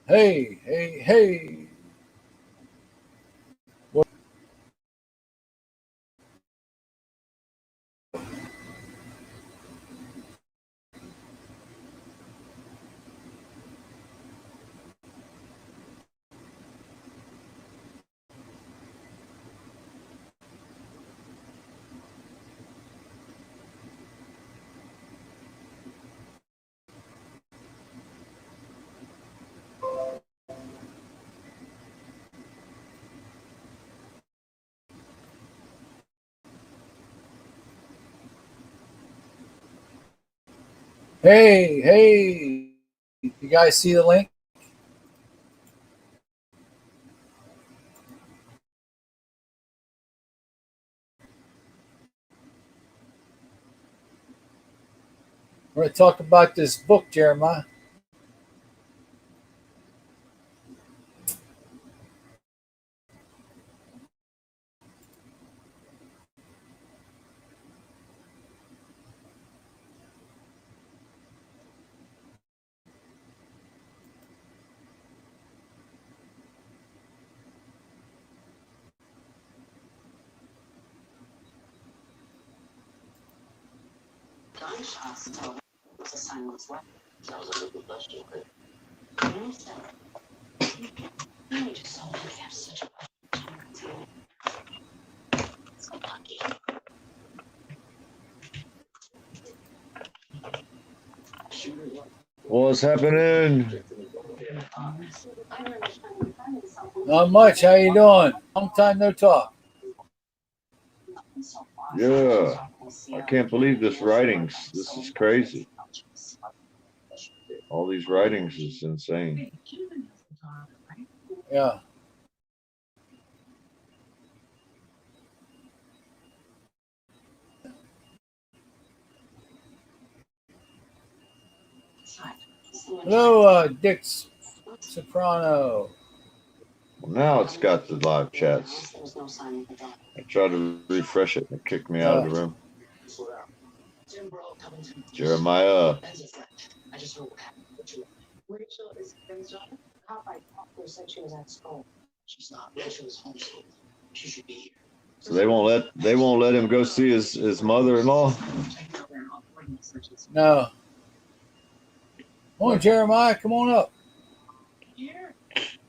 Hey, hey, hey. What- Hey, hey. You guys see the link? We're going to talk about this book, Jeremiah. What's happening? Not much. How you doing? Long time no talk. Yeah, I can't believe this writings. This is crazy. All these writings is insane. Yeah. Hello, Dick Soprano. Well, now it's got the live chats. I tried to refresh it and it kicked me out of the room. Jeremiah. So they won't let him go see his mother-in-law. No. Come on, Jeremiah. Come on up.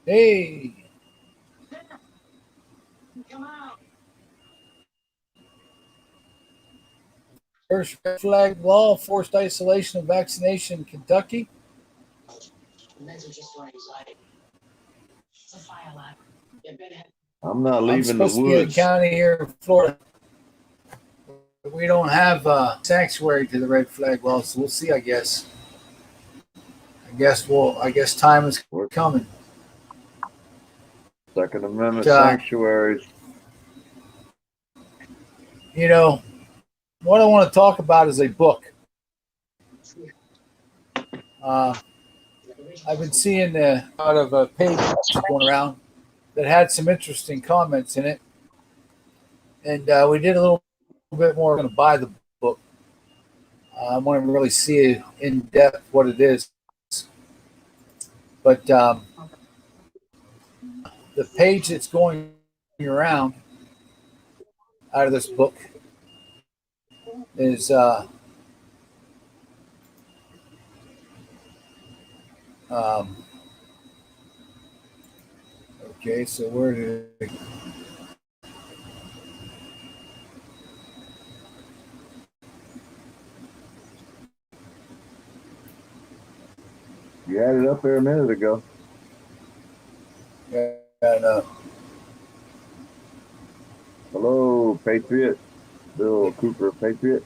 Hey. First red flag law, forced isolation of vaccination in Kentucky. I'm not I'm leaving the supposed to be in a woods. county here in Florida. We don't have sanctuary to the red flag law, so we'll see. I guess time is coming. Second Amendment But, sanctuaries. you know, what I want to talk about is a book. I've been seeing out of a page going around that had some interesting comments in it, and we did a little bit more. Going to buy the book. I want to really see in depth what it is, but the page that's going around out of this book is okay. So where did it? You had it up there a minute ago. Yeah, no. Hello, Patriot. Bill Cooper, Patriot.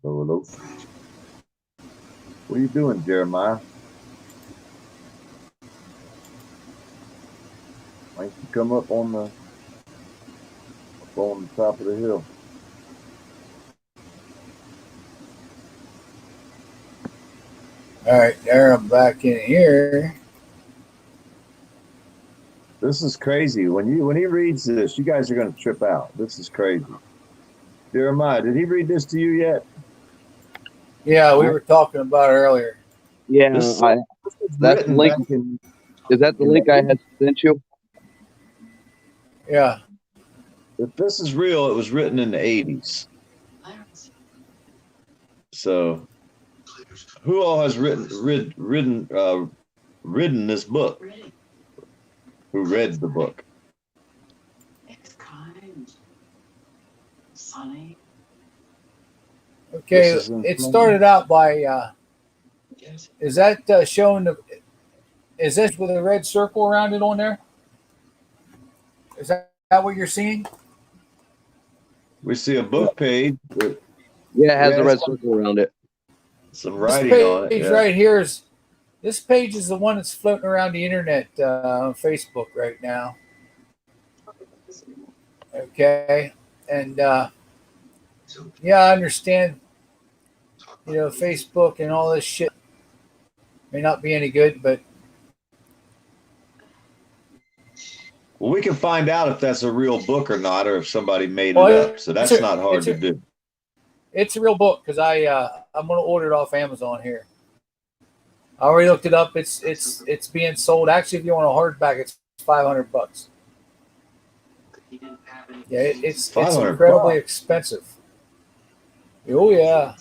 Hello. What are you doing, Jeremiah? Why don't you come up on the top of the hill? All right, there I'm back in here. This is crazy. When he reads this, you guys are going to trip out. This is crazy. Jeremiah, did he read this to you yet? Yeah, we were talking about it earlier. Yeah, This that's the written link. back in Is that the in link I had sent you? Yeah. if this is real, it was written in the 80s. So who all has written this book? Who read the book? Okay. This is It started out by. Is that showing the? Is this with a red circle around it on there? Is that what you're seeing? We see a book page with Yeah, it has a yeah, red circle around it. some This writing on it. page Yeah. right here is. This page is the one that's floating around the internet on Facebook right now. Okay, and yeah, I understand. Facebook and all this shit may not be any good, but Well, we can find out if that's a real book or not, or if somebody made well, it up. So that's not hard to do. it's a real book because I'm gonna order it off Amazon here. I already looked it up. It's being sold. Actually, if you want a hardback, it's $500. Yeah, it's incredibly expensive. Oh yeah,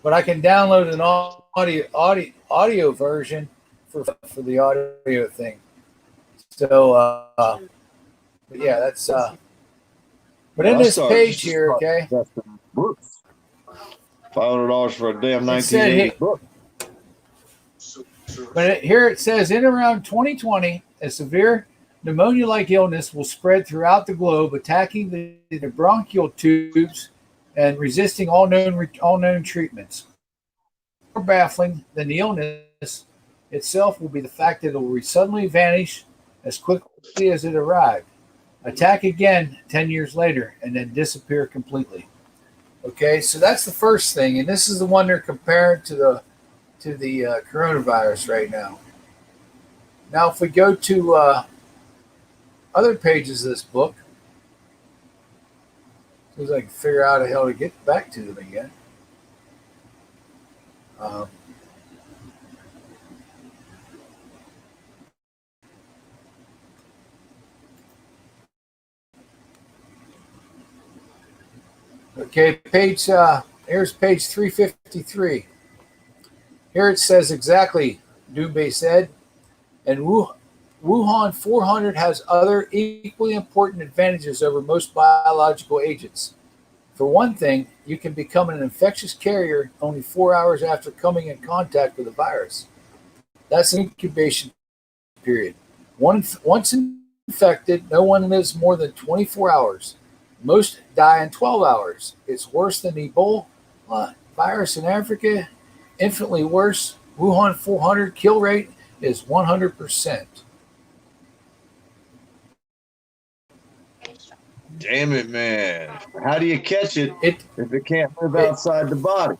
but I can download an audio version for the audio thing. So but yeah, that's But in this page here, okay, Books. $500 for a damn it said 1980 book. But here it says, in around 2020, a severe pneumonia-like illness will spread throughout the globe, attacking the bronchial tubes and resisting all known treatments. More baffling than the illness itself will be the fact that it will suddenly vanish as quickly as it arrived, attack again 10 years later, and then disappear completely. Okay, so that's the first thing, and this is the one they're comparing to the coronavirus right now. Now, if we go to other pages of this book, as I can figure out how to get back to them again. Okay, here's page 353. Here it says exactly, Dubé said, and Wuhan 400 has other equally important advantages over most biological agents. For one thing, you can become an infectious carrier only 4 hours after coming in contact with a virus. That's an incubation period. Once infected, no one lives more than 24 hours. Most die in 12 hours. It's worse than the Ebola virus in Africa, infinitely worse. Wuhan 400 kill rate is 100%. Damn it, man. How do you catch it if it can't live outside the body?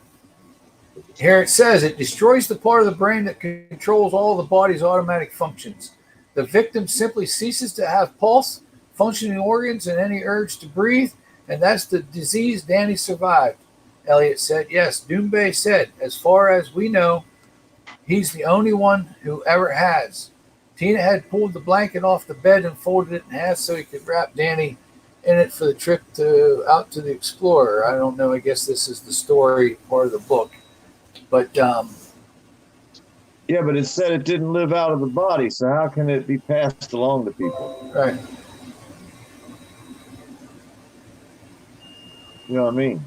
Here it says it destroys the part of the brain that controls all the body's automatic functions. The victim simply ceases to have pulse, functioning organs, and any urge to breathe, and that's the disease Danny survived. Elliot said, yes, Doombay said, as far as we know, he's the only one who ever has. Tina had pulled the blanket off the bed and folded it in half so he could wrap Danny in it for the trip out to the Explorer. I don't know. I guess this is the story part of the book. But yeah, but it said it didn't live out of the body, so how can it be passed along to people? Right. You know what I mean?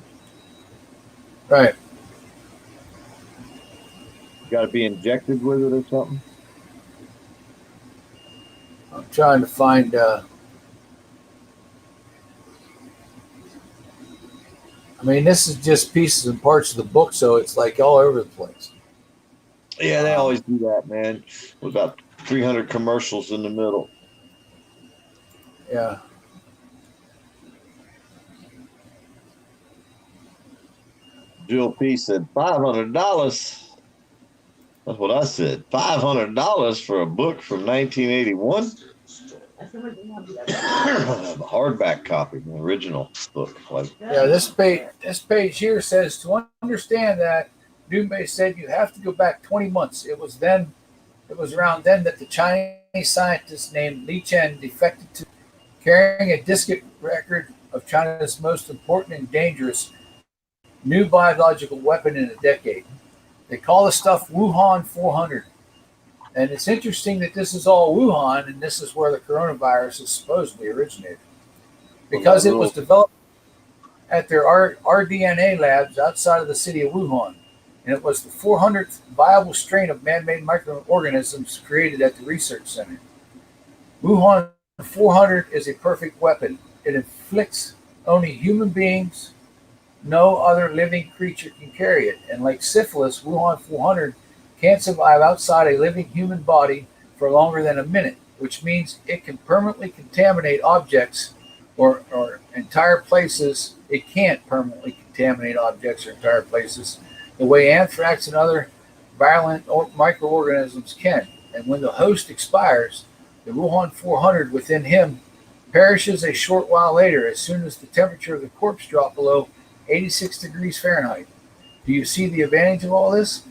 Right. Got to be injected with it or something? I'm trying to find. I mean, this is just pieces and parts of the book, so it's like all over the place. Yeah, they always do that, man. With about 300 commercials in the middle. Yeah. Jill P said $500. That's what I said. $500 for a book from 1981. A hardback copy, the original book. Yeah, this page here says to understand that Dubé said you have to go back 20 months. It was around then that the Chinese scientist named Li Chen defected to carrying a discrete record of China's most important and dangerous new biological weapon in a decade. They call the stuff Wuhan 400. And it's interesting that this is all Wuhan, and this is where the coronavirus is supposedly originated. Because it was developed at their rDNA labs outside of the city of Wuhan. And it was the 400th viable strain of man-made microorganisms created at the research center. Wuhan 400 is a perfect weapon. It inflicts only human beings. No other living creature can carry it. And like syphilis, Wuhan 400 can't survive outside a living human body for longer than a minute, which means it can permanently contaminate objects or entire places. It can't permanently contaminate objects or entire places the way anthrax and other virulent microorganisms can. And when the host expires, the Wuhan 400 within him perishes a short while later as soon as the temperature of the corpse drops below 86 degrees Fahrenheit. Do you see the advantage of all this?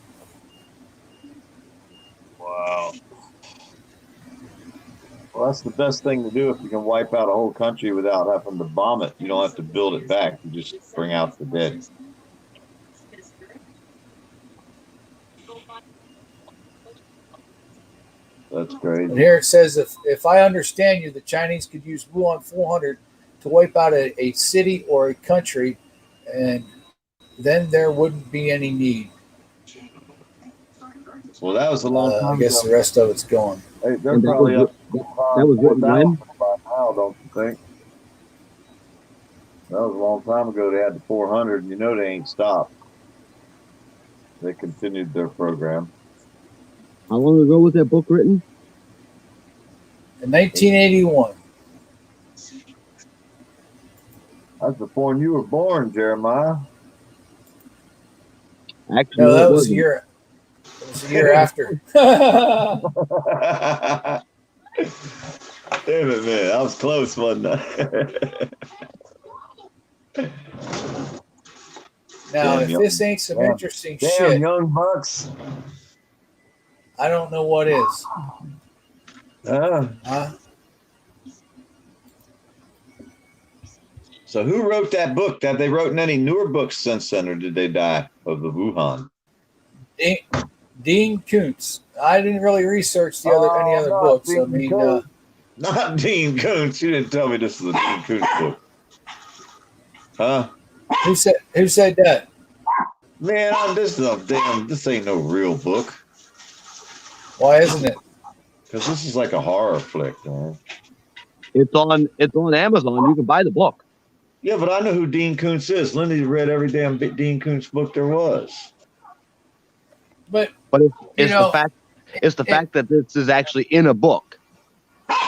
Wow. Well, that's the best thing to do if you can wipe out a whole country without having to bomb it. You don't have to build it back. You just bring out the dead. That's crazy. And here it says, if I understand you, the Chinese could use Wuhan 400 to wipe out a city or a country, and then there wouldn't be any need. Well, that was a long time I guess ago. the rest of it's gone. Hey, they're probably up to That was written when? by now, don't you think? That was a long time ago. They had the 400, and you know they ain't stopped. They continued their program. How long ago was that book written? In 1981. That's before you were born, Jeremiah. Actually, No, that it was wasn't. a year. It was a year after. Damn it, man. I was close, wasn't I? Now, Damn, if young- this ain't some yeah. interesting Damn, shit, young bucks. I don't know what is. Huh? So who wrote that book? Have they written any newer books since then, or did they die of the Wuhan? Dean Koontz. I didn't really research any other no, books. I Dean mean, Koontz. Not Dean Koontz. You didn't tell me this was a Dean Koontz book. Huh? who said that? Man, this ain't no real book. Why isn't it? Because this is like a horror flick, man. It's on Amazon. You can buy the book. Yeah, but I know who Dean Koontz is. Lindy read every damn Dean Koontz book there was. But It's the fact that this is actually in a book.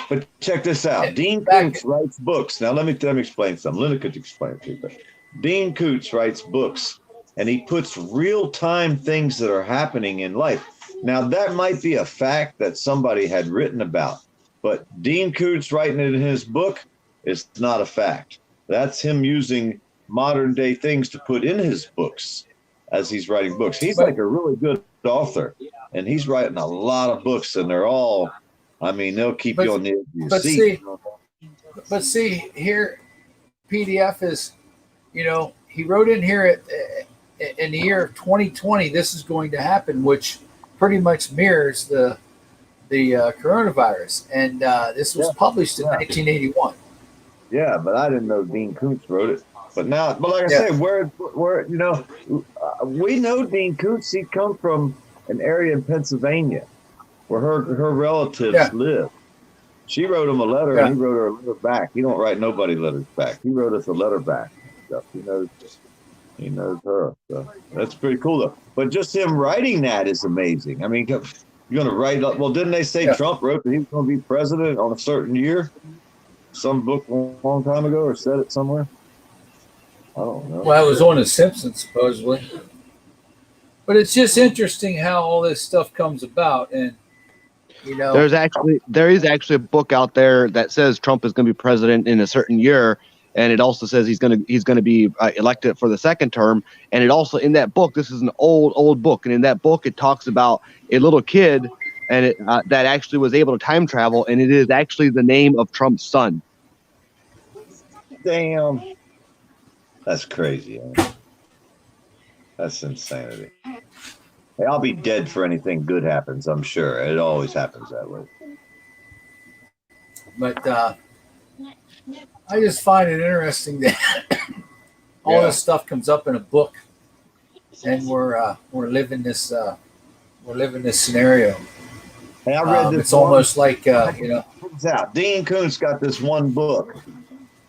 But check this out. Dean back- Koontz writes books. Now let me explain something. Linda could explain it to you. But Dean Koontz writes books, and he puts real-time things that are happening in life. Now that might be a fact that somebody had written about, but Dean Koontz writing it in his book is not a fact. That's him using modern-day things to put in his books as he's writing books. He's like a really good author, and he's writing a lot of books, and they're all, I mean, they'll keep you on the edge of your seat. But see, here, PDF is, he wrote in here in the year of 2020, this is going to happen, which pretty much mirrors the coronavirus. And this was published in 1981. Yeah, but I didn't know Dean Koontz wrote it. But like I say, where we know Dean Koontz. He comes from an area in Pennsylvania where her relatives live. She wrote him a letter, and he wrote her a letter back. He don't write nobody letters back. He wrote us a letter back. Stuff. He knows her. So that's pretty cool, though. But just him writing that is amazing. I mean, you're going to write. Well, didn't they say Trump wrote that he was going to be president on a certain year? Some book a long time ago, or said it somewhere. I don't know. Well, it was on The Simpsons, supposedly. But it's just interesting how all this stuff comes about, and there is actually a book out there that says Trump is going to be president in a certain year, and it also says he's gonna be elected for the second term. And it also, in that book, this is an old book, and in that book it talks about a little kid and that actually was able to time travel, and it is actually the name of Trump's son. Damn. That's crazy. Man. That's insanity. Hey, I'll be dead for anything good happens, I'm sure. It always happens that way. But I just find it interesting that all this stuff comes up in a book, and we're living this scenario. Hey, I read this. It's almost like out. Dean Koontz got this one book,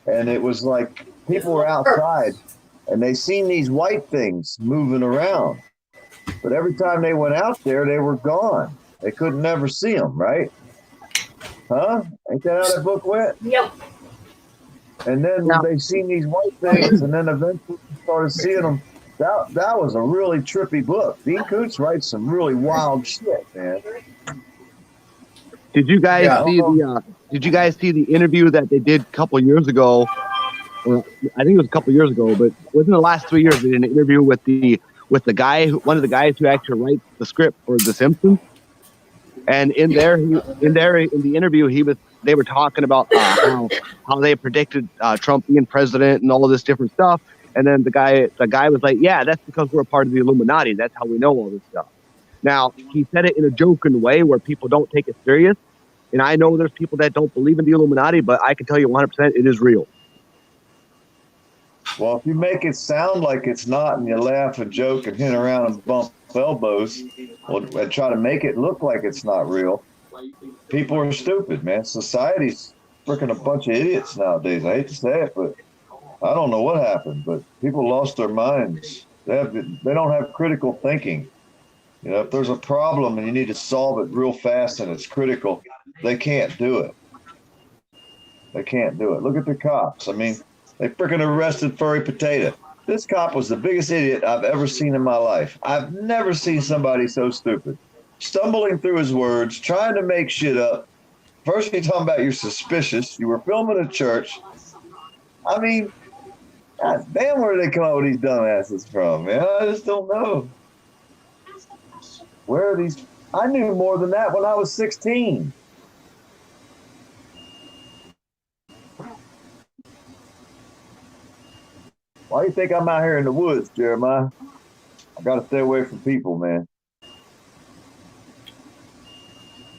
and it was like people were outside, and they seen these white things moving around, but every time they went out there, they were gone. They couldn't never see them, right? Huh? Ain't that how that book went? Yep. And then they seen these white things, and then eventually started seeing them. That was a really trippy book. Dean Koontz writes some really wild shit, man. Did you guys see the? Did you guys see the interview that they did a couple years ago? Or I think it was a couple years ago, but within the last 3 years, they did an interview with the guy, one of the guys who actually writes the script for The Simpsons. And in the interview, they were talking about how they predicted Trump being president and all of this different stuff. And then the guy was like, "Yeah, that's because we're a part of the Illuminati. That's how we know all this stuff." Now, he said it in a joking way where people don't take it serious. And I know there's people that don't believe in the Illuminati, but I can tell you 100% it is real. Well, if you make it sound like it's not, and you laugh and joke and hint around and bump elbows, and try to make it look like it's not real, people are stupid, man. Society's freaking a bunch of idiots nowadays. I hate to say it, but I don't know what happened, but people lost their minds. They don't have critical thinking. You know, if there's a problem and you need to solve it real fast and it's critical, they can't do it. They can't do it. Look at the cops. I mean, they freaking arrested Furry Potato. This cop was the biggest idiot I've ever seen in my life. I've never seen somebody so stupid. Stumbling through his words, trying to make shit up. First, you're talking about you're suspicious. You were filming a church. I mean, God damn, where do they come up with these dumbasses from, man? I just don't know. Where are these? I knew more than that when I was 16. Why do you think I'm out here in the woods, Jeremiah? I got to stay away from people, man.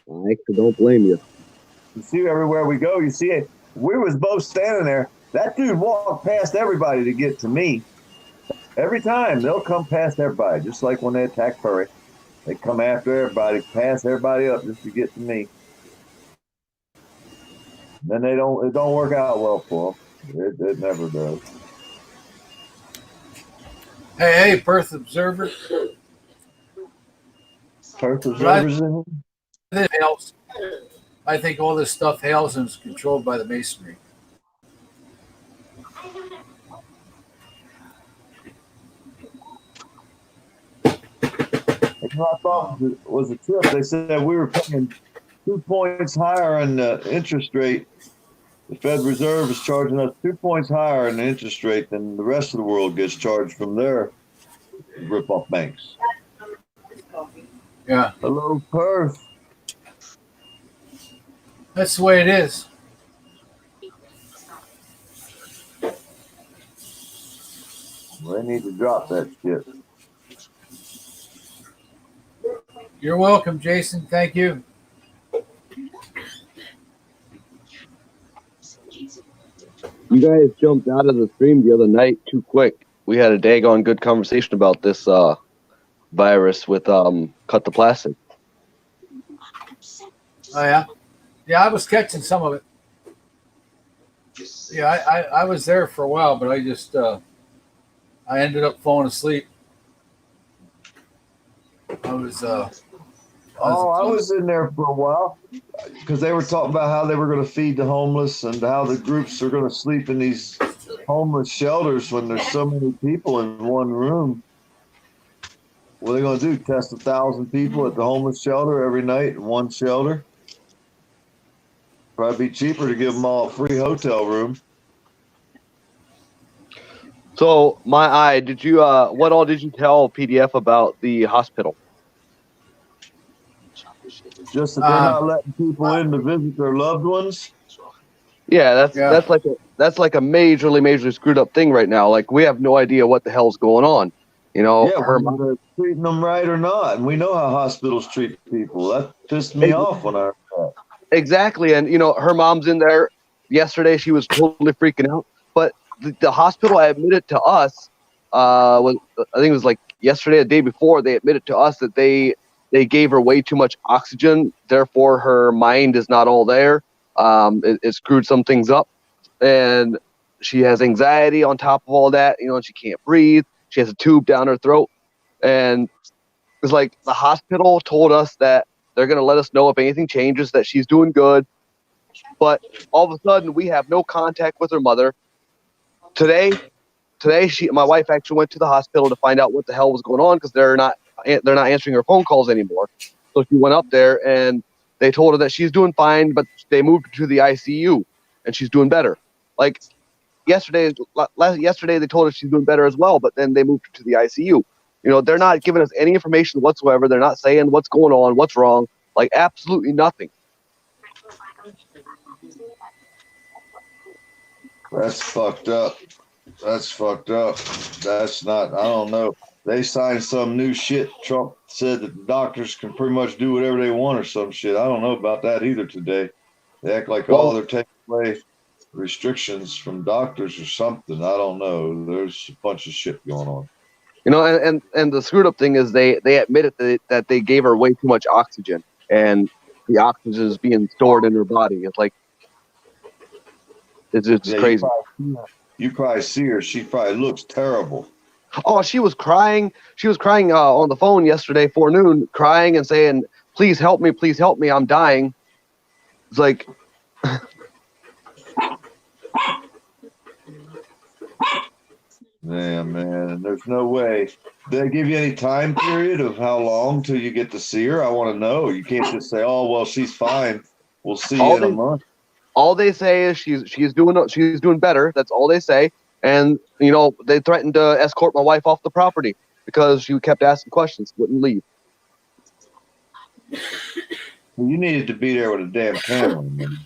I actually don't blame you. You see, everywhere we go, you see it. We was both standing there. That dude walked past everybody to get to me. Every time, they'll come past everybody, just like when they attack Furry. They come after everybody, pass everybody up just to get to me. Then it don't work out well for them. It never does. Hey, Perth Observer. Perth Observer's in here? I think all this stuff hails and is controlled by the Masonry. I thought it was a trip. They said we were paying 2 points higher in the interest rate. The Fed Reserve is charging us 2 points higher in the interest rate than the rest of the world gets charged from their rip-off banks. Yeah. Hello, Perth. That's the way it is. They need to drop that shit. You're welcome, Jason. Thank you. You guys jumped out of the stream the other night too quick. We had a daggone good conversation about this virus with Cut the Plastic. Oh, yeah? Yeah, I was catching some of it. Yeah, I was there for a while, but I just I ended up falling asleep. I was in there for a while because they were talking about how they were going to feed the homeless and how the groups are going to sleep in these homeless shelters when there's so many people in one room. What are they going to do? Test 1,000 people at the homeless shelter every night in one shelter? Probably be cheaper to give them all a free hotel room. So, my eye, did you, what all did you tell PDF about the hospital? Just that they're not letting people in to visit their loved ones. Yeah, that's like a majorly screwed up thing right now. Like, we have no idea what the hell's going on. You know, Yeah, whether they're treating them right or not. And we know how hospitals treat people. That pissed me off when I heard that. Exactly. And, you know, her mom's in there yesterday. She was totally freaking out. But the hospital admitted to us, I think it was like yesterday, the day before, they admitted to us that they gave her way too much oxygen. Therefore, her mind is not all there. It screwed some things up. And she has anxiety on top of all that, you know, and she can't breathe. She has a tube down her throat. And it's like the hospital told us that they're going to let us know if anything changes, that she's doing good. But all of a sudden, we have no contact with her mother. Today, my wife actually went to the hospital to find out what the hell was going on because they're not answering her phone calls anymore. So she went up there and they told her that she's doing fine, but they moved her to the ICU and she's doing better. Like yesterday they told her she's doing better as well, but then they moved her to the ICU. You know, they're not giving us any information whatsoever. They're not saying what's going on, what's wrong, like absolutely nothing. That's fucked up. That's fucked up. That's not, I don't know. They signed some new shit. Trump said that the doctors can pretty much do whatever they want or some shit. I don't know about that either today. They act like, they're taking away restrictions from doctors or something. I don't know. There's a bunch of shit going on. You know, and the screwed up thing is they admitted that they gave her way too much oxygen, and the oxygen is being stored in her body. It's like, it's just crazy. You probably see her. She probably looks terrible. Oh, she was crying. She was crying on the phone yesterday forenoon, crying and saying, please help me, I'm dying. It's like... Yeah, man. There's no way. Did they give you any time period of how long till you get to see her? I want to know. You can't just say, "Oh, well, she's fine. We'll see you in a month." All they say is she's doing better. That's all they say. And you know, they threatened to escort my wife off the property because she kept asking questions, wouldn't leave. Well, you needed to be there with a damn camera, man.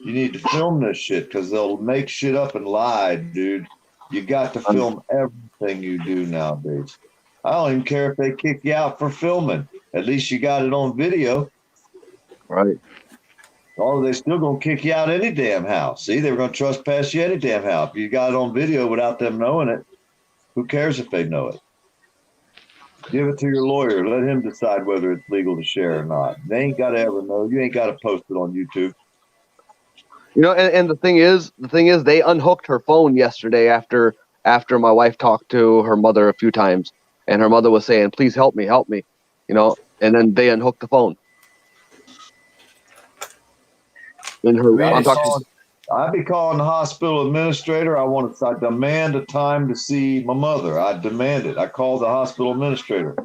You need to film this shit because they'll make shit up and lie, dude. You got to film everything you do nowadays. I don't even care if they kick you out for filming. At least you got it on video. Right. Oh, they're still going to kick you out any damn house. See, they're going to trespass you any damn house. If you got it on video without them knowing it, who cares if they know it? Give it to your lawyer. Let him decide whether it's legal to share or not. They ain't got to ever know. You ain't got to post it on YouTube. You know, and the thing is, they unhooked her phone yesterday after my wife talked to her mother a few times, and her mother was saying, "Please help me," you know, and then they unhooked the phone. And I'd be calling the hospital administrator. I demand a time to see my mother. I demand it. I call the hospital administrator.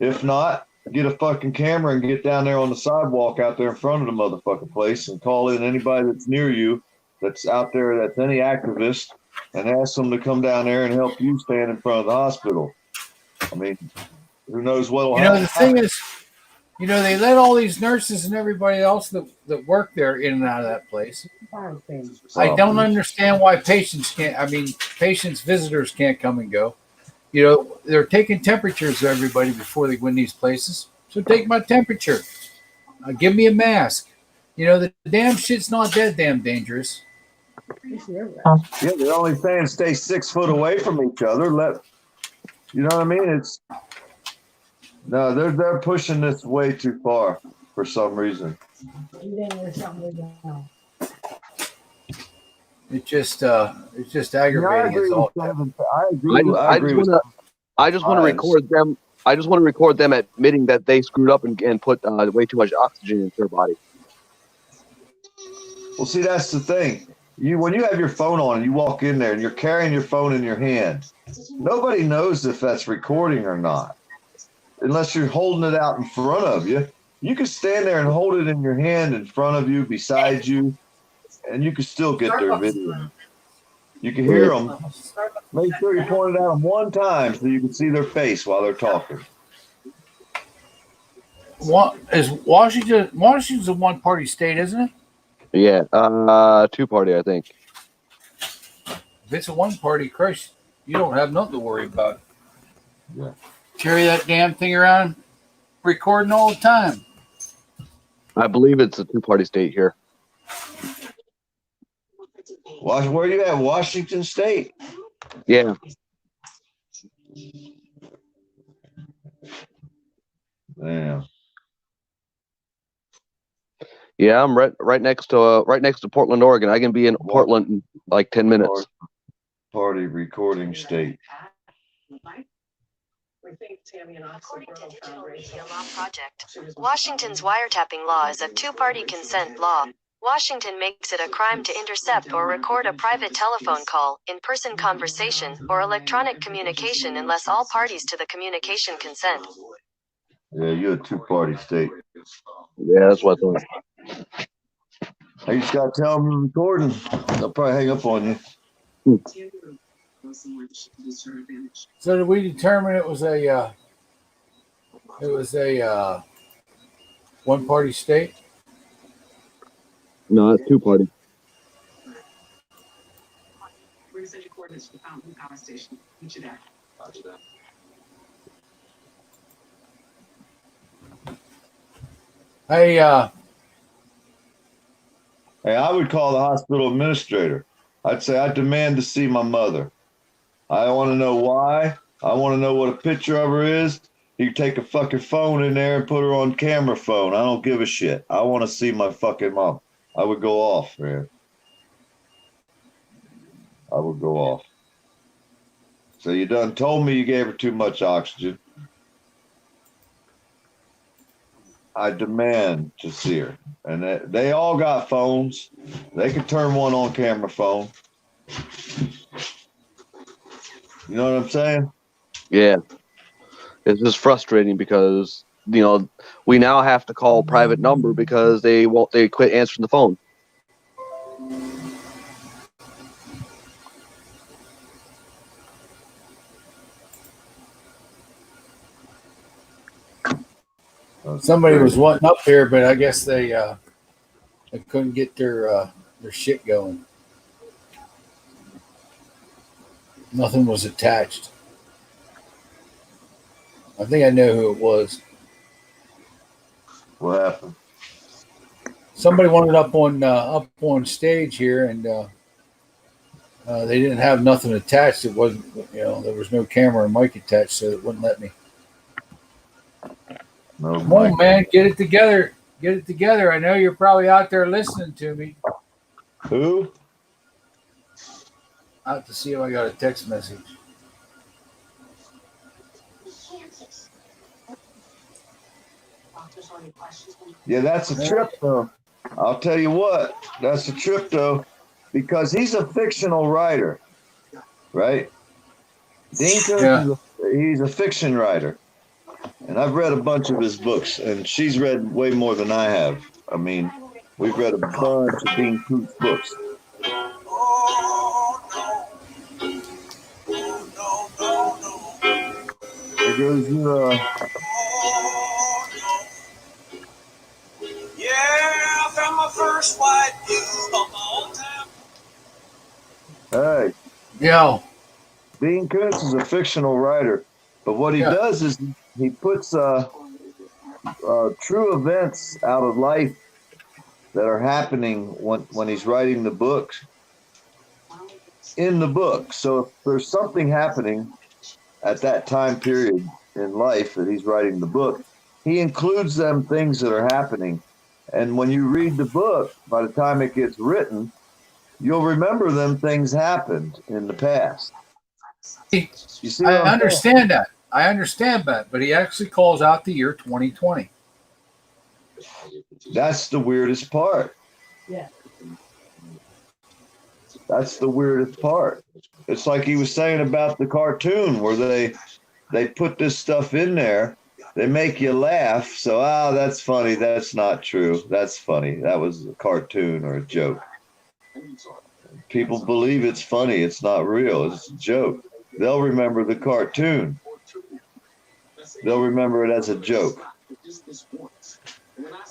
If not, get a fucking camera and get down there on the sidewalk out there in front of the motherfucking place and call in anybody that's near you, that's out there, that's any activist, and ask them to come down there and help you stand in front of the hospital. I mean, who knows what'll happen. The thing is, they let all these nurses and everybody else that work there in and out of that place. I don't understand why visitors can't come and go. You know, they're taking temperatures of everybody before they go in these places. So take my temperature. Give me a mask. You know, the damn shit's not that damn dangerous. Yeah, they're only saying stay 6 foot away from each other. You know what I mean? No, they're pushing this way too far for some reason. It's just aggravating. I just want to record them. I just want to record them admitting that they screwed up and put way too much oxygen into their body. Well, see, that's the thing. When you have your phone on and you walk in there and you're carrying your phone in your hand, nobody knows if that's recording or not, unless you're holding it out in front of you. You can stand there and hold it in your hand in front of you, beside you, and you can still get their video. You can hear them. Make sure you point it at them one time so you can see their face while they're talking. What is Washington? Washington's a one-party state, isn't it? Yeah, two-party, I think. If it's a one-party, Christ, you don't have nothing to worry about. Yeah. Carry that damn thing around, recording all the time. I believe it's a two-party state here. Where are you at? Washington State. Yeah. Damn. Yeah, I'm right next to Portland, Oregon. I can be in Portland in like 10 minutes. Party recording state. According to Digital Media Law Project, Washington's wiretapping law is a two-party consent law. Washington makes it a crime to intercept or record a private telephone call, in-person conversation, or electronic communication unless all parties to the communication consent. Yeah, you're a two-party state. Yeah, that's what I thought. I just gotta tell them recording. They'll probably hang up on you. So did we determine it was a one-party state? No, it's two-party. We're going to send you coordinates to the Fountain Power Station. Meet you there. Roger that. Hey, I would call the hospital administrator. I'd say, I demand to see my mother. I want to know why. I want to know what a picture of her is. You can take a fucking phone in there and put her on camera phone. I don't give a shit. I want to see my fucking mom. I would go off, man. I would go off. So you done told me you gave her too much oxygen. I demand to see her. And they all got phones. They can turn one on camera phone. You know what I'm saying? Yeah. It's just frustrating because, we now have to call private number because they quit answering the phone. somebody was wanting up here, but I guess they couldn't get their shit going. Nothing was attached. I think I know who it was. What happened? Somebody wanted up on stage here, and they didn't have nothing attached. It wasn't, there was no camera or mic attached, so it wouldn't let me. No, Come on, man, get it together. Get it together. I know you're probably out there listening to me. Who? Out to see if I got a text message. Yeah, that's a trip, though. I'll tell you what, that's a trip, though, because he's a fictional writer, right? Dean Koontz, he's a fiction writer. And I've read a bunch of his books, and she's read way more than I have. I mean, we've read a bunch of Dean Koontz books. There goes I found my first white cube on my old town. Hey. Yo. Dean Koontz is a fictional writer, but what he does is he puts true events out of life that are happening when he's writing the book in the book. So if there's something happening at that time period in life that he's writing the book, he includes them things that are happening. And when you read the book, by the time it gets written, you'll remember them things happened in the past. You see I understand that. I understand that, but he actually calls out the year 2020. That's the weirdest part. Yeah. That's the weirdest part. It's like he was saying about the cartoon where they put this stuff in there. They make you laugh. So, that's funny. That's not true. That's funny. That was a cartoon or a joke. People believe it's funny. It's not real. It's a joke. They'll remember the cartoon. They'll remember it as a joke.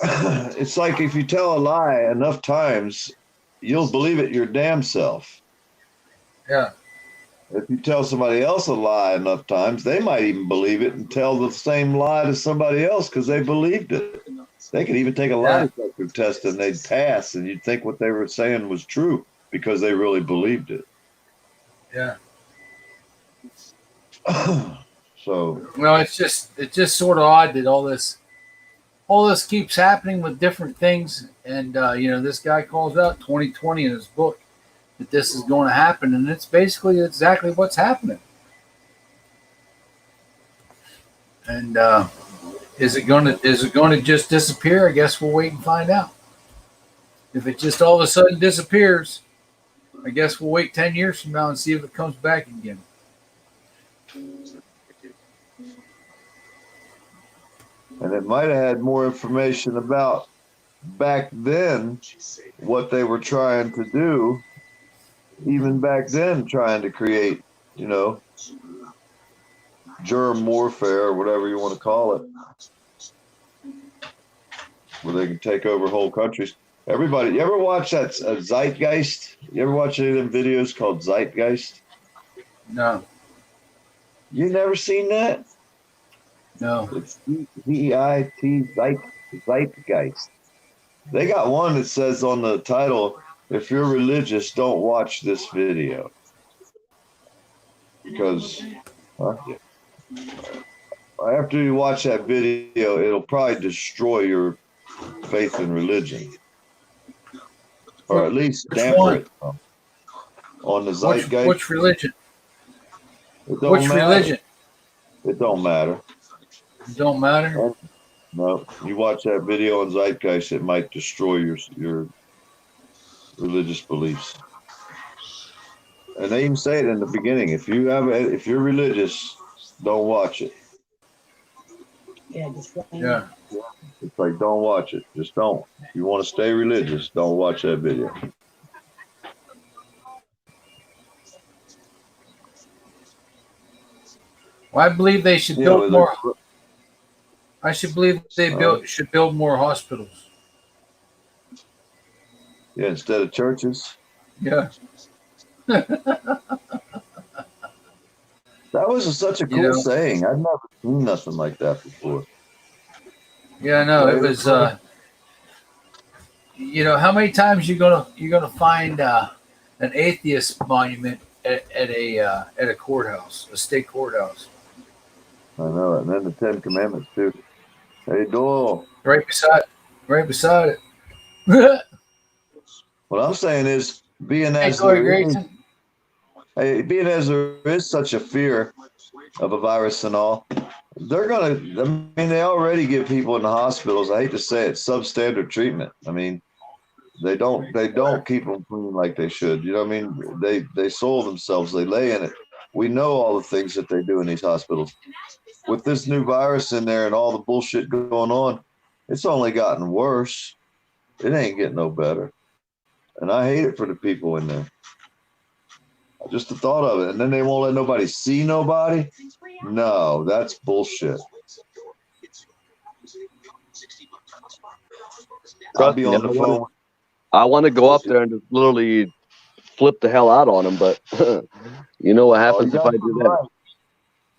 It's like if you tell a lie enough times, you'll believe it your damn self. Yeah. If you tell somebody else a lie enough times, they might even believe it and tell the same lie to somebody else because they believed it. They could even take a lie detector test and they'd pass, and you'd think what they were saying was true because they really believed it. Yeah. So, well, it's just sort of odd that all this keeps happening with different things, and this guy calls out 2020 in his book that this is going to happen, and it's basically exactly what's happening. And is it going to just disappear? I guess we'll wait and find out. If it just all of a sudden disappears, I guess we'll wait 10 years from now and see if it comes back again. And it might have had more information about back then what they were trying to do, even back then trying to create, germ warfare or whatever you want to call it, where they can take over whole countries. Everybody, you ever watch that Zeitgeist? You ever watch any of them videos called Zeitgeist? No. You never seen that? No. It's Z-E-I-T, Zeitgeist. They got one that says on the title, if you're religious, don't watch this video. Because after you watch that video, it'll probably destroy your faith in religion. Or at least damper it on the Zeitgeist. Which religion? It don't matter. Religion? It don't matter. It don't matter? No. You watch that video on Zeitgeist, it might destroy your religious beliefs. And they even say it in the beginning. If you're religious, don't watch it. Yeah. It's like, don't watch it. Just don't. If you want to stay religious, don't watch that video. Well, I believe they should build more. I should believe they should build more hospitals. Yeah, instead of churches. Yeah. That was such a cool saying. I've never seen nothing like that before. Yeah, no, it was. How many times you gonna find an atheist monument at a courthouse, a state courthouse? I know it. And then the 10 Commandments too. Hey, Doyle. Right beside it. What I'm saying is, being as there is such a fear of a virus and all, they already give people in the hospitals, I hate to say it, substandard treatment. I mean, they don't keep them clean like they should. You know what I mean? They soil themselves, they lay in it. We know all the things that they do in these hospitals. With this new virus in there and all the bullshit going on, it's only gotten worse. It ain't getting no better. And I hate it for the people in there. Just the thought of it. And then they won't let nobody see nobody. No, that's bullshit. I'll be on the phone. I want to go up there and just literally flip the hell out on them, but you know what happens if I do that? Right.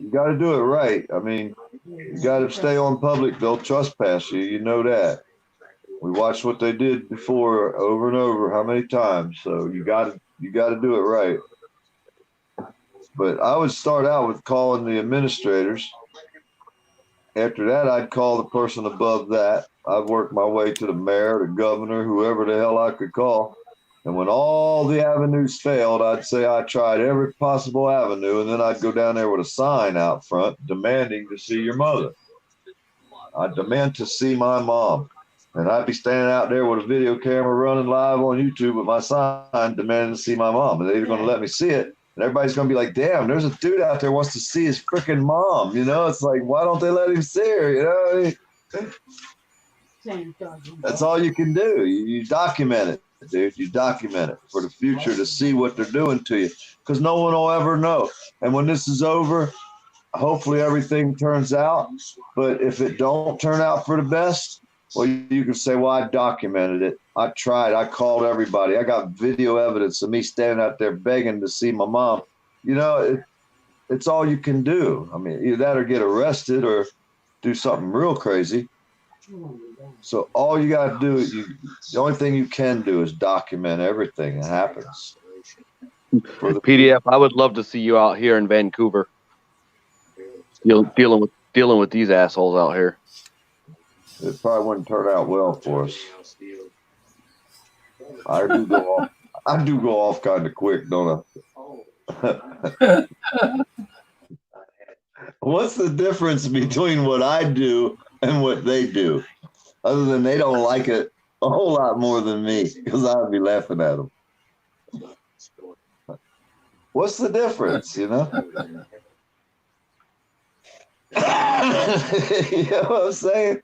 You got to do it right. I mean, you got to stay on public. They'll trespass you. You know that. We watched what they did before over and over, how many times. So you got to do it right. But I would start out with calling the administrators. After that, I'd call the person above that. I'd work my way to the mayor, the governor, whoever the hell I could call. And when all the avenues failed, I'd say I tried every possible avenue, and then I'd go down there with a sign out front demanding to see your mother. I demand to see my mom. And I'd be standing out there with a video camera running live on YouTube with my sign demanding to see my mom. And they're going to let me see it. And everybody's going to be like, damn, there's a dude out there who wants to see his freaking mom. It's like, why don't they let him see her? That's all you can do. You document it, dude. You document it for the future to see what they're doing to you, because no one will ever know. And when this is over, hopefully everything turns out. But if it don't turn out for the best, well, you can say, well, I documented it. I tried. I called everybody. I got video evidence of me standing out there begging to see my mom. You know, it's all you can do. I mean, either that or get arrested or do something real crazy. So all you got to do, the only thing you can do is document everything that happens. PDF, I would love to see you out here in Vancouver, dealing with these assholes out here. It probably wouldn't turn out well for us. I do go off kind of quick, don't I? What's the difference between what I do and what they do? Other than they don't like it a whole lot more than me, because I'd be laughing at them. What's the difference, you know? You know what I'm saying?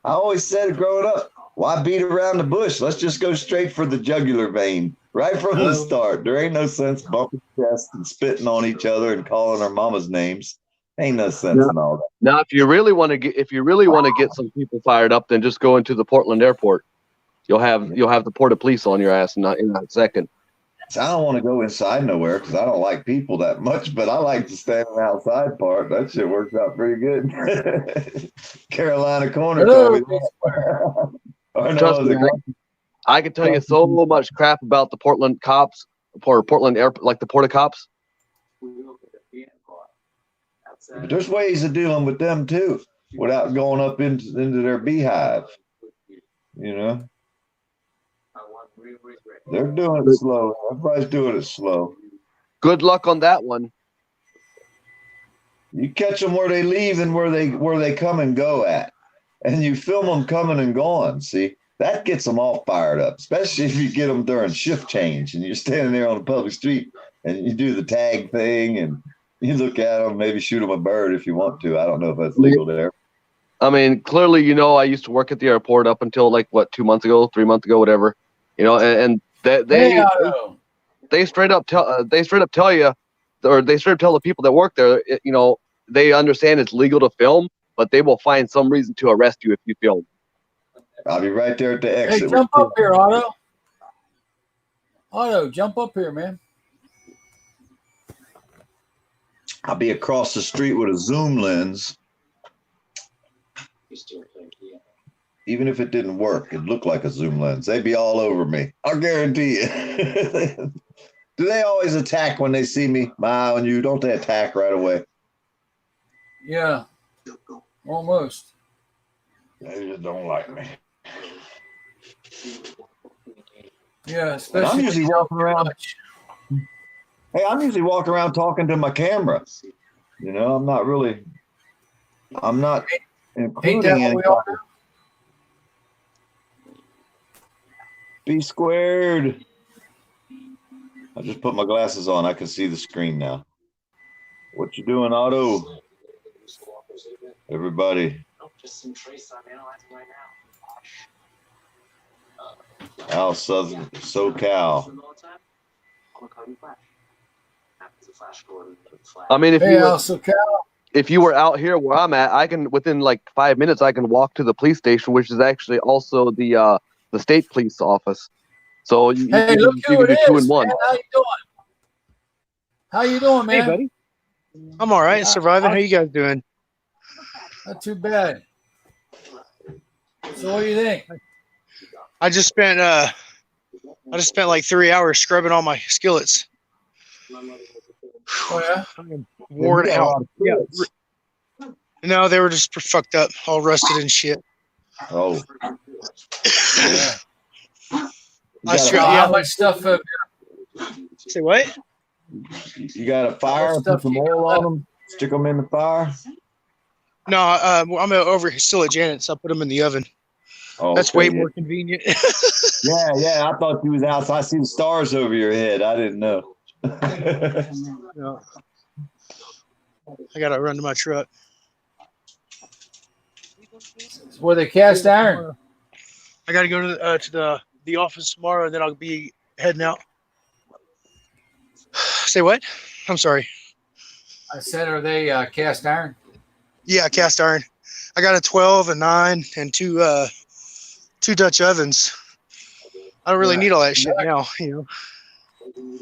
I always said growing up, why beat around the bush? Let's just go straight for the jugular vein right from the start. There ain't no sense bumping chests and spitting on each other and calling our mama's names. Ain't no sense in all that. Now, if you really want to get some people fired up, then just go into the Portland airport. You'll have the Port Police on your ass in a second. So I don't want to go inside nowhere because I don't like people that much, but I like the standing outside part. That shit works out pretty good. Carolina Corner told me that. Trust me, I can tell you so much crap about the Portland cops, or Portland airport, like the Porta cops. But there's ways of dealing with them too, without going up into their beehive. You know, they're doing it slow. Everybody's doing it slow. Good luck on that one. You catch them where they leave and where they come and go at, and you film them coming and going. See, that gets them all fired up, especially if you get them during shift change and you're standing there on the public street and you do the tag thing and you look at them, maybe shoot them a bird if you want to. I don't know if that's legal there. I mean, clearly, you know, I used to work at the airport up until like 2 months ago, 3 months ago, whatever. You know, and they straight up tell you, or they straight up tell the people that work there, you know, they understand it's legal to film, but they will find some reason to arrest you if you film. I'll be right there at the exit. Hey, jump up here, Otto. Otto, jump up here, man. I'll be across the street with a zoom lens. Even if it didn't work, it looked like a zoom lens. They'd be all over me. I'll guarantee you. Do they always attack when they see me? My on you, don't they attack right away? Yeah, almost. They just don't like me. Yeah, especially. I'm usually walking around. Hey, I'm usually walking around talking to my camera. You know, I'm not including any. B squared. I just put my glasses on. I can see the screen now. What you doing, Otto? Everybody. Al Southern SoCal. I mean, if you were out here where I'm at, I can within like 5 minutes I can walk to the police station, which is actually also the state police office. So you can do 2 in 1. Man, how you doing, man? Hey, buddy. I'm all right. Surviving. How you guys doing? Not too bad. So what do you think? I just spent like 3 hours scrubbing all my skillets. Oh yeah. I'm worn out. Yeah. No, they were just fucked up, all rusted and shit. Oh. Yeah. How much stuff? Say what? You got a fire? Put some oil on them. Stick them in the fire. No, I'm over here still at Janet's. I put them in the oven. Oh, that's way more convenient. yeah. I thought you was outside. I see the stars over your head. I didn't know. No. I gotta run to my truck. It's where they cast iron. I got to go to the office tomorrow, and then I'll be heading out. Say what? I'm sorry. I said, are they cast iron? Yeah, cast iron. I got a 12, a 9, and two Dutch ovens. I don't really need all that shit now, you know.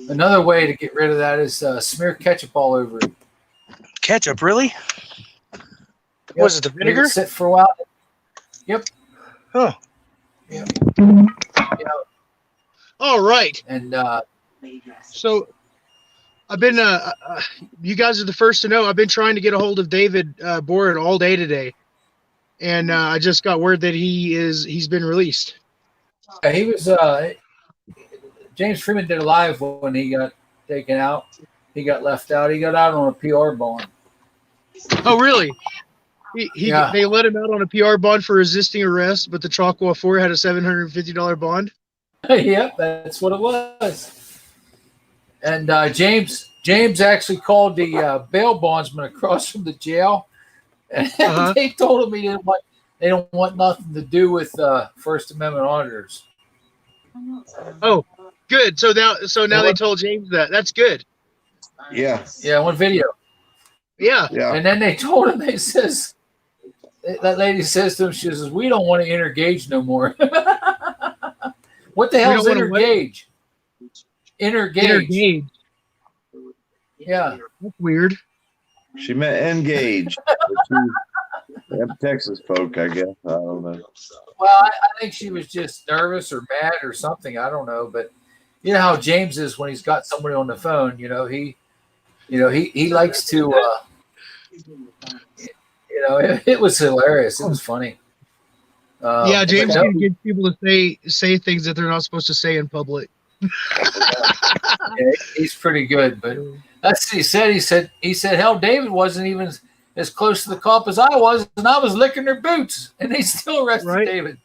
Another way to get rid of that is smear ketchup all over it. Ketchup, really? Yep. Was it the vinegar? Leave it sit for a while. Yep. Oh. Yep. All right. And so I've been you guys are the first to know. I've been trying to get a hold of David Boren all day today, and I just got word that he's been released. he was James Freeman did a live when he got taken out. He got left out. He got out on a PR bond. Oh, really? They let him out on a PR bond for resisting arrest, but the Choctaw Four had a $750 bond. Yep, that's what it was. And James actually called the bail bondsman across from the jail, and they told him they don't want nothing to do with First Amendment auditors. Oh, good. So now they told James that. That's good. Yeah. Yeah, one video. Yeah. And then they told him, that lady says to him, she says, we don't want to intergage no more. What the hell is intergage? Intergage. Yeah. That's weird. She meant engage. Them Texas folk, I guess. I don't know. Well, I think she was just nervous or mad or something. I don't know. But you know how James is when he's got somebody on the phone. He likes to. It was hilarious. It was funny. Yeah, James can get people to say things that they're not supposed to say in public. Yeah, he's pretty good, but that's what he said. He said, hell, David wasn't even as close to the cop as I was, and I was licking their boots, and they still arrested David.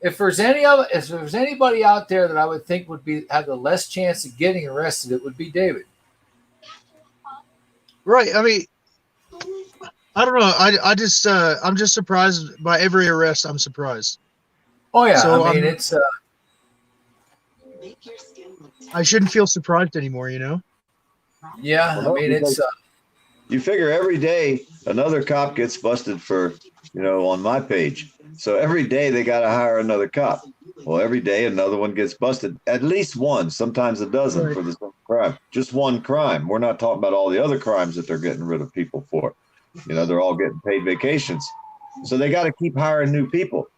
If there's anybody out there that I would think would have the less chance of getting arrested, it would be David. Right. I mean, I don't know. I'm just surprised by every arrest. I'm surprised. Oh yeah. So, I mean, it's. I shouldn't feel surprised anymore, you know? Yeah. I mean, it's. You figure every day another cop gets busted for, on my page. So every day they got to hire another cop. Well, every day another one gets busted. At least one, sometimes a dozen for the same crime. Just one crime. We're not talking about all the other crimes that they're getting rid of people for. They're all getting paid vacations. So they got to keep hiring new people.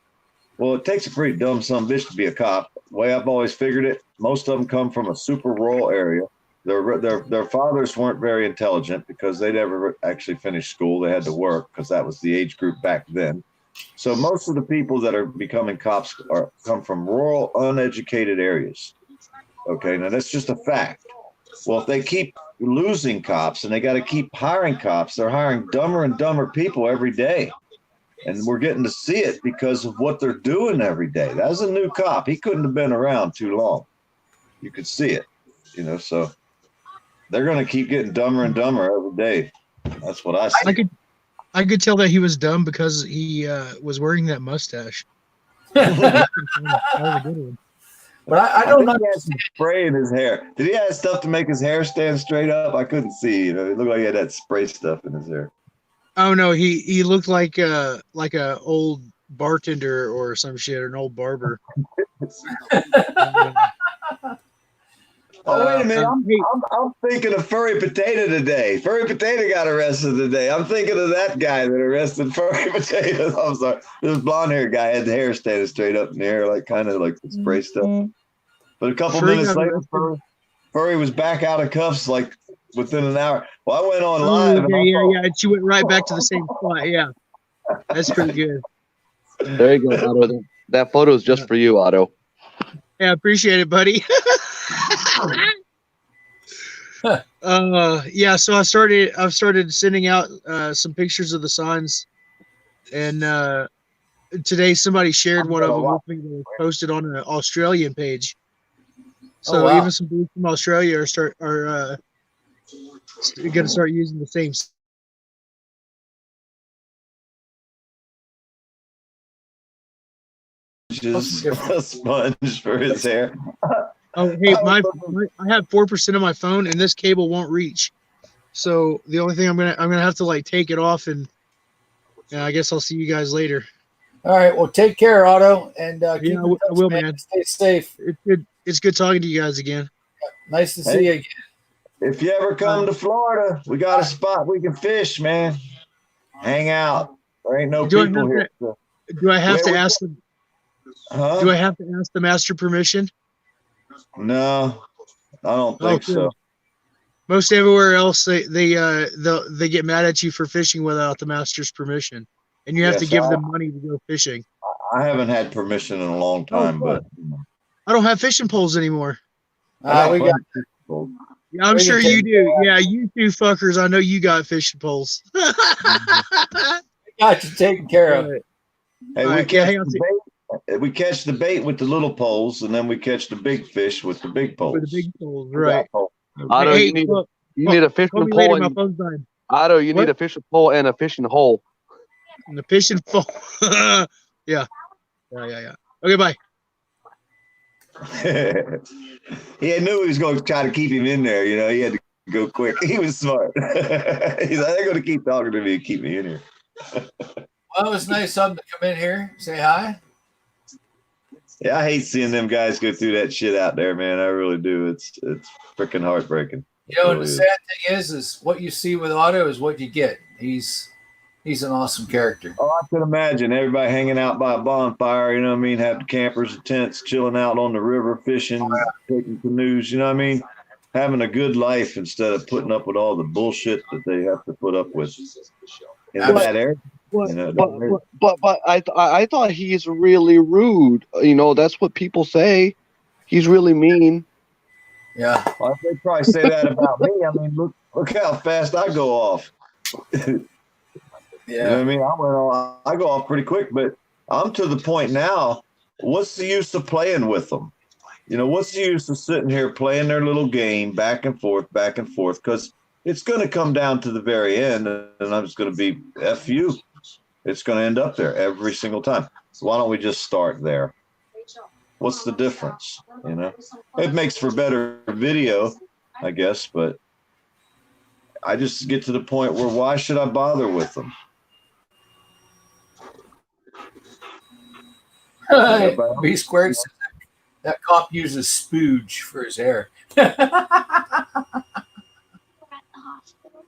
Well, it takes a pretty dumb son of a bitch to be a cop. The way I've always figured it, most of them come from a super rural area. Their fathers weren't very intelligent because they never actually finished school. They had to work because that was the age group back then. So most of the people that are becoming cops come from rural, uneducated areas. Okay, now that's just a fact. Well, if they keep losing cops and they got to keep hiring cops, they're hiring dumber and dumber people every day. And we're getting to see it because of what they're doing every day. That was a new cop. He couldn't have been around too long. You could see it, so they're going to keep getting dumber and dumber every day. That's what I see. I could tell that he was dumb because he was wearing that mustache. But I don't know. He had some spray in his hair. Did he have stuff to make his hair stand straight up? I couldn't see. It looked like he had that spray stuff in his hair. Oh no, he looked like a old bartender or some shit, or an old barber. Oh, wait a minute. I'm thinking of Furry Potato today. Furry Potato got arrested today. I'm thinking of that guy that arrested Furry Potato. I'm sorry. This blonde haired guy had the hair standing straight up in the air, like kind of like the spray stuff. But a couple minutes later, Furry was back out of cuffs like within an hour. Well, I went on live. Yeah. She went right back to the same spot. Yeah. That's pretty good. There you go, Otto. That photo is just for you, Otto. Yeah, appreciate it, buddy. So I've started sending out some pictures of the signs, and today somebody shared one of them with me that was posted on an Australian page. So even some dudes from Australia are going to start using the same uses a sponge for his hair. Oh, hey, I have 4% of my phone, and this cable won't reach. So the only thing I'm gonna have to like take it off, and I guess I'll see you guys later. All right. Well, take care, Otto, and keep in touch, I will, man. Stay safe. It's good talking to you guys again. Nice to see you again. If you ever come to Florida, we got a spot we can fish, man. Hang out. There ain't no people here. Do I have to ask them? Huh? Do I have to ask the master permission? No, I don't think so. Most everywhere else, they get mad at you for fishing without the master's permission, and you have to give them money to go fishing. I haven't had permission in a long time, but I don't have fishing poles anymore. We got. Yeah, I'm sure you do. Yeah, you two fuckers. I know you got fishing poles. Got you taken care of. Hey, we catch the bait with the little poles, and then we catch the big fish with the big poles. With the big poles, right? Otto, you need a fishing pole. Otto, you need a fishing pole and a fishing hole. And the fishing pole. Yeah. Okay, bye. He knew he was going to try to keep him in there. You know, he had to go quick. He was smart. He's like, they're going to keep talking to me and keep me in here. Well, it was nice of them to come in here, say hi. Yeah, I hate seeing them guys go through that shit out there, man. I really do. It's freaking heartbreaking. You know, really the sad thing is what you see with Otto is what you get. He's an awesome character. Oh, I can imagine everybody hanging out by a bonfire, you know what I mean? Having campers and tents, chilling out on the river, fishing, taking canoes, you know what I mean? Having a good life instead of putting up with all the bullshit that they have to put up with in that area. But I thought he's really rude. You know, that's what people say. He's really mean. Yeah. Well, they probably say that about me. I mean, look how fast I go off. Yeah. You know what I mean? I go off pretty quick, but I'm to the point now. What's the use of playing with them? You know, what's the use of sitting here playing their little game back and forth? Because it's going to come down to the very end, and I'm just going to be F you. It's going to end up there every single time. So why don't we just start there? What's the difference? You know, it makes for better video, I guess, but I just get to the point where why should I bother with them? B squared says that cop uses spooge for his hair.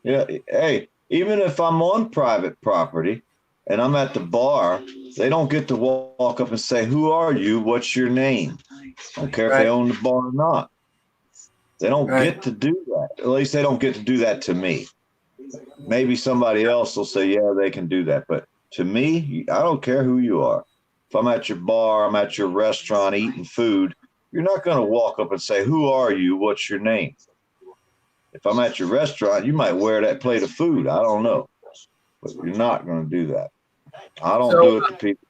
Yeah. Hey, even if I'm on private property and I'm at the bar, they don't get to walk up and say, "Who are you? What's your name?" I don't care if they own the bar or not. They don't get to do that. At least they don't get to do that to me. Maybe somebody else will say, yeah, they can do that. But to me, I don't care who you are. If I'm at your bar, I'm at your restaurant eating food, you're not going to walk up and say, "Who are you? What's your name?" If I'm at your restaurant, you might wear that plate of food. I don't know. But you're not going to do that. I don't do it to people.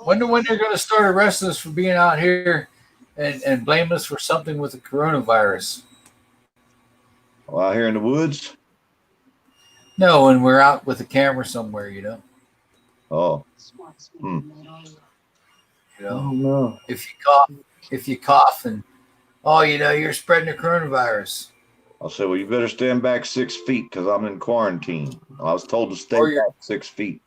Wonder when they're going to start arresting us for being out here and blame us for something with the coronavirus. Well, out here in the woods? No, when we're out with a camera somewhere, you know. Oh. You know, Oh, no. if you cough and, you know, you're spreading the coronavirus. I'll say, well, you better stand back 6 feet because I'm in quarantine. I was told to stay back 6 feet.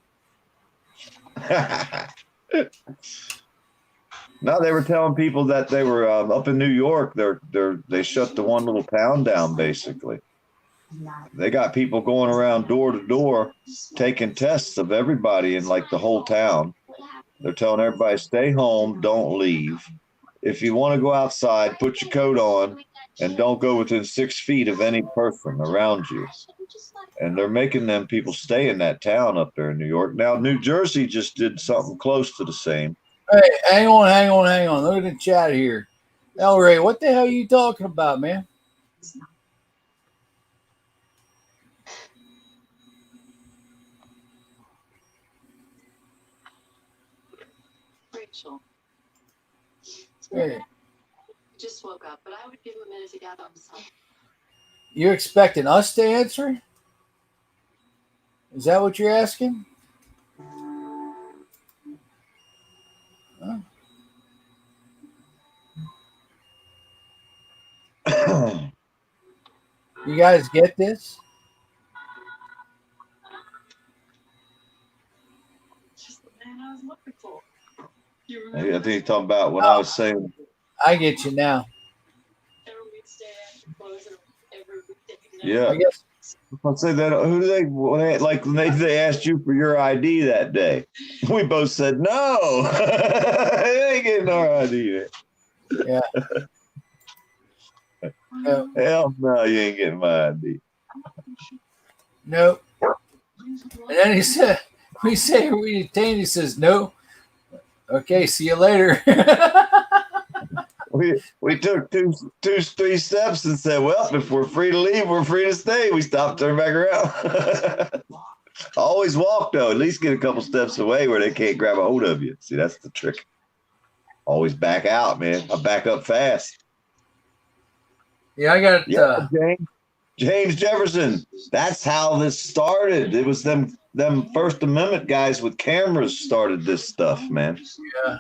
No, they were telling people that they were up in New York. They shut the one little town down, basically. They got people going around door to door taking tests of everybody in like the whole town. They're telling everybody, stay home, don't leave. If you want to go outside, put your coat on and don't go within 6 feet of any person around you. And they're making them people stay in that town up there in New York. Now, New Jersey just did something close to the same. Hey, hang on. Look at the chat here. El Ray, what the hell are you talking about, man? Rachel. Hey. Just woke up, but I would give him a minute to gather himself. You expecting us to answer? Is that what you're asking? Huh? You guys get this? Just the man I was looking for. You I remember? think you're talking about when I was saying, I get you now. Every weekday after closing every weekday. yeah. I guess. I'll say that. Who do they, when they asked you for your ID that day? We both said no. They ain't getting our ID. Yeah. No. Hell no, you ain't getting my ID. No. And then he said, we say we detained. He says, no. Okay, see you later. We took three steps and said, well, if we're free to leave, we're free to stay. We stopped, turned back around. Always walk though. At least get a couple steps away where they can't grab a hold of you. See, that's the trick. Always back out, man. I back up fast. Yeah, I got James Jefferson. That's how this started. It was them First Amendment guys with cameras started this stuff, man. Yeah.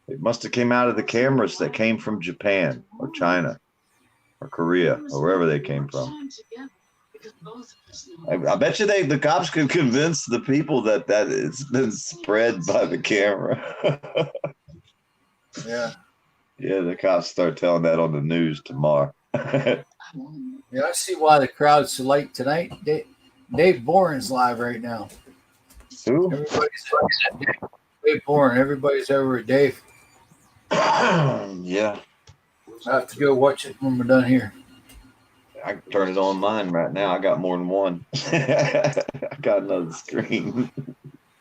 It must have came out of the cameras that came from Japan or China or Korea or wherever they came from. I bet you the cops could convince the people that it's been spread by the camera. Yeah. Yeah, the cops start telling that on the news tomorrow. Yeah, I see why the crowd's so late tonight. Dave Boren's live right now. Who? Dave Boren. Everybody's over at Dave. Yeah. I have to go watch it when we're done here. I can turn it on mine right now. I got more than one. I got another screen.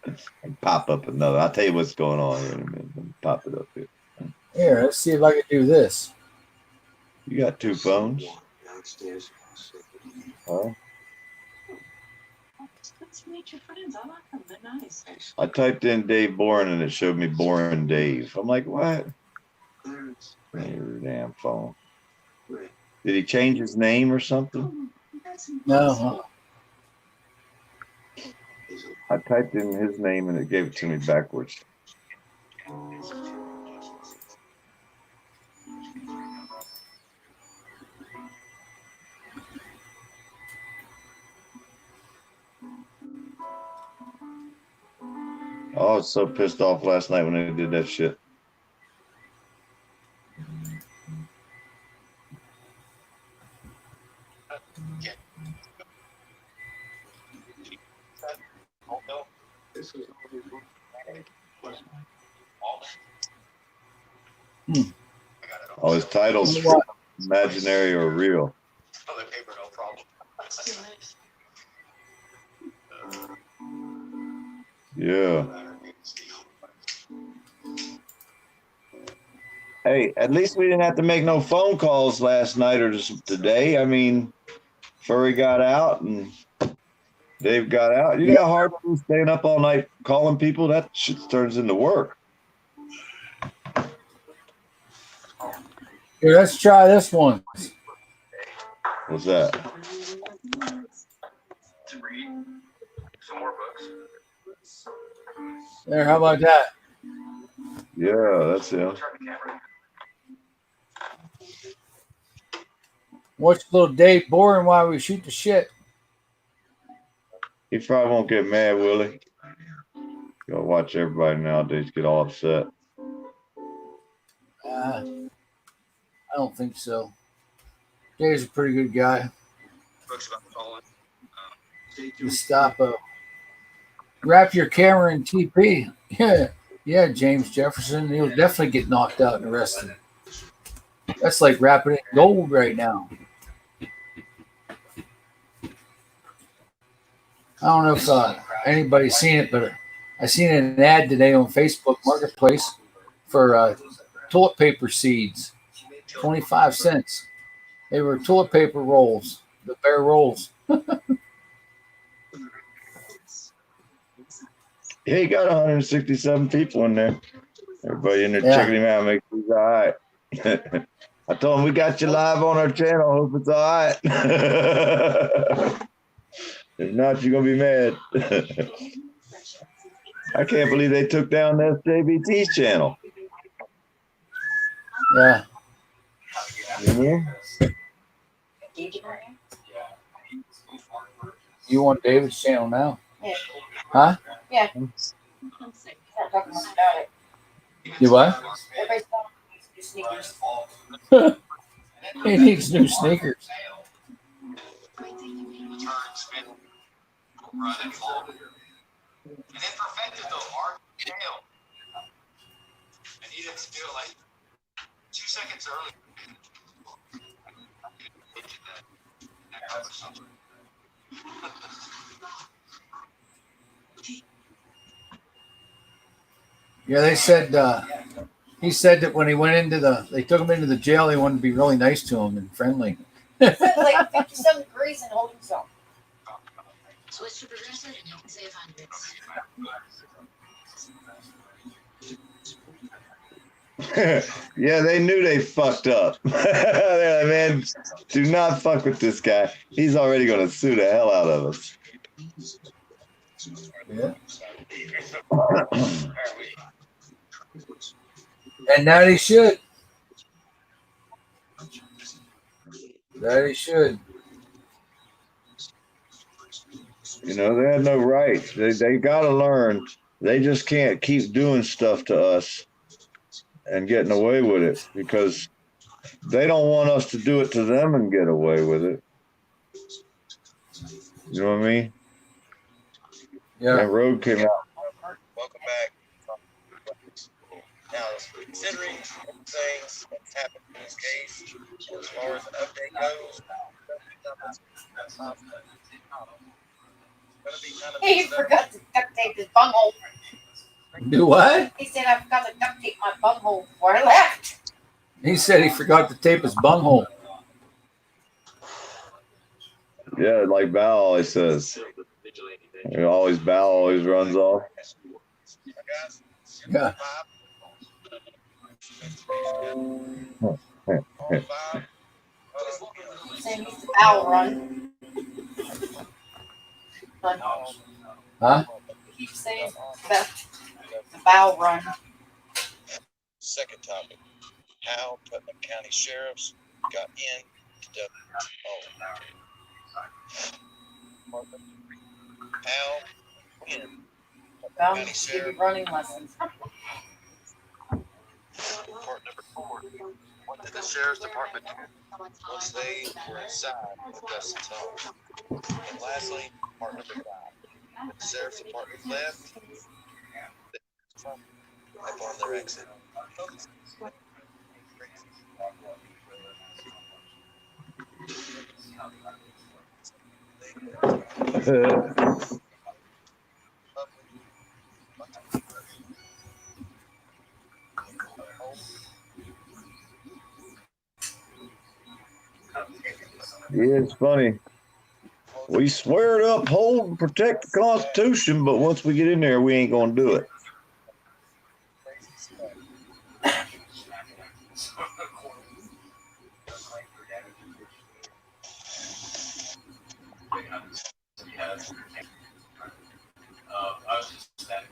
I can pop up another. I'll tell you what's going on here in a minute. Let me pop it up here. Here, let's see if I can do this. You got two phones? Huh? Let's meet your friends. I like them. They're nice. I typed in Dave Boren and it showed me Boren Dave. I'm like, what? Your damn phone. Did he change his name or something? No. I typed in his name and it gave it to me backwards. Oh, I was so pissed off last night when they did that shit. All his titles, imaginary or real. Yeah. Hey, at least we didn't have to make no phone calls last night or just today. I mean, Furry got out and Dave got out. You know how hard it is staying up all night calling people? That shit turns into work. Here, let's try this one. What's that? There, how about that? Yeah, that's him. Watch little Dave Boren while we shoot the shit. He probably won't get mad, will he? You gotta watch everybody nowadays get all upset. I don't think so. Dave's a pretty good guy. Gestapo. Wrap your camera in TP. Yeah, James Jefferson. He'll definitely get knocked out and arrested. That's like wrapping it in gold right now. I don't know if anybody's seen it, but I seen an ad today on Facebook Marketplace for toilet paper seeds, 25 cents. They were toilet paper rolls, the bare rolls. Yeah, he got 167 people in there. Everybody in there checking him out, make sure he's all right. I told him we got you live on our channel. Hope it's all right. If not, you're gonna be mad. I can't believe they took down SJBT's channel. Yeah. Mm-hmm. You on David's channel now? Yeah. Huh? Yeah. Start talking about it. You what? Everybody's talking about new sneakers. He needs new sneakers. Yeah, they said he said that when he went into they took him into the jail. They wanted to be really nice to him and friendly. It's like 57 degrees and holding zone. Switch to progressive, save hundreds. Yeah, they knew they fucked up. They're like, man, do not fuck with this guy. He's already going to sue the hell out of us. Yeah. And that he should. That he should. You know, they had no rights. They got to learn. They just can't keep doing stuff to us and getting away with it because they don't want us to do it to them and get away with it. You know what I mean? Yeah. That road came out. Welcome back. Now, considering things that's happened in this case, as far as the update goes, He forgot to duct tape his bunghole. Do what? He said, I forgot to duct tape my bunghole before I left. He said he forgot to tape his bunghole. Yeah, like Val always says. Val always runs off. Yeah. Saying he's the bow run. Huh? He keeps saying that the bow run. second topic, how Putnam County sheriffs got into how when Bound County to give you sheriff running lessons. part number 4. What did the sheriff's department do once they were inside Augusta's home? And lastly, part number 5. When the sheriff's department left, they upon their exit. Yeah, it's funny. We swear to uphold and protect the Constitution, but once we get in there, we ain't gonna do it.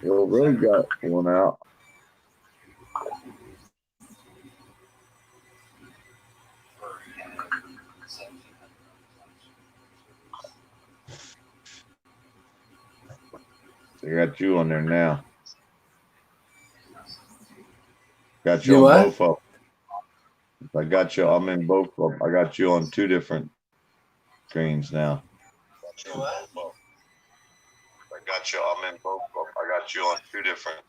Well, really got one out. I got you on there now. Got you on both of them. I got you. I'm in both of them. I got you on 2 different screens now. I got you. I'm in both of them. I got you on 2 different.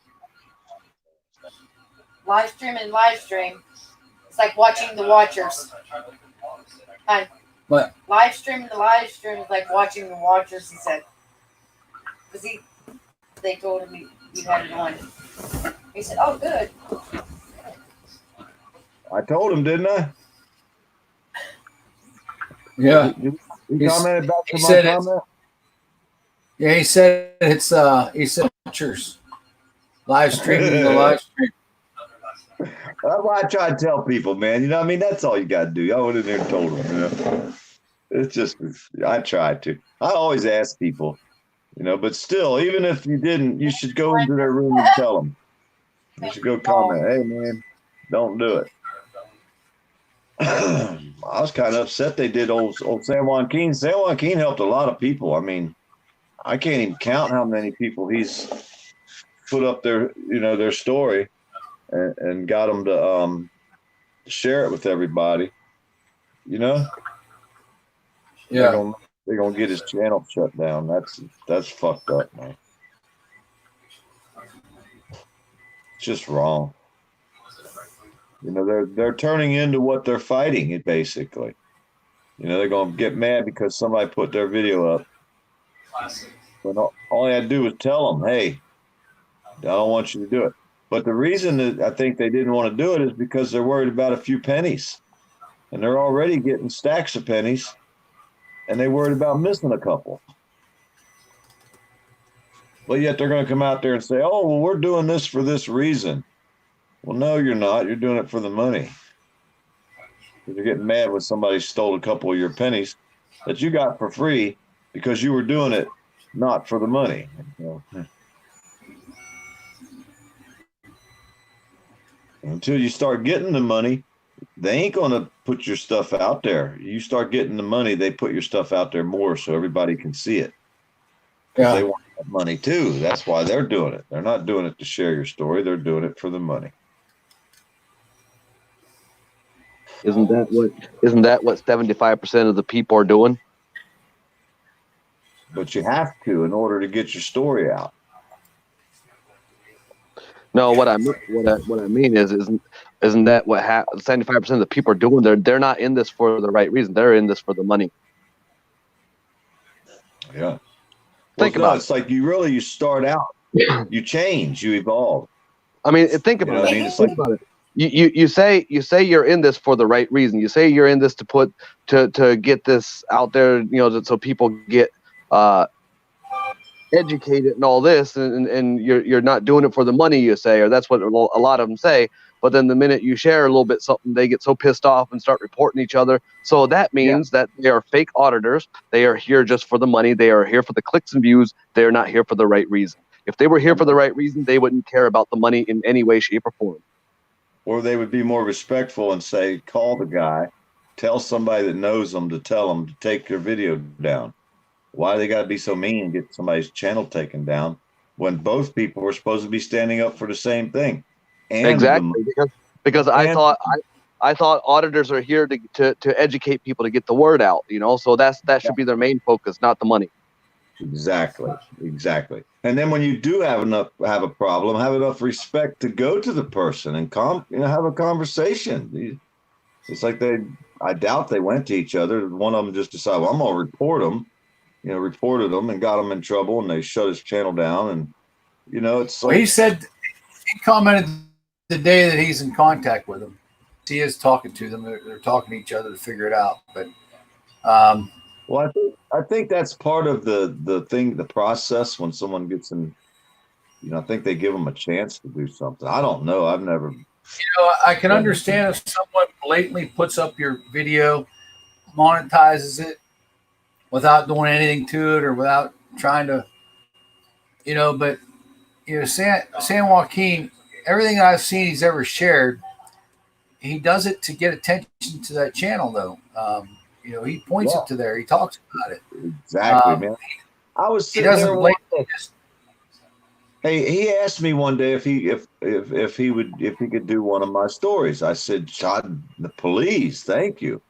Live stream and live stream. It's like watching the Watchers. Hi. What? Live stream and the live stream is like watching the Watchers, he said. Because they told him you had it on. He said, oh, good. I told him, didn't I? Yeah. He commented back to he my said comment? Yeah, he said it's he said Watchers. Live streaming the live stream. That's why I try to tell people, man. You know what I mean? That's all you got to do. I went in there and told them, you know. It's just, I try to. I always ask people, you know, but still, even if you didn't, you should go into their room and tell them. You should go comment, hey, man, don't do it. I was kind of upset they did old San Joaquin. San Joaquin helped a lot of people. I mean, I can't even count how many people he's put up their story and got them to share it with everybody. Yeah. They're gonna get his channel shut down. That's fucked up, man. It's just wrong. They're turning into what they're fighting. It basically, they're gonna get mad because somebody put their video up. But all I had to do was tell them, hey, I don't want you to do it. But the reason that I think they didn't want to do it is because they're worried about a few pennies. And they're already getting stacks of pennies, and they're worried about missing a couple. But yet they're going to come out there and say, oh, well, we're doing this for this reason. Well, no, you're not. You're doing it for the money. You're getting mad when somebody stole a couple of your pennies that you got for free because you were doing it not for the money. Until you start getting the money, they ain't going to put your stuff out there. You start getting the money, they put your stuff out there more so everybody can see it. Yeah. They want that money too. That's why they're doing it. They're not doing it to share your story. They're doing it for the money. Isn't that what 75% of the people are doing? But you have to in order to get your story out. No, what I mean is isn't that what 75% of the people are doing? They're not in this for the right reason. They're in this for the money. Yeah. Think about it. It's like you start out, you change, you evolve. I mean, think about it. I mean, it's think about it. You say you're in this for the right reason. You say you're in this to get this out there, so people get educated and all this, and you're not doing it for the money, you say, or that's what a lot of them say. But then the minute you share a little bit something, they get so pissed off and start reporting each other. So that means that they are fake auditors. They are here just for the money. They are here for the clicks and views. They are not here for the right reason. If they were here for the right reason, they wouldn't care about the money in any way, shape, or form. Or they would be more respectful and say, call the guy, tell somebody that knows them to tell them to take their video down. Why they got to be so mean and get somebody's channel taken down when both people were supposed to be standing up for the same thing? And exactly, because I thought auditors are here to educate people to get the word out. So that should be their main focus, not the money. Exactly. And then when you do have a problem, have enough respect to go to the person and have a conversation. It's like I doubt they went to each other. One of them just decided, well, I'm gonna report them. Reported them and got them in trouble, and they shut his channel down. And it's like, he said he commented the day that he's in contact with them. He is talking to them. They're talking to each other to figure it out. But well, I think that's part of the process when someone gets in. I think they give them a chance to do something. I don't know. I've never. I can understand if someone blatantly puts up your video, monetizes it without doing anything to it or without trying to, but San Joaquin, everything I've seen he's ever shared, he does it to get attention to that channel though. He points it to there. He talks about it. Exactly, man. I was sitting there one day. Hey, he asked me one day if he could do one of my stories. I said, please, thank you.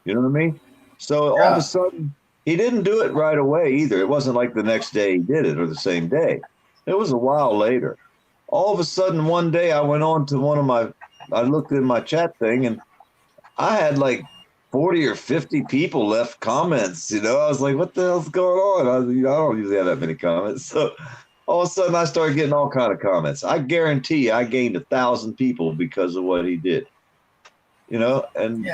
You know what I mean? So all of a sudden, he didn't do it right away either. It wasn't like the next day he did it or the same day. It was a while later. All of a sudden, one day I went on to I looked in my chat thing and I had like 40 or 50 people left comments. I was like, what the hell's going on? I don't usually have that many comments. So all of a sudden I started getting all kind of comments. I guarantee I gained 1,000 people because of what he did. And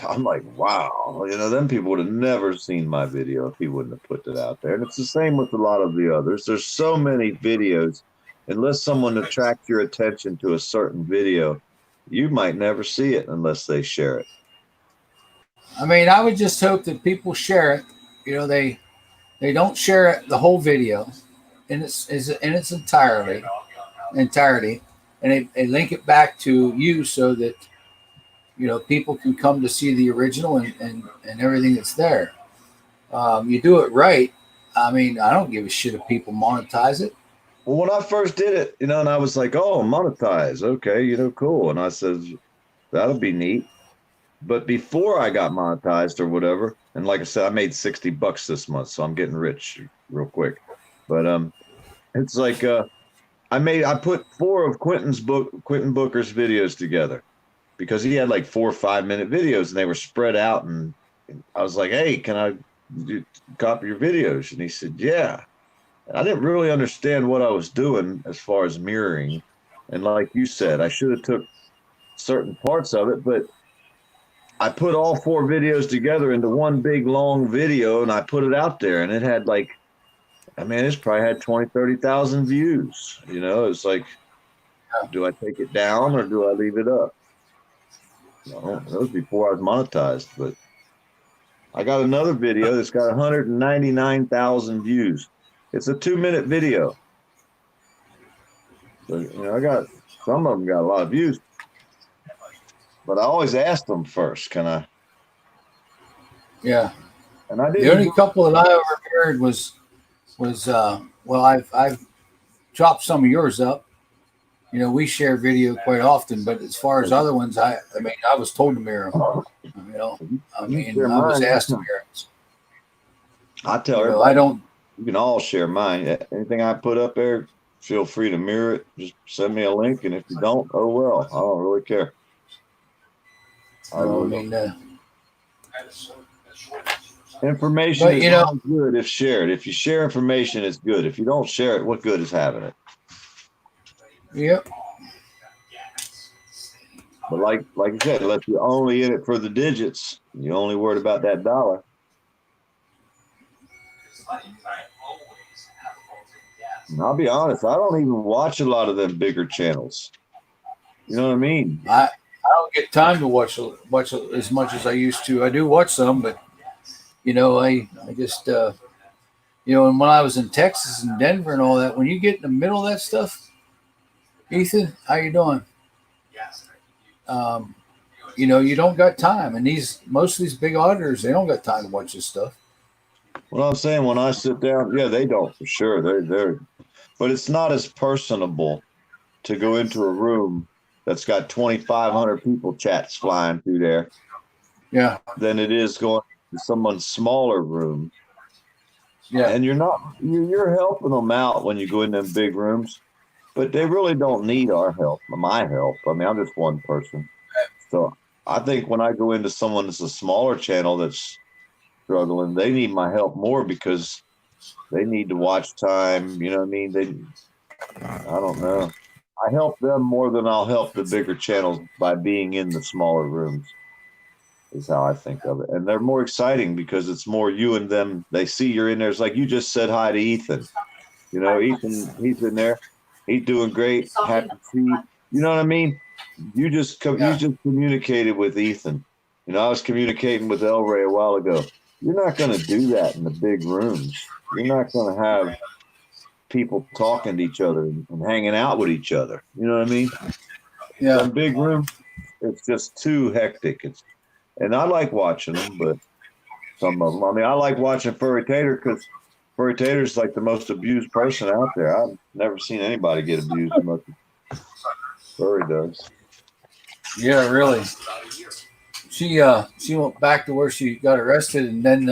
I'm like, wow, them people would have never seen my video if he wouldn't have put it out there. And it's the same with a lot of the others. There's so many videos, unless someone attracts your attention to a certain video, you might never see it unless they share it. I mean, I would just hope that people share it. They don't share the whole video in its entirety, and they link it back to you so that people can come to see the original and everything that's there. You do it right. I mean, I don't give a shit if people monetize it. Well, when I first did it, and I was like, oh, monetize. Okay, cool. And I said, that'll be neat. But before I got monetized or whatever, and like I said, I made $60 this month, so I'm getting rich real quick. But it's like I put 4 of Quentin Booker's videos together because he had like 4 or 5 minute videos and they were spread out. And I was like, hey, can I copy your videos? And he said, yeah. And I didn't really understand what I was doing as far as mirroring. And like you said, I should have took certain parts of it, but I put all 4 videos together into one big long video and I put it out there, and it had like, it's probably had 20, 30,000 views. It's like, do I take it down or do I leave it up? That was before I was monetized, but I got another video that's got 199,000 views. It's a 2-minute video. So, I got some of them got a lot of views, but I always ask them first, can I? Yeah. And I didn't. The only couple that I ever mirrored was well, I've chopped some of yours up. We share video quite often, but as far as other ones, I was told to mirror them. I was asked to mirror them. I tell everybody, I don't. You can all share mine. Anything I put up there, feel free to mirror it. Just send me a link, and if you don't, oh well. I don't really care. Information is good if shared. If you share information, it's good. If you don't share it, what good is having it? Yep. But like you said, unless you're only in it for the digits, you're only worried about that dollar. And I'll be honest, I don't even watch a lot of them bigger channels. You know what I mean? I don't get time to watch as much as I used to. I do watch some, but I just and when I was in Texas and Denver and all that, when you get in the middle of that stuff, Ethan, how you doing? You don't got time, and most of these big auditors, they don't got time to watch this stuff. Well, I'm saying when I sit down, yeah, they don't for sure. They're, but it's not as personable to go into a room that's got 2,500 people chats flying through there. Yeah. Than it is going to someone's smaller room. Yeah. And you're helping them out when you go in them big rooms, but they really don't need our help, my help. I'm just one person. So I think when I go into someone that's a smaller channel that's struggling, they need my help more because they need to watch time. You know what I mean? I don't know. I help them more than I'll help the bigger channels by being in the smaller rooms, is how I think of it. And they're more exciting because it's more you and them. They see you're in there. It's like you just said hi to Ethan. Ethan, he's in there. He's doing great. Happy to see you. You know what I mean? You just communicated with Ethan. I was communicating with El Ray a while ago. You're not going to do that in the big rooms. You're not going to have people talking to each other and hanging out with each other. You know what I mean? Yeah. Some big room, it's just too hectic. And I like watching them, but some of them. I like watching Furry Tater because Furry Tater's like the most abused person out there. I've never seen anybody get abused as much as Furry does. Yeah, really. She went back to where she got arrested, and then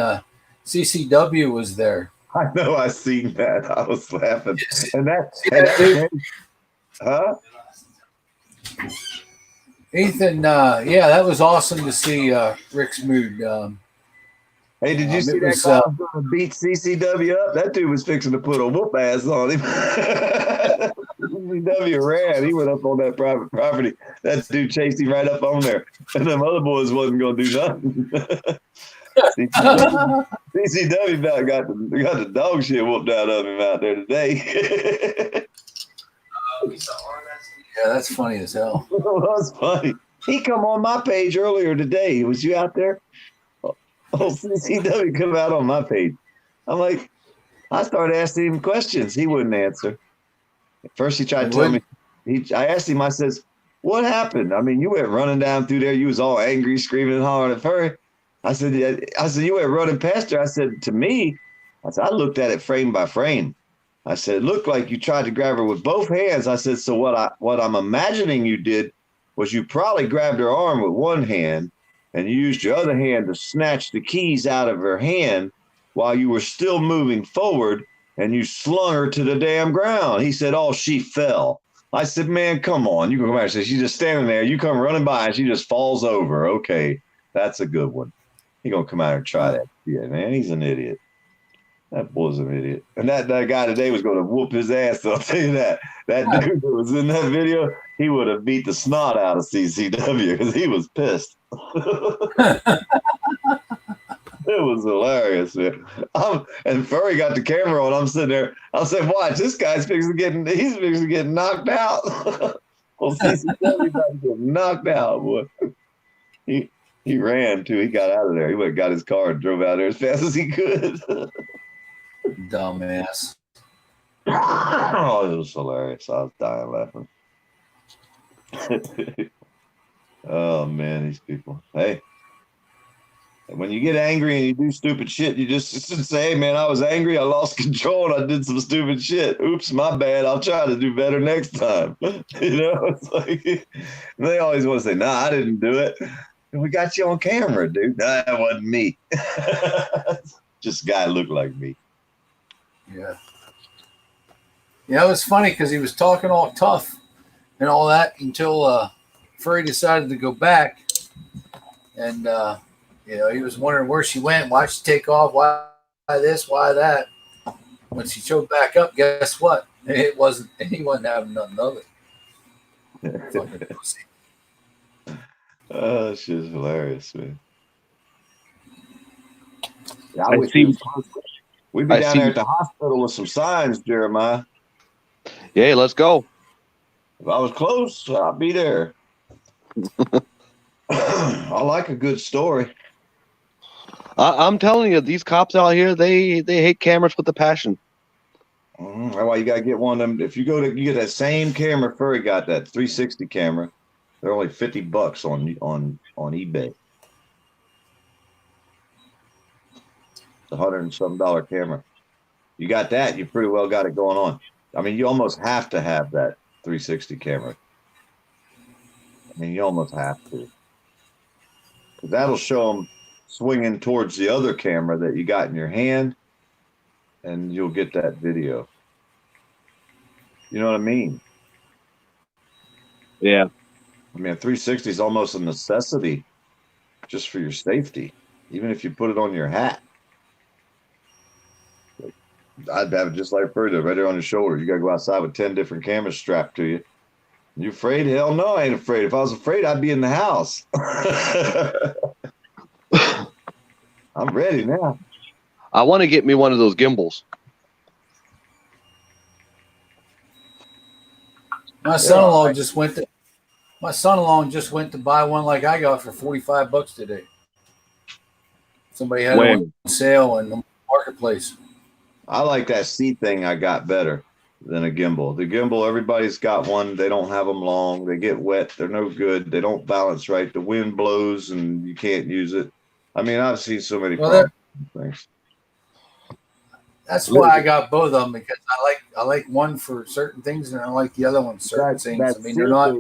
CCW was there. I know, I seen that. I was laughing. Huh? Ethan, that was awesome to see Rick's mood. Hey, did you see that guy was going to beat CCW up? That dude was fixing to put a whoop ass on him. CCW ran. He went up on that private property. That dude chased him right up on there. And them other boys wasn't going to do nothing. CCW about got the dog shit whooped out of him out there today. Yeah, that's funny as hell. That's funny. He come on my page earlier today. Was you out there? Oh, CCW come out on my page. I'm like, I started asking him questions. He wouldn't answer. At first, he tried to tell me. I asked him. I says, "What happened? You went running down through there. You was all angry, screaming and hollering at Furry." I said, "You went running past her." I said, "To me, I said, I looked at it frame by frame. I said, it looked like you tried to grab her with both hands. I said, so what I'm imagining you did was you probably grabbed her arm with one hand and you used your other hand to snatch the keys out of her hand while you were still moving forward, and you slung her to the damn ground. He said, oh, she fell. I said, man, come on. You can come back and say, she's just standing there. You come running by and she just falls over. Okay, that's a good one. He gonna come out and try that. Yeah, man, he's an idiot. That boy's an idiot. And that guy today was going to whoop his ass. I'll tell you that. That dude that was in that video, he would have beat the snot out of CCW because he was pissed. It was hilarious, man. And Furry got the camera on. I'm sitting there. I said, watch, this guy's fixing to get knocked out. Well, CCW about to get knocked out, boy. He ran, too. He got out of there. He went and got his car and drove out there as fast as he could. Dumbass. Oh, it was hilarious. I was dying laughing. Oh, man, these people. Hey. When you get angry and you do stupid shit, you just say, hey, man, I was angry. I lost control and I did some stupid shit. Oops, my bad. I'll try to do better next time. You know, it's like they always want to say, nah, I didn't do it. We got you on camera, dude. Nah, that wasn't me. Just a guy looked like me. Yeah. Yeah, it was funny because he was talking all tough and all that until Furry decided to go back. And, you know, he was wondering where she went, why she take off, why this, why that. When she showed back up, guess what? He wasn't having nothing of it. Fucking pussy. Oh, shit's hilarious, man. Yeah, we'd be down there at the hospital with some signs, Jeremiah. Yeah, let's go. If I was close, I'd be there. I like a good story. I'm telling you, these cops out here, they hate cameras with a passion. That's why you gotta get one of them. If you get that same camera Furry got, that 360 camera, they're only $50 on eBay. It's $100 and some camera. You got that, you pretty well got it going on. I mean, you almost have to have that 360 camera. I mean, you almost have to. That'll show them swinging towards the other camera that you got in your hand, and you'll get that video. You know what I mean? Yeah. I mean, a 360 is almost a necessity just for your safety, even if you put it on your hat. I'd have it just like Furry, right there on your shoulder. You got to go outside with 10 different cameras strapped to you. You afraid? Hell no, I ain't afraid. If I was afraid, I'd be in the house. I'm ready now. I want to get me one of those gimbals. My son-in-law just went to buy one like I got for $45 today. Somebody had it on sale in the marketplace. I like that seat thing I got better than a gimbal. The gimbal, everybody's got one. They don't have them long. They get wet. They're no good. They don't balance right. The wind blows and you can't use it. I mean, I've seen so many things. That's why I got both of them, because I like one for certain things and I like the other one for certain things. I mean, they're not.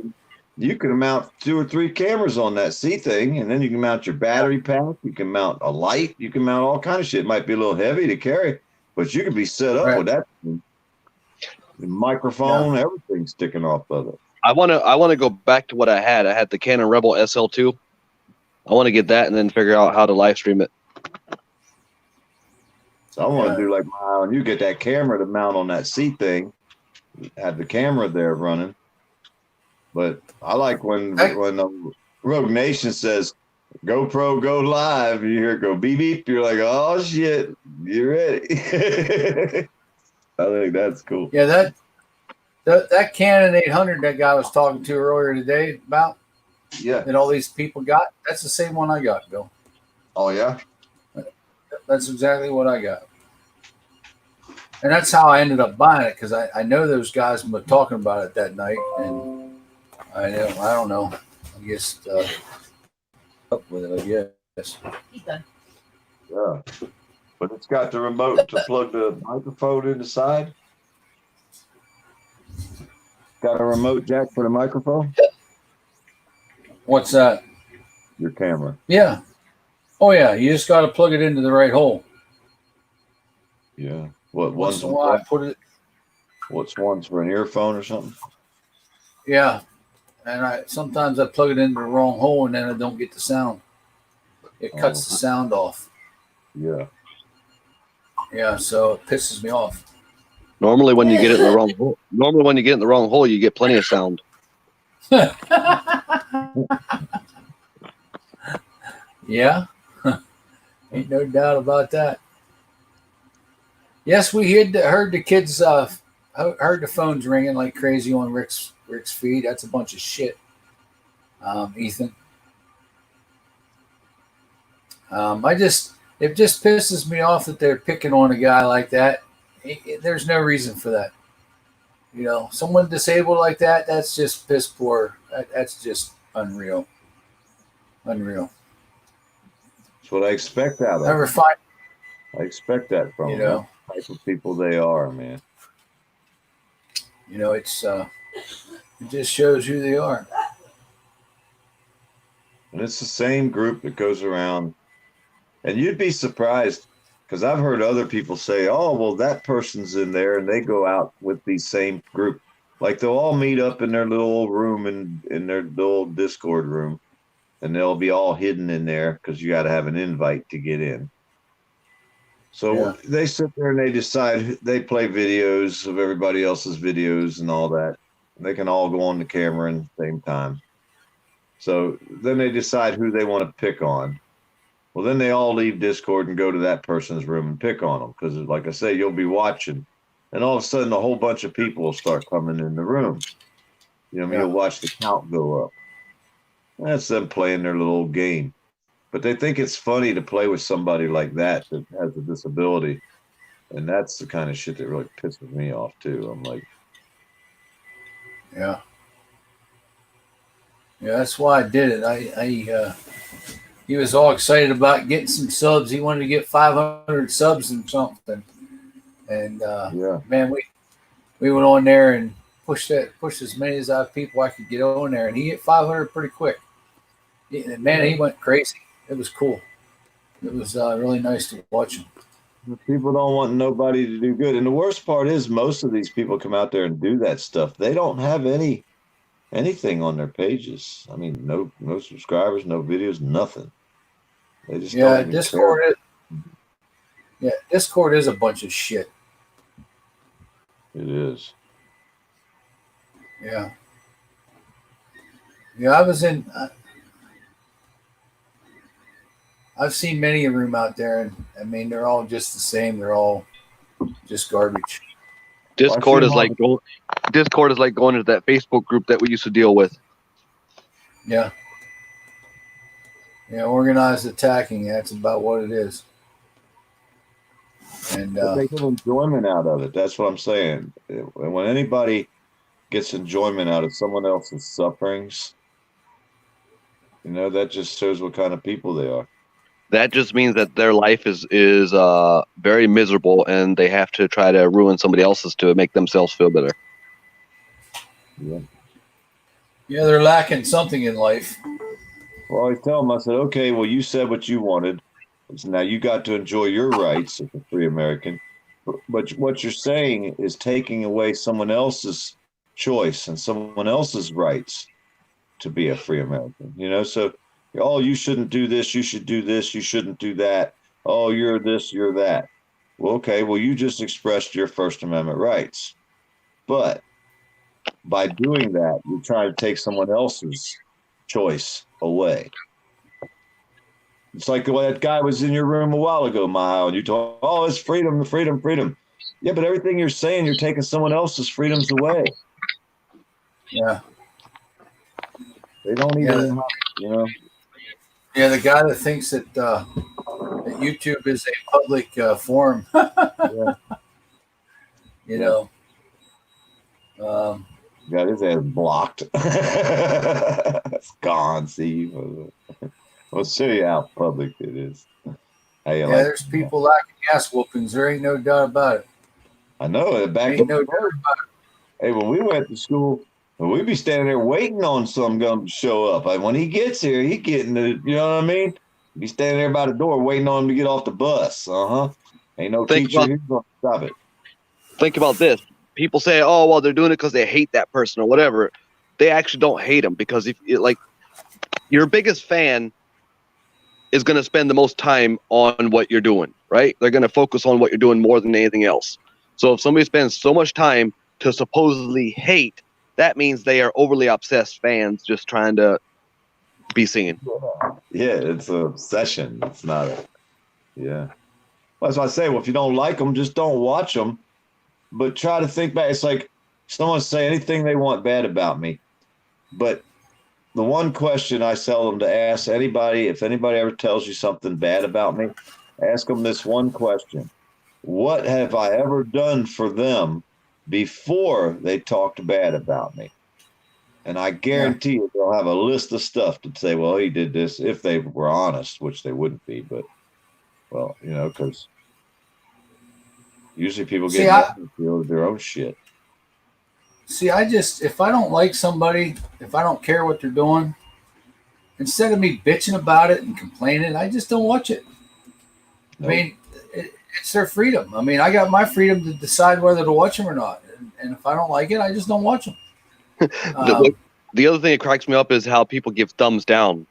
You can mount 2 or 3 cameras on that C thing, and then you can mount your battery pack. You can mount a light. You can mount all kind of shit. It might be a little heavy to carry, but you can be set up with that. The microphone, everything sticking off of it. I want to go back to what I had. I had the Canon Rebel SL2. I want to get that and then figure out how to live stream it. So I want to do like when you get that camera to mount on that seat thing, have the camera there running. But I like when Rogue Nation says GoPro go live, you hear it go beep beep, you're like, oh shit, you ready? I think that's cool. Yeah, that Canon 800 that guy was talking to earlier today about, that all these people got, that's the same one I got, Bill. Oh yeah? That's exactly what I got. And that's how I ended up buying it, because I know those guys were talking about it that night, and I don't know. I guess up with it, I guess. He's done. Yeah. but it's got the remote to plug the microphone in the side. Got a remote jack for the microphone? What's that? Your camera. Yeah. Oh yeah, you just got to plug it into the right hole. Yeah. What Once one's in a while, I put it. What's one's for an earphone or something? Yeah, and I sometimes I plug it into the wrong hole and then I don't get the sound. It cuts the sound off. Yeah. Yeah, so it pisses me off. Normally, when you get it in the wrong hole, you get plenty of sound. Yeah, ain't no doubt about that. Yes, we heard the kids. Heard the phones ringing like crazy on Rick's feed. That's a bunch of shit, Ethan. It just pisses me off that they're picking on a guy like that. There's no reason for that. You know, someone disabled like that. That's just piss poor. That's just unreal. Unreal. That's what I expect out of Never them. find. I expect that from You them. know. That's the type of people they are, man. You know, it just shows who they are. And it's the same group that goes around. And you'd be surprised because I've heard other people say, oh, well, that person's in there. And they go out with the same group. Like they'll all meet up in their little room in their little Discord room. And they'll be all hidden in there because you got to have an invite to get in. So they sit there and they decide, they play videos of everybody else's videos and all that. And they can all go on the camera at the same time. So then they decide who they want to pick on. Well, then they all leave Discord and go to that person's room and pick on them. Because like I say, you'll be watching. And all of a sudden, a whole bunch of people will start coming in the room. You know what I mean? You'll watch the count go up. That's them playing their little game. But they think it's funny to play with somebody like that has a disability. And that's the kind of shit that really pisses me off, too. I'm like, yeah. Yeah, that's why I did it. He was all excited about getting some subs. He wanted to get 500 subs and something. And, man, we went on there and pushed as many people I could get on there. And he hit 500 pretty quick. Man, he went crazy. It was cool. It was really nice to watch him. People don't want nobody to do good. And the worst part is most of these people come out there and do that stuff. They don't have anything on their pages. I mean, no subscribers, no videos, nothing. They just don't even Discord care. Discord is a bunch of shit. It is. Yeah. Yeah, I was in... I've seen many a room out there, and I mean, they're all just the same. They're all just garbage. Discord is like going into that Facebook group that we used to deal with. Yeah. Yeah, organized attacking. That's about what it is. And they get enjoyment out of it. That's what I'm saying. When anybody gets enjoyment out of someone else's sufferings, that just shows what kind of people they are. That just means that their life is very miserable, and they have to try to ruin somebody else's to make themselves feel better. Yeah. Yeah, they're lacking something in life. Well, I tell them, I said, okay, well, you said what you wanted. So now you got to enjoy your rights as a free American. But what you're saying is taking away someone else's choice and someone else's rights to be a free American. So, oh, you shouldn't do this. You should do this. You shouldn't do that. Oh, you're this, you're that. Well, okay, well, you just expressed your First Amendment rights. But by doing that, you're trying to take someone else's choice away. It's like the way that guy was in your room a while ago, Mile, and you told, oh, it's freedom, freedom, freedom. Yeah, but everything you're saying, you're taking someone else's freedoms away. Yeah. They don't even, Yeah, the guy that thinks that YouTube is a public forum, got his ass blocked. It's gone, see. We'll show you how public it is. How you Yeah, like? there's people lacking ass whoopings. There ain't no doubt about it. I know back Ain't in no the doubt about day, hey, when we went to school, we'd be standing there waiting on some gun to show up. Like when he gets here, he getting the, you know what I mean? Be standing there by the door waiting on him to get off the bus. Ain't no Think teacher about here going to stop it. think about this. People say, "Oh, well, they're doing it because they hate that person or whatever." They actually don't hate him because if like your biggest fan is going to spend the most time on what you're doing, right? They're going to focus on what you're doing more than anything else. So if somebody spends so much time to supposedly hate, that means they are overly obsessed fans just trying to be seen. Yeah, it's an obsession. It's not a, yeah. Well, that's why I say, well, if you don't like them, just don't watch them. But try to think back. It's like someone say anything they want bad about me. But the one question I tell them to ask anybody, if anybody ever tells you something bad about me, ask them this one question: what have I ever done for them before they talked bad about me? And I guarantee you they'll have a list of stuff to say, well, he did this, if they were honest, which they wouldn't be, but well, because usually people See, get mad at their own shit. I just, if I don't like somebody, if I don't care what they're doing, instead of me bitching about it and complaining, I just don't watch it. I mean, it's their freedom. I mean, I got my freedom to decide whether to watch them or not. And if I don't like it, I just don't watch them. The other thing that cracks me up is how people give thumbs down.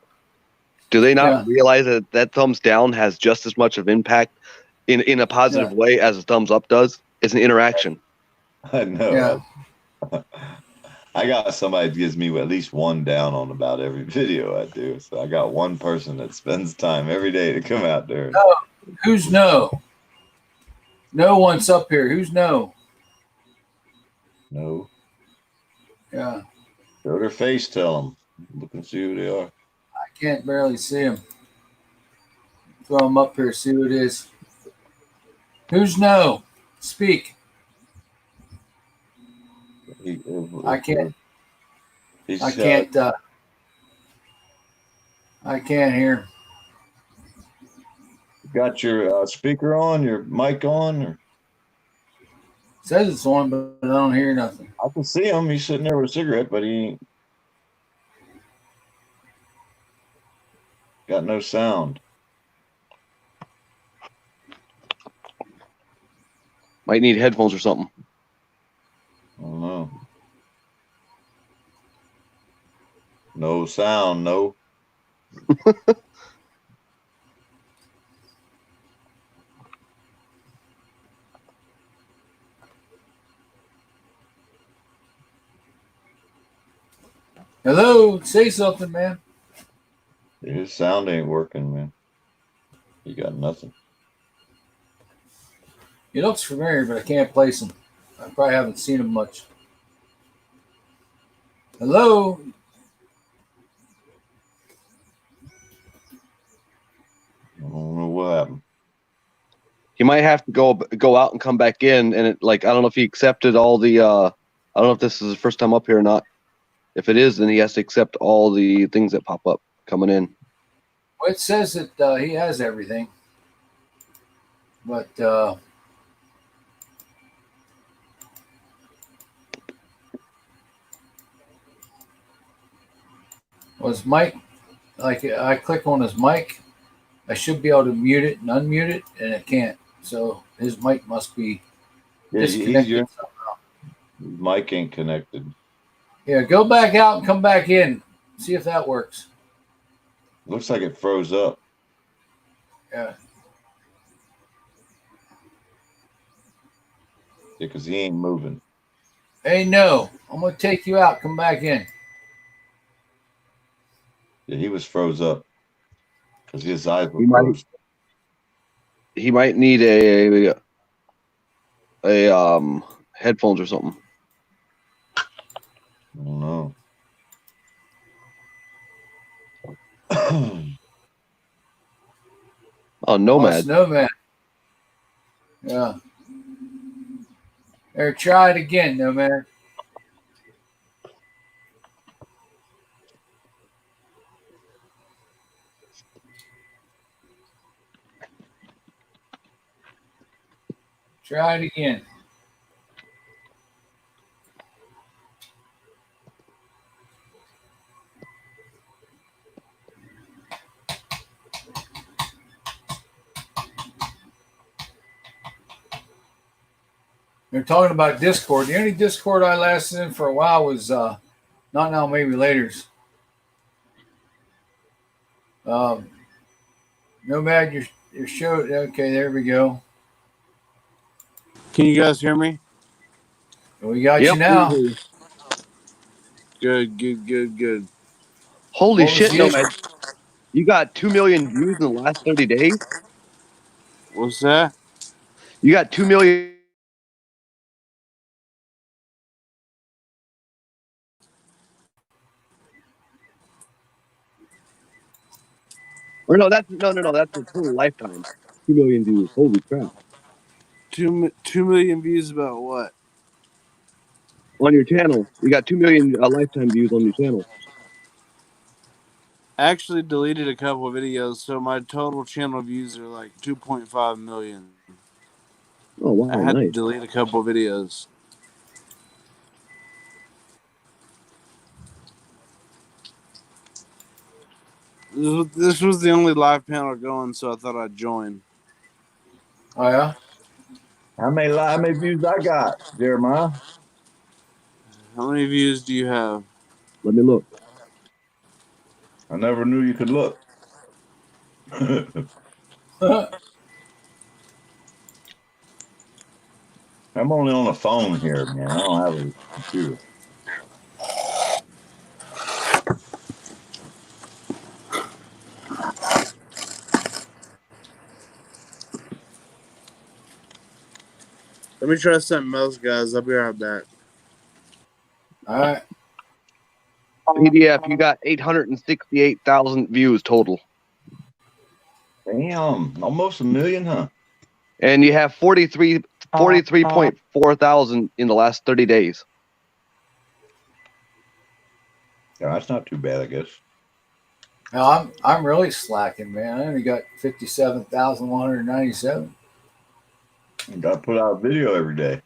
Do they not realize that that thumbs down has just as much of impact in a positive way as a thumbs up does? It's an interaction. I know. Yeah. I got somebody that gives me at least one down on about every video I do. So I got one person that spends time every day to come out there. No. Who's no? No one's up here. Who's no? No. Yeah. Show their face, tell them. Look and see who they are. I can't barely see them. Throw them up here, see who it is. Who's no? Speak. I can't. I can't. I can't hear. Got your speaker on, your mic on? Or? It says it's on, but I don't hear nothing. I can see him. He's sitting there with a cigarette, but he ain't got no sound. Might need headphones or something. I don't know. No sound, no. Hello, say something, man. His sound ain't working, man. He got nothing. He looks familiar, but I can't place him. I probably haven't seen him much. Hello? I don't know what happened. He might have to go out and come back in, and I don't know if he accepted all the. I don't know if this is his first time up here or not. If it is, then he has to accept all the things that pop up coming in. Well, it says that he has everything, but was Mike? Like I click on his mic, I should be able to mute it and unmute it, and it can't. So his mic must be disconnected somehow. His mic ain't connected. Yeah, go back out and come back in. See if that works. Looks like it froze up. Yeah. Because he ain't moving. Hey, no, I'm gonna take you out. Come back in. Yeah, he was froze up because his eyes were closed. He might need a headphones or something. I don't know. Oh, Nomad. Oh, it's Nomad. Yeah. Or try it again, Nomad. Try it again. They're talking about Discord. The only Discord I lasted in for a while was not now, maybe later's. Nomad, your show. Okay, there we go. Can you guys hear me? We got Yep. you now. Good. Holy What was shit, the Nomad. issue? You got 2 million views in the last 30 days? What's that? You got 2 million. Or no, that's the total lifetime. 2 million views. Holy crap. 2 million views about what? On your channel. You got 2 million lifetime views on your channel. I actually deleted a couple of videos, so my total channel views are like 2.5 million. Oh, wow, I had to nice. delete a couple of videos. This was the only live panel going, so I thought I'd join. Oh yeah. How many views I got, Jeremiah? How many views do you have? Let me look. I never knew you could look. I'm only on a phone here, man. I don't have a computer. Let me try something else, guys. I'll be right back. All right. PDF, you got 868,000 views total. Damn, almost a million, huh? And you have 43.4 thousand in the last 30 days. Yeah, that's not too bad, I guess. Now I'm really slacking, man. I only got 57,197. You got to put out a video every day.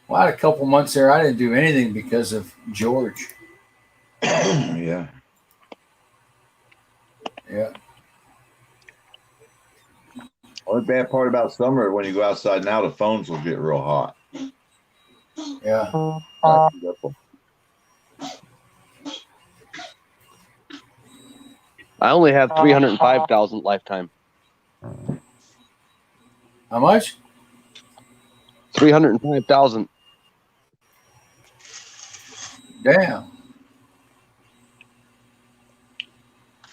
Well, I had a couple months there. I didn't do anything because of George. Yeah. Yeah. Only bad part about summer, when you go outside now, the phones will get real hot. Yeah. I only have 305,000 lifetime. How much? 305,000. Damn.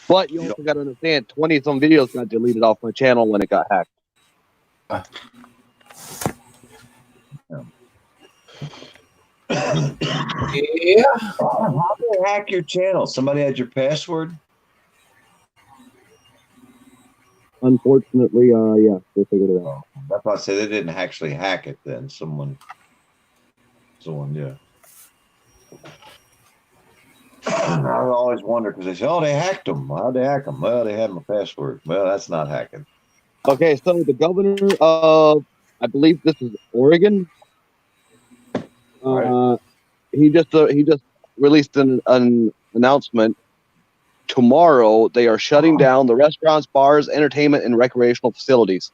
But you also got to understand, 20 some videos got deleted off my channel when it got hacked. Yeah. How did they hack your channel? Somebody had your password? Unfortunately, yeah, they figured it out. That's why I say they didn't actually hack it then. Someone, yeah. I always wonder because they say, oh, they hacked them. How'd they hack them? Well, they had my password. Well, that's not hacking. Okay, so the governor of, I believe this is Oregon. Right. He just released an announcement. Tomorrow, they are shutting down the restaurants, bars, entertainment, and recreational facilities.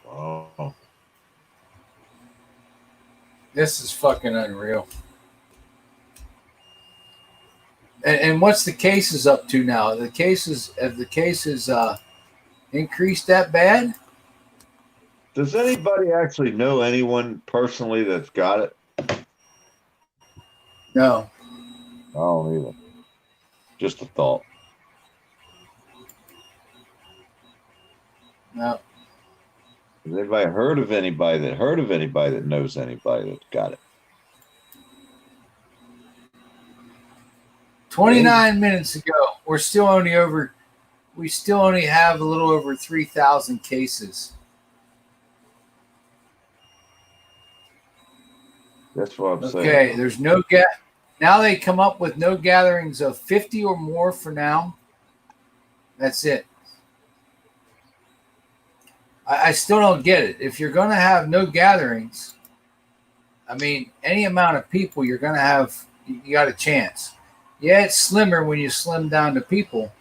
Oh. This is fucking unreal. And what's the cases up to now? Have the cases increased that bad? Does anybody actually know anyone personally that's got it? No. I don't either. Just a thought. No. Has anybody heard of anybody that knows anybody that's got it? 29 minutes ago, we still only have a little over 3,000 cases. That's what I'm saying. Okay, there's no now they come up with no gatherings of 50 or more for now. That's it. I still don't get it. If you're going to have no gatherings, I mean, any amount of people you're going to have, you got a chance. Yeah, it's slimmer when you slim down to people,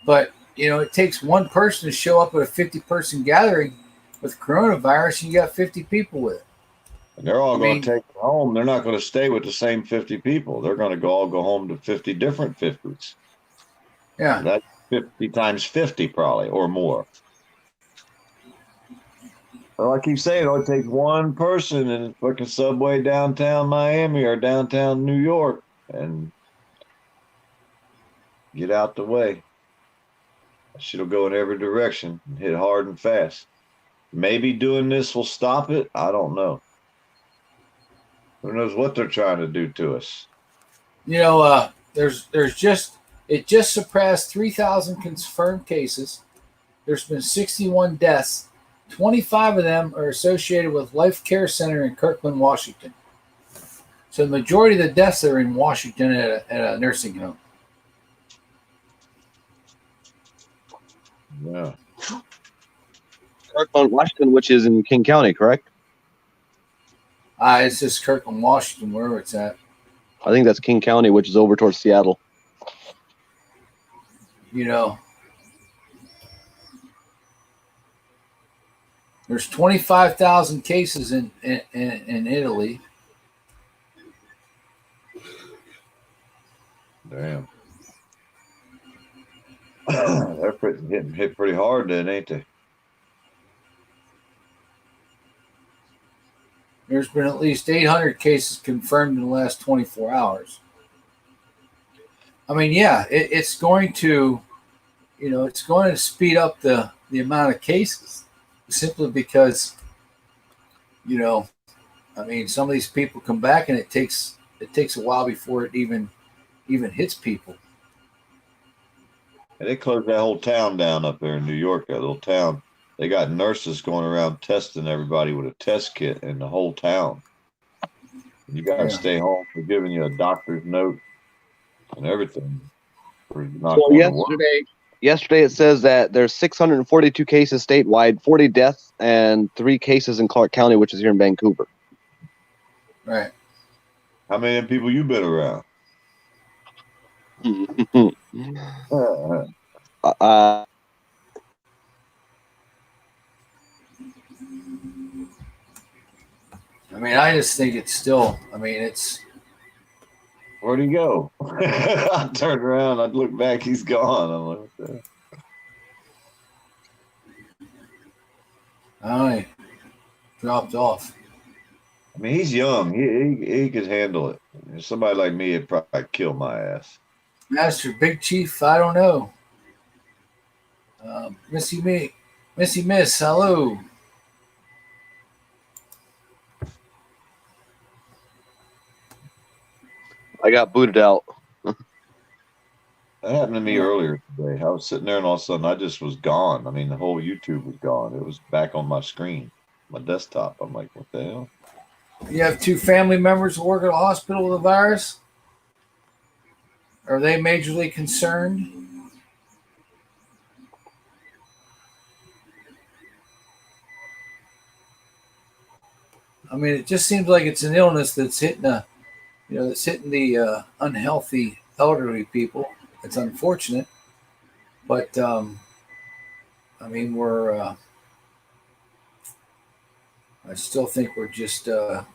but it takes one person to show up at a 50-person gathering with coronavirus, and you got 50 people with it. And they're all going to take it home. They're not going to stay with the same 50 people. They're going to all go home to 50 different 50s. Yeah. So that's 50 times 50 probably or more. Well, I keep saying it takes one person in a fucking subway downtown Miami or downtown New York and get out the way. Shit'll go in every direction and hit hard and fast. Maybe doing this will stop it. I don't know. Who knows what they're trying to do to us? It just surpassed 3,000 confirmed cases. There's been 61 deaths. 25 of them are associated with Life Care Center in Kirkland, Washington. So the majority of the deaths are in Washington at a nursing home. Yeah. Kirkland, Washington, which is in King County, correct? It's just Kirkland, Washington, wherever it's at. I think that's King County, which is over towards Seattle. There's 25,000 cases in Italy. Damn. They're getting hit pretty hard then, ain't they? There's been at least 800 cases confirmed in the last 24 hours. I mean, yeah, it's going to, it's going to speed up the amount of cases simply because, I mean, some of these people come back and it takes a while before it even hits people. And they closed that whole town down up there in New York, that little town. They got nurses going around testing everybody with a test kit in the whole town. You got to stay home. They're giving you a doctor's note and everything. So yesterday it says that there's 642 cases statewide, 40 deaths, and 3 cases in Clark County, which is here in Vancouver. Right. How many people you been around? I mean, I just think it's still, I mean, it's. Where'd he go? I turned around, I'd look back, he's gone. I'm like, what the? I dropped off. I mean, he's young. He could handle it. Somebody like me would probably kill my ass. Master Big Chief, I don't know. Missy Miss, hello. I got booted out. That happened to me earlier today. I was sitting there and all of a sudden I just was gone. I mean, the whole YouTube was gone. It was back on my screen, my desktop. I'm like, what the hell? You have 2 family members who work at a hospital with a virus? Are they majorly concerned? I mean, it just seems like it's an illness that's hitting the unhealthy elderly people. It's unfortunate, but I mean, I still think we're just going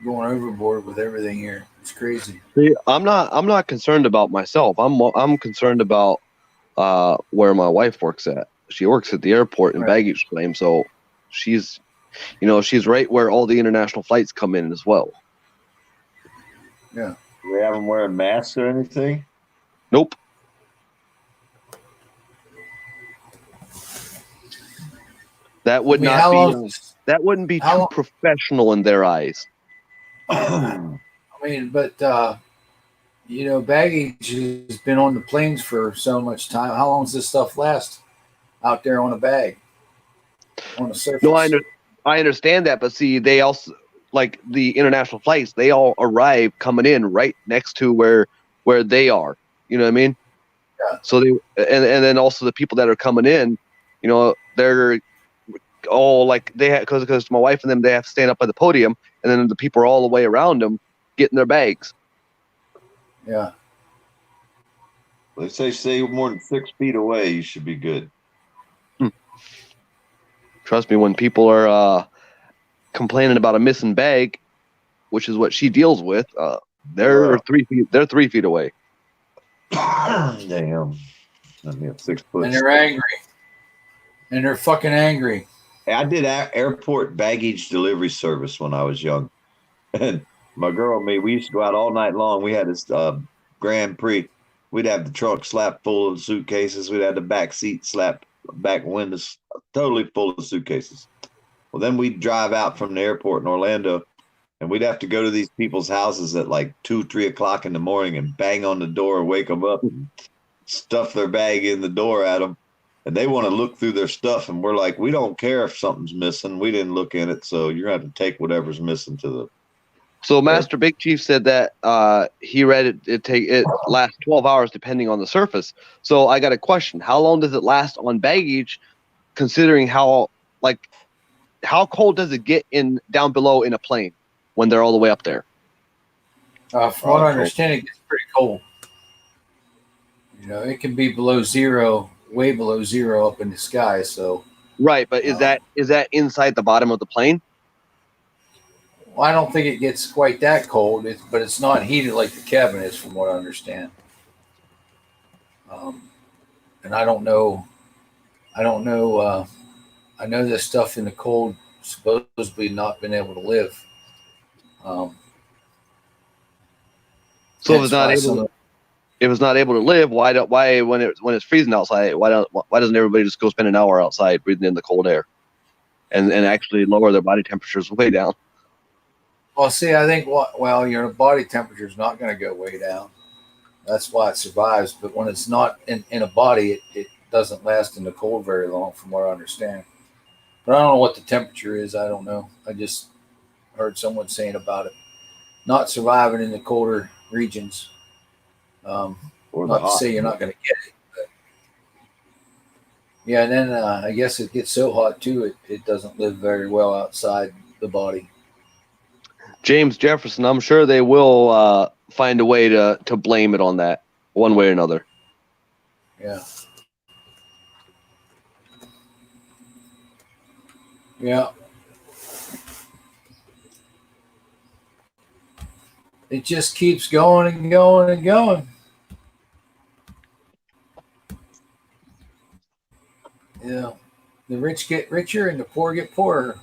overboard with everything here. It's crazy. See, I'm not concerned about myself. I'm concerned about where my wife works at. She works at the airport in baggage claim, so she's right where all the international flights come in as well. Yeah. Do we have them wearing masks or anything? Nope. That would that wouldn't be too professional in their eyes. I mean, but baggage has been on the planes for so much time. How long does this stuff last out there on a bag, on the surface? No, I understand that, but see, they also, like the international flights, they all arrive coming in right next to where they are. You know what I mean? So they and then also the people that are coming in, you know, they're all like they have because my wife and them they have to stand up by the podium, and then the people are all the way around them getting their bags. Yeah. They say stay more than 6 feet away, you should be good. Trust me, when people are complaining about a missing bag, which is what she deals with, they're 3 feet. They're 3 feet away. Damn. I mean, 6 foot. And they're angry. And they're fucking angry. I did airport baggage delivery service when I was young. And my girl and me, we used to go out all night long. We had this Grand Prix. We'd have the trunk slapped full of suitcases. We'd have the back seat slapped, back windows totally full of suitcases. Well, then we'd drive out from the airport in Orlando, and we'd have to go to these people's houses at like 2, 3 o'clock in the morning and bang on the door, wake them up, and stuff their bag in the door at them. And they want to look through their stuff, and we're like, we don't care if something's missing. We didn't look in it, so you're going to have to take whatever's missing to the. So Master Big Chief said that he read it lasts 12 hours depending on the surface. So I got a question: how long does it last on baggage, considering how cold does it get down below in a plane when they're all the way up there? From what I understand, it gets pretty cold. You know, it can be below zero, way below zero up in the sky. So right, but is that inside the bottom of the plane? Well, I don't think it gets quite that cold, but it's not heated like the cabin is, from what I understand. And I don't know. I know this stuff in the cold supposedly not been able to live. So if it's not able to live, why when it's freezing outside, why doesn't everybody just go spend an hour outside breathing in the cold air, and actually lower their body temperatures way down? Well, see, I think your body temperature is not going to go way down. That's why it survives. But when it's not in a body, it doesn't last in the cold very long, from what I understand. But I don't know what the temperature is. I don't know. I just heard someone saying about it not surviving in the colder regions. Not to say you're not going to get it, but yeah. And then I guess it gets so hot too, it doesn't live very well outside the body. James Jefferson, I'm sure they will find a way to blame it on that one way or another. Yeah. Yeah. It just keeps going and going and going. Yeah. The rich get richer and the poor get poorer.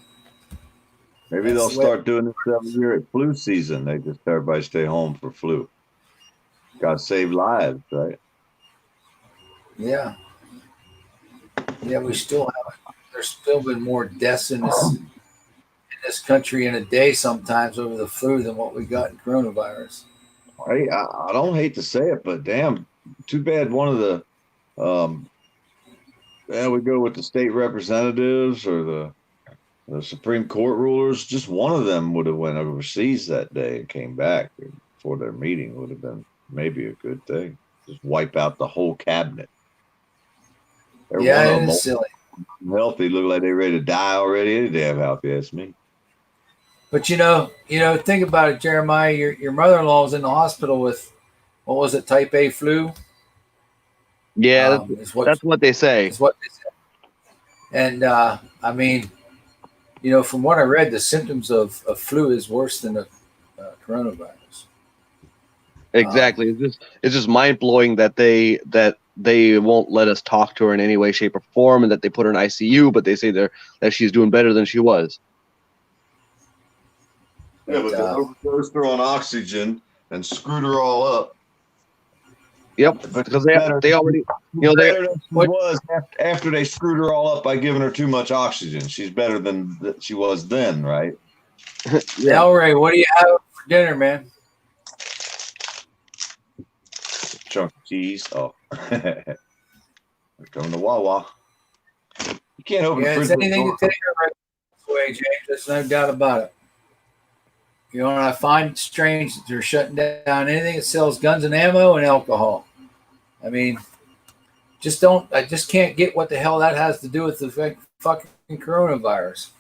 Maybe they'll start doing this every year at flu season. They just everybody stay home for flu. Got to save lives, right? Yeah. Yeah, we still have. There's still been more deaths in this country in a day sometimes over the flu than what we got in coronavirus. I don't hate to say it, but damn, too bad one of the we go with the state representatives or the Supreme Court rulers. Just one of them would have went overseas that day and came back for their meeting. Would have been maybe a good thing. Just wipe out the whole cabinet. Yeah, it is silly. Healthy, look like they're ready to die already. Any damn healthy, that's me. But you know, think about it, Jeremiah. Your mother-in-law was in the hospital with, what was it, type A flu? Yeah, that's what they say. Is what they say. And I mean, from what I read, the symptoms of flu is worse than the coronavirus. Exactly. It's just mind blowing that they won't let us talk to her in any way, shape, or form, and that they put her in ICU, but they say that she's doing better than she was. Yeah, but they overdosed her on oxygen and screwed her all up. Yep, because they already, was after they screwed her all up by giving her too much oxygen. She's better than she was then, right? Yeah. Elray, what do you have for dinner, man? Chunk of cheese. Oh, they're coming to Wawa. You can't open the fridge. It's anything to take her right this way, James. There's no doubt about it. I find it strange that they're shutting down anything that sells guns and ammo and alcohol. I mean, just don't. I just can't get what the hell that has to do with the fucking coronavirus.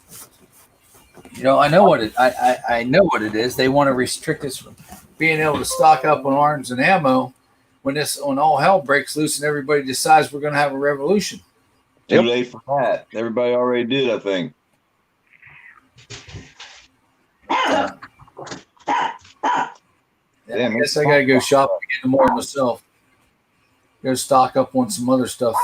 You know, I know what it. I know what it is. They want to restrict us from being able to stock up on arms and ammo when all hell breaks loose and everybody decides we're going to have a revolution. Too late for that. Everybody already did, I think. Yeah, I guess I gotta go shopping again tomorrow myself. Go stock up on some other stuff.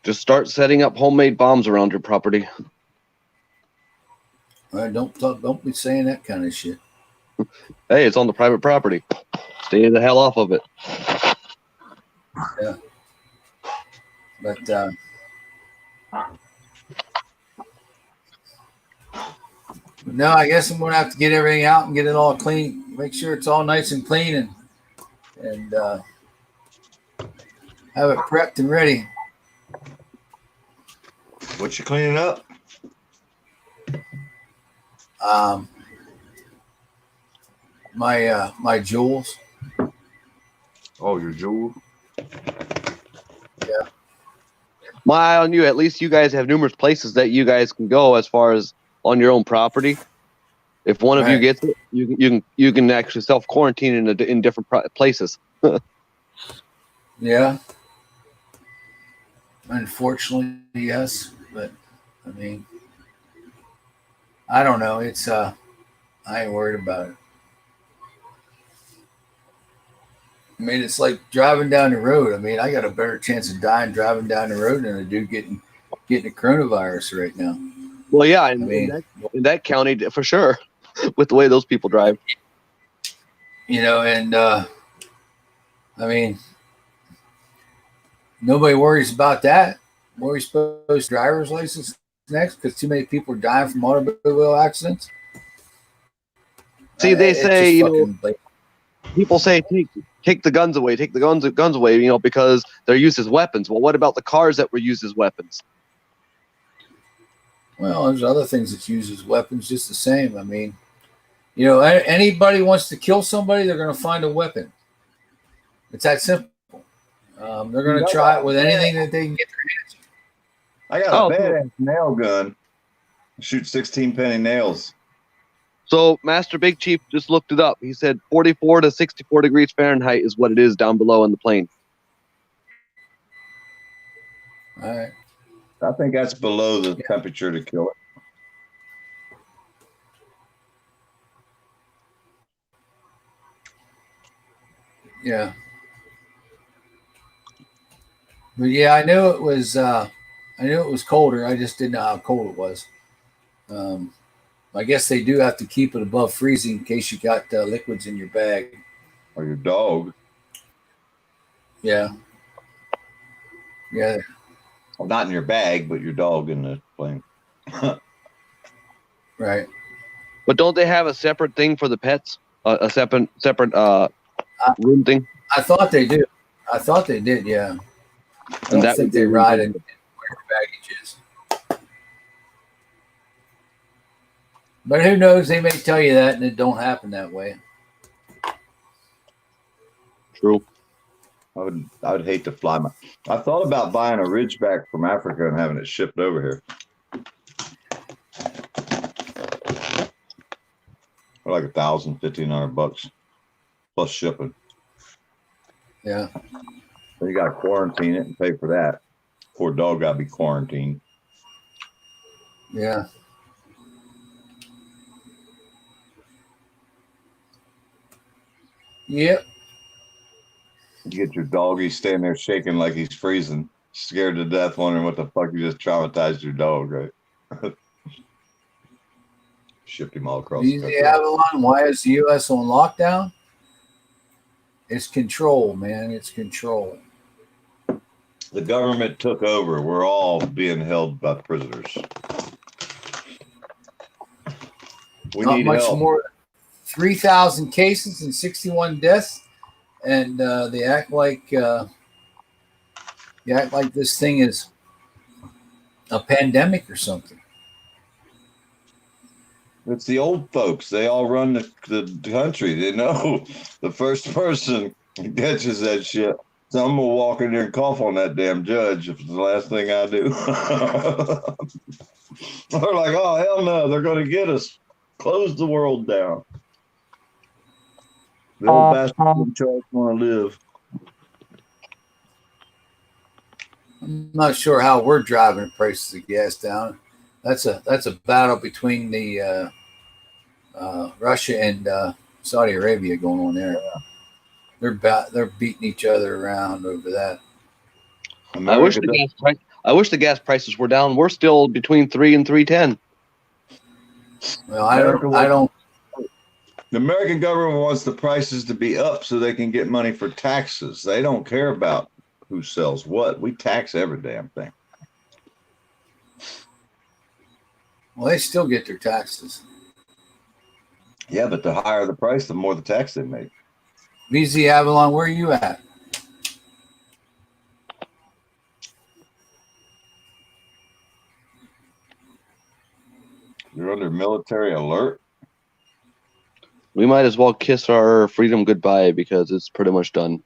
Just start setting up homemade bombs around your property. All right, don't be saying that kind of shit. Hey, it's on the private property. Stay the hell off of it. Yeah. But no, I guess I'm gonna have to get everything out and get it all clean. Make sure it's all nice and clean and have it prepped and ready. What you cleaning up? My jewels. Oh, your jewels? Yeah. My eye on you. At least you guys have numerous places that you guys can go as far as on your own property. If one of you gets it, you can actually self quarantine in different places. Yeah. Unfortunately, yes, but I mean, I don't know. It's I ain't worried about it. I mean, it's like driving down the road. I mean, I got a better chance of dying driving down the road than I do getting a coronavirus right now. Well, yeah, in that county for sure, with the way those people drive. You know, and I mean, nobody worries about that. What are we supposed to driver's license next? Because too many people are dying from automobile accidents. See, they say, people say take the guns away, take the guns away, because they're used as weapons. Well, what about the cars that were used as weapons? Well, there's other things that use as weapons just the same. I mean, anybody wants to kill somebody, they're going to find a weapon. It's that simple. They're going to try it with anything that they can get their hands on. I got a badass nail gun. Shoot 16 penny nails. So Master Big Chief just looked it up. He said 44 to 64 degrees Fahrenheit is what it is down below in the plane. All right. I think that's below the temperature to kill it. Yeah. But yeah, I knew it was colder. I just didn't know how cold it was. I guess they do have to keep it above freezing in case you got liquids in your bag. Or your dog. Yeah. Yeah. Well, not in your bag, but your dog in the plane. Right. But don't they have a separate thing for the pets? A separate room thing? I thought they do. I thought they did, yeah. I don't think they ride in where your baggage is. But who knows? They may tell you that and it don't happen that way. True. I would hate to fly I thought about buying a Ridgeback from Africa and having it shipped over here. For like $1,500 plus shipping. Yeah. So you gotta quarantine it and pay for that. Poor dog gotta be quarantined. Yeah. Yep. You get your dog, he's standing there shaking like he's freezing, scared to death, wondering what the fuck you just traumatized your dog, right? Shipped him all across the country. Avalon, why is the U.S. on lockdown? It's control, man. It's control. The government took over. We're all being held by prisoners. We Not need much help. more. 3,000 cases and 61 deaths, and they act like this thing is a pandemic or something. It's the old folks. They all run the country. They know the first person catches that shit. So I'm gonna walk in there and cough on that damn judge if it's the last thing I do. They're like, oh hell no, they're gonna get us. Close the world down. The old bastards in charge want to live. I'm not sure how we're driving the prices of gas down. That's a battle between the Russia and Saudi Arabia going on there. They're beating each other around over that. I wish the gas prices were down. We're still between 3 and 3.10. Well, I don't. The American government wants the prices to be up so they can get money for taxes. They don't care about who sells what. We tax every damn thing. Well, they still get their taxes. Yeah, but the higher the price, the more the tax they make. VZ Avalon, where are you at? You're under military alert. We might as well kiss our freedom goodbye because it's pretty much done.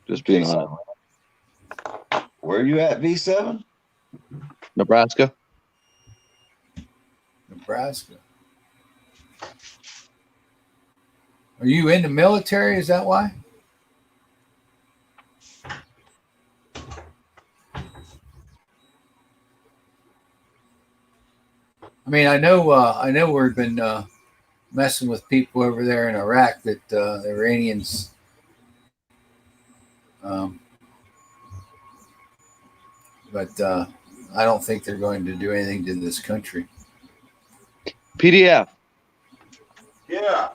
Just being honest. Where are you at, V7? Nebraska. Nebraska. Are you in the military? Is that why? I mean, I know we've been messing with people over there in Iraq that the Iranians. But I don't think they're going to do anything to this country. PDF. Yeah.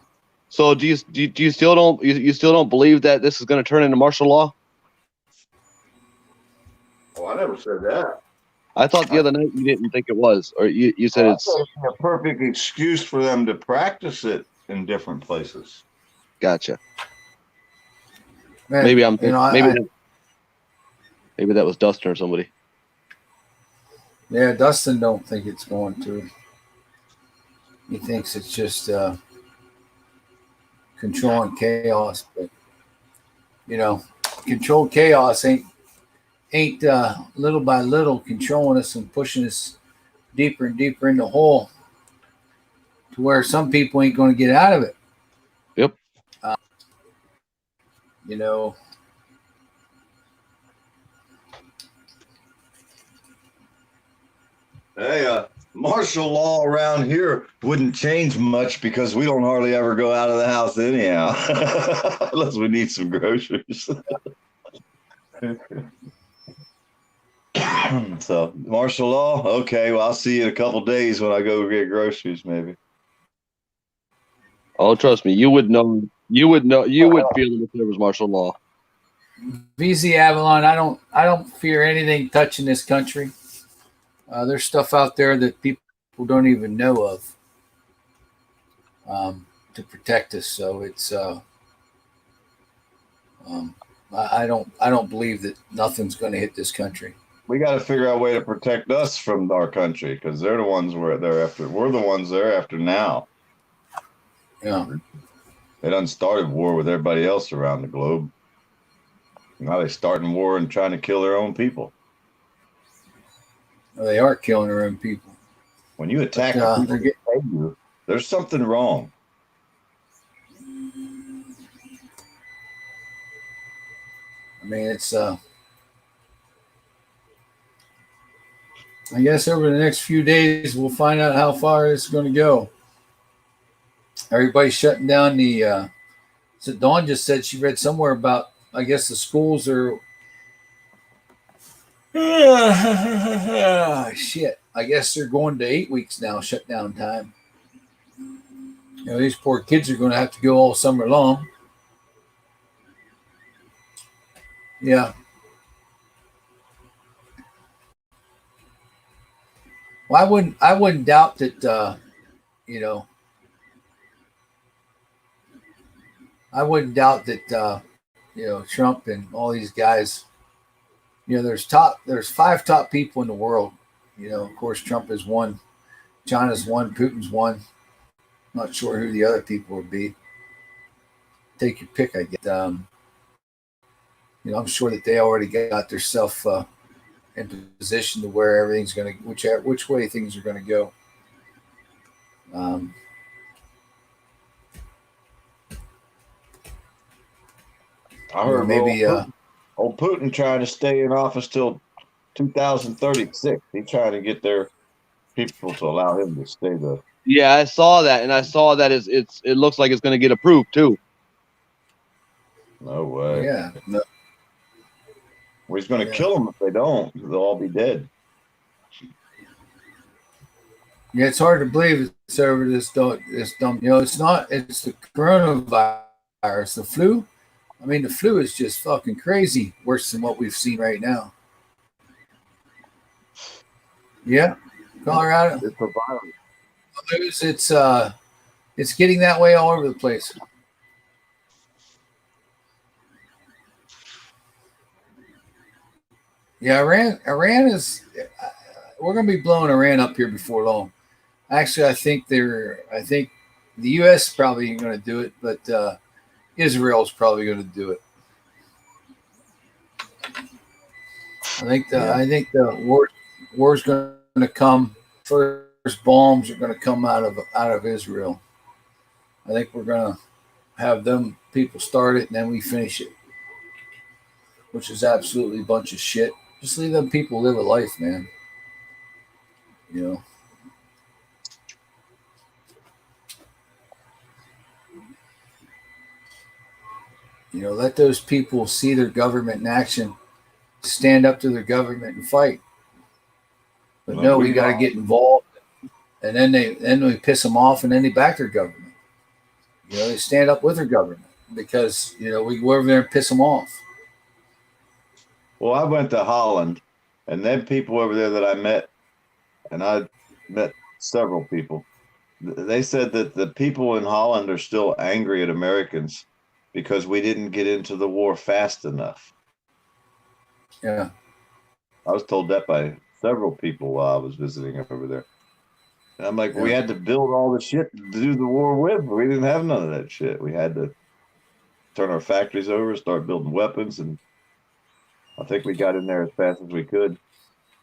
So do you still don't believe that this is going to turn into martial law? Oh, I never said that. I thought the other night you didn't think it was, or you said it's a perfect excuse for them to practice it in different places. Gotcha. Man, maybe I'm maybe that was Dustin or somebody. Yeah, Dustin don't think it's going to. He thinks it's just controlling chaos, but controlled chaos ain't little by little controlling us and pushing us deeper and deeper in the hole to where some people ain't going to get out of it. Yep. Hey, martial law around here wouldn't change much because we don't hardly ever go out of the house anyhow, unless we need some groceries. So martial law, okay. Well, I'll see you in a couple days when I go get groceries, maybe. Oh, trust me, you would know. You would feel it if there was martial law. VZ Avalon, I don't fear anything touching this country. There's stuff out there that people don't even know of to protect us. So it's I don't believe that nothing's going to hit this country. We got to figure out a way to protect us from our country because they're the ones they're after. We're the ones they're after now. Yeah. They done started war with everybody else around the globe. Now they're starting war and trying to kill their own people. Well, they are killing their own people. When you attack people, there's something wrong. I mean, it's I guess over the next few days we'll find out how far it's going to go. Everybody's shutting down the. So Dawn just said she read somewhere about. I guess the schools are. Shit. I guess they're going to 8 weeks now. Shutdown time. These poor kids are going to have to go all summer long. Yeah. Well, I wouldn't doubt that. I wouldn't doubt that. Trump and all these guys. There's 5 top people in the world. Of course, Trump is one China's won, Putin's won. Not sure who the other people would be. Take your pick, I guess. I'm sure that they already got themselves in position to where everything's going to, which way things are going to go. I heard maybe old Putin trying to stay in office till 2036. He's trying to get their people to allow him to stay there. Yeah, I saw that, and I saw that it looks like it's going to get approved too. No way. Yeah. No. Well, he's going to kill them if they don't. They'll all be dead. Yeah, it's hard to believe it's over this dumb. It's not. It's the coronavirus, the flu. I mean, the flu is just fucking crazy, worse than what we've seen right now. Yeah, Colorado. It's a virus. It's getting that way all over the place. Yeah, Iran is. We're going to be blowing Iran up here before long. Actually, I think the U.S. is probably going to do it, but Israel's probably going to do it. I think the war's going to come. First bombs are going to come out of Israel. I think we're going to have them people start it and then we finish it, which is absolutely a bunch of shit. Just leave them people live a life, man. Let those people see their government in action, stand up to their government and fight. But no, we got to get involved, and then we piss them off, and then they back their government. They stand up with their government because we go over there and piss them off. Well, I went to Holland, and then people over there that I met, and I met several people. They said that the people in Holland are still angry at Americans because we didn't get into the war fast enough. Yeah. I was told that by several people while I was visiting over there. And I'm like, we had to build all the shit to do the war with. We didn't have none of that shit. We had to turn our factories over, start building weapons. And I think we got in there as fast as we could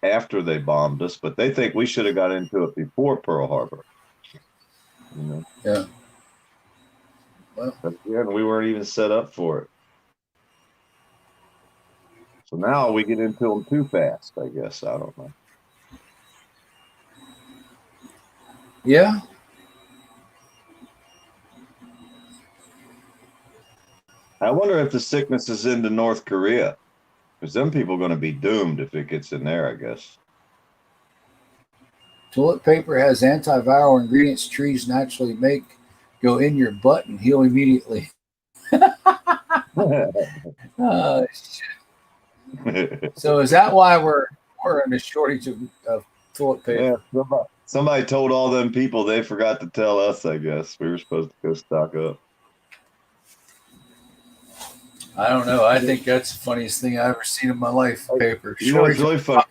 after they bombed us. But they think we should have got into it before Pearl Harbor. Yeah. Well, but again, we weren't even set up for it. So now we get into them too fast, I guess. I don't know. Yeah. I wonder if the sickness is into North Korea, because them people are going to be doomed if it gets in there, I guess. Toilet paper has antiviral ingredients trees naturally make go in your butt and heal immediately. Oh, shit. So is that why we're in a shortage of toilet paper? Yeah, somebody told all them people, they forgot to tell us, I guess. We were supposed to go stock up. I don't know. I think that's the funniest thing I've ever seen in my life. Paper. It's really funny.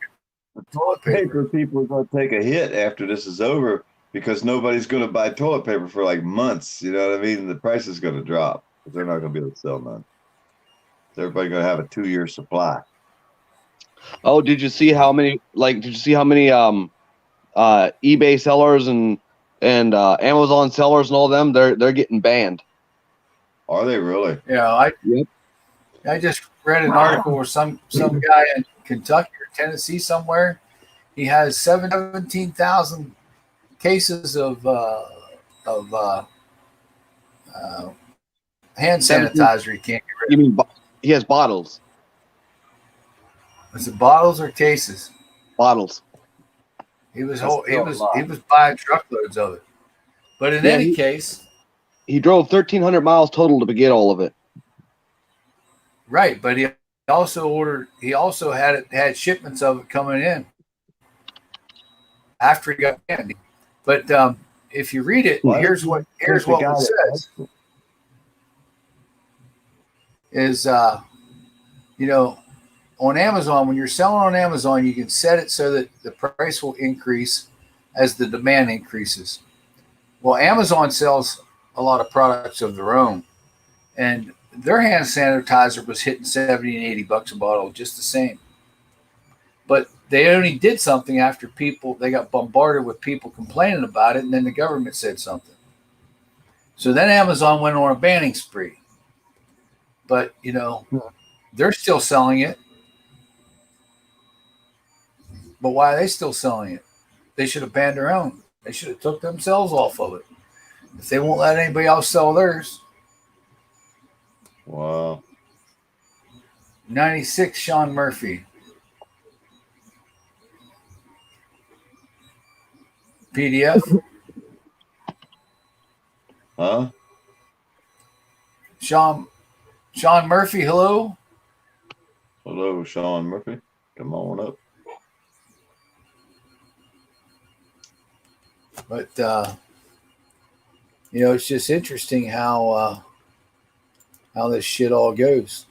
The toilet paper people are going to take a hit after this is over because nobody's going to buy toilet paper for like months. You know what I mean? The price is going to drop because they're not going to be able to sell none. So everybody's going to have a 2-year supply. Oh, did you see how many? eBay sellers and Amazon sellers and all them? They're getting banned. Are they really? Yeah, I just read an article where some guy in Kentucky or Tennessee somewhere, he has 17,000 cases of hand sanitizer. He can't get rid of. You mean he has bottles? Was it bottles or cases? Bottles. He was buying truckloads of it. But in any case, he drove 1,300 miles total to get all of it. Right, but he also had shipments of it coming in after he got banned. But if you read it, here's what it says. Is on Amazon, when you're selling on Amazon, you can set it so that the price will increase as the demand increases. Well, Amazon sells a lot of products of their own, and their hand sanitizer was hitting 70 and 80 bucks a bottle, just the same. But they only did something after they got bombarded with people complaining about it, and then the government said something. So then Amazon went on a banning spree. But, they're still selling it. But why are they still selling it? They should have banned their own. They should have took themselves off of it. If they won't let anybody else sell theirs. Wow. 96, Sean Murphy. PDF. Huh? Sean Murphy, hello. Hello, Sean Murphy. Come on up. But it's just interesting how this shit all goes.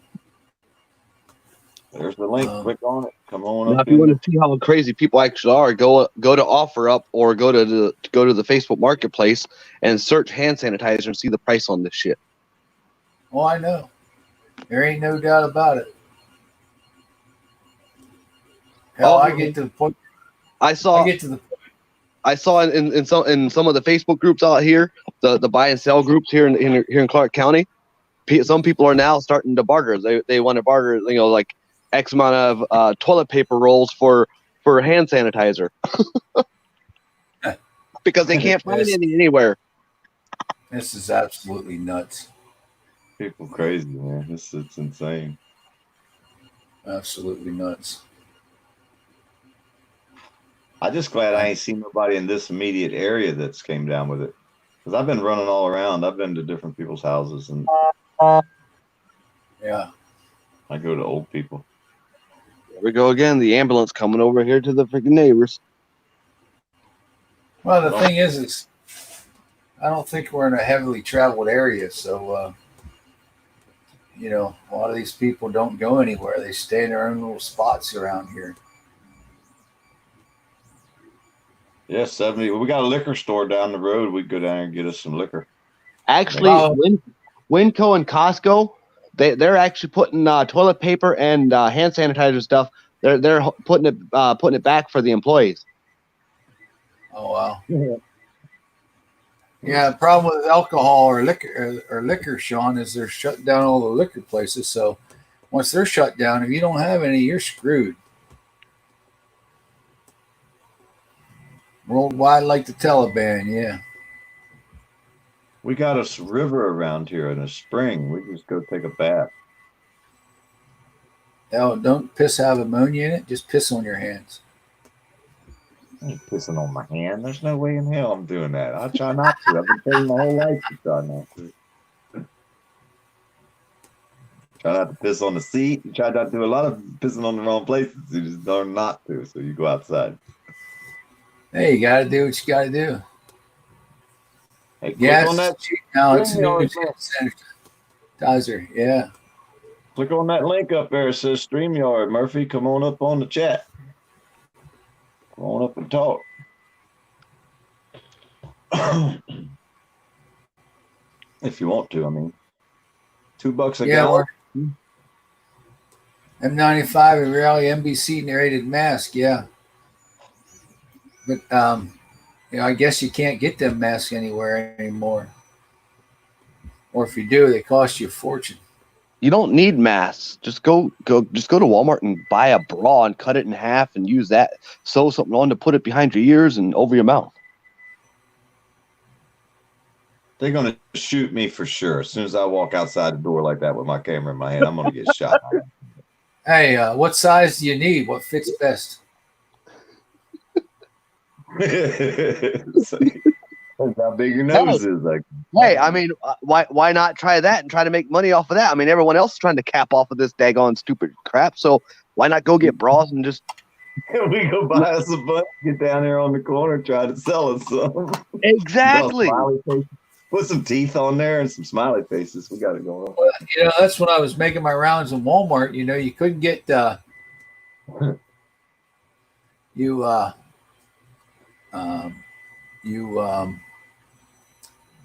There's the link. Click on it. Come on Now, up. if you want to see how crazy people actually are, go to OfferUp or go to the Facebook Marketplace and search hand sanitizer and see the price on this shit. Oh, I know. There ain't no doubt about it. Hell, I get to the point. I saw in some of the Facebook groups out here, the buy and sell groups here in Clark County. Some people are now starting to barter. They want to barter, like X amount of toilet paper rolls for hand sanitizer because they can't find any anywhere. This is absolutely nuts. People crazy, man. It's insane. Absolutely nuts. I'm just glad I ain't seen nobody in this immediate area that's came down with it. Because I've been running all around. I've been to different people's houses and yeah. I go to old people. There we go again. The ambulance coming over here to the freaking neighbors. Well, the thing is I don't think we're in a heavily traveled area, so a lot of these people don't go anywhere. They stay in their own little spots around here. Yeah, 70. We got a liquor store down the road. We go down and get us some liquor. Actually, Winco and Costco, they're actually putting toilet paper and hand sanitizer stuff. They're putting it back for the employees. Oh wow. Yeah, the problem with alcohol or liquor, Sean, is they're shutting down all the liquor places. So once they're shut down, if you don't have any, you're screwed. Worldwide like the Taliban, yeah. We got a river around here in a spring. We just go take a bath. No, don't have ammonia in it. Just piss on your hands. I ain't pissing on my hand. There's no way in hell I'm doing that. I try not to. I've been telling my whole life to try not to. Try not to piss on the seat. You try not to do a lot of pissing on the wrong places. You just learn not to. So you go outside. Hey, you got to do what you got to do. Hey, click on that. Now it's a new sanitizer. Yeah. Click on that link up there. It says StreamYard. Murphy, come on up on the chat. Come on up and talk. If you want to, I mean. $2 a gallon. M95 and really NBC narrated mask, yeah. But I guess you can't get them masks anywhere anymore. Or if you do, they cost you a fortune. You don't need masks. Just go to Walmart and buy a bra and cut it in half and use that. Sew something on to put it behind your ears and over your mouth. They're going to shoot me for sure. As soon as I walk outside the door like that with my camera in my hand, I'm going to get shot. Hey, what size do you need? What fits best? That's how big your nose is. Like, hey, I mean, why not try that and try to make money off of that? I mean, everyone else is trying to cap off of this daggone stupid crap. So why not go get bras and just we go buy us a bunch, get down there on the corner, try to sell us some. Exactly. Put some teeth on there and some smiley faces. We got it going on. Well, that's when I was making my rounds in Walmart. You couldn't get You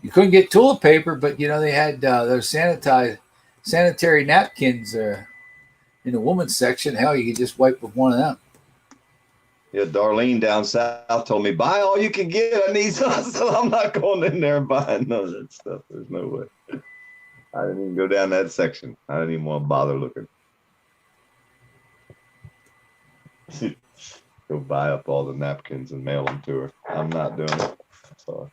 you couldn't get toilet paper, but they had those sanitary napkins in the woman's section. Hell, you could just wipe with one of them. Yeah, Darlene down south told me, buy all you can get. I need some. So I'm not going in there and buying none of that stuff. There's no way. I didn't even go down that section. I didn't even want to bother looking. Go buy up all the napkins and mail them to her. I'm not doing it. So.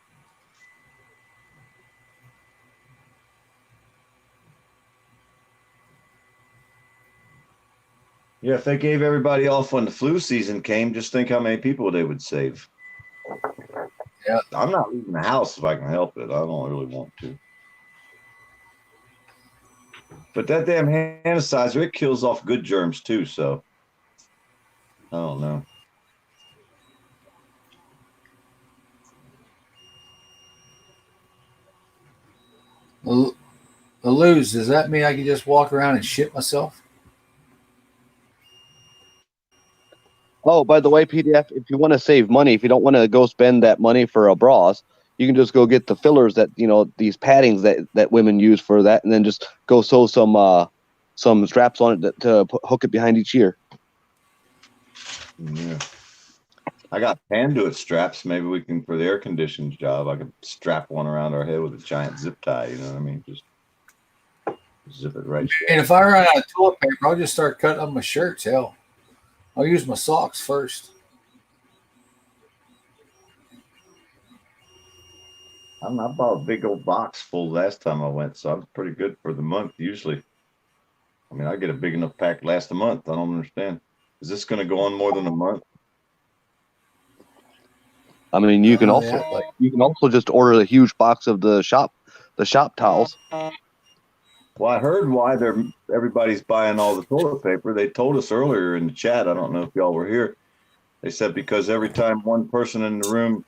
Yeah, if they gave everybody off when the flu season came, just think how many people they would save. Yeah. I'm not leaving the house if I can help it. I don't really want to. But that damn hand sanitizer, it kills off good germs too, so I don't know. Lose, does that mean I can just walk around and shit myself? Oh, by the way, PDF, if you want to save money, if you don't want to go spend that money for a bras, you can just go get the fillers that, these paddings that women use for that, and then just go sew some straps on it to hook it behind each ear. Yeah. I got Panduit straps. Maybe we can, for the air conditioned job, I could strap one around our head with a giant zip tie. You know what I mean? Just zip it right. And if I run out of toilet paper, I'll just start cutting up my shirts. Hell, I'll use my socks first. I bought a big old box full last time I went, so I'm pretty good for the month usually. I mean, I get a big enough pack last a month. I don't understand. Is this going to go on more than a month? I mean, you can also just order a huge box of the shop towels. Well, I heard why everybody's buying all the toilet paper. They told us earlier in the chat. I don't know if y'all were here. They said because every time one person in the room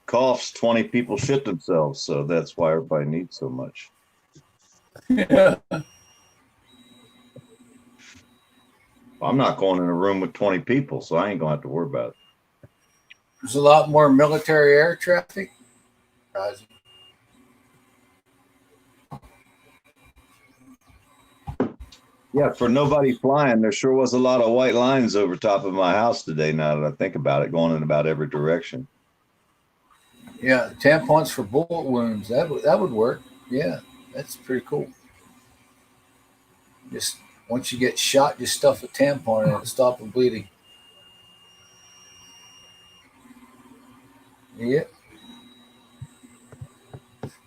coughs, 20 people shit themselves. So that's why everybody needs so much. Yeah. I'm not going in a room with 20 people, so I ain't going to have to worry about it. There's a lot more military air traffic. Yeah, for nobody flying, there sure was a lot of white lines over top of my house today, now that I think about it, going in about every direction. Yeah, tampons for bullet wounds. That would work. Yeah, that's pretty cool. Just once you get shot, just stuff a tampon in it, stop the bleeding. Yeah.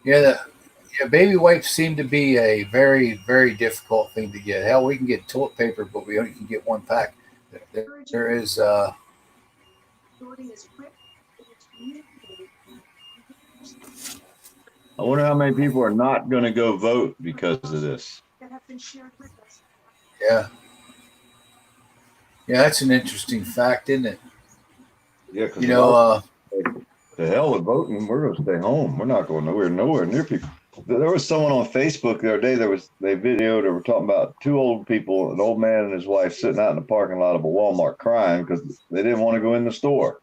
Yeah, baby wipes seem to be a very, very difficult thing to get. Hell, we can get toilet paper, but we only can get one pack. There is I wonder how many people are not going to go vote because of this. Yeah. Yeah, that's an interesting fact, isn't it? Yeah, because the hell with voting, we're going to stay home. We're not going nowhere near people. There was someone on Facebook the other day. They videoed or were talking about two old people, an old man and his wife, sitting out in the parking lot of a Walmart crying because they didn't want to go in the store.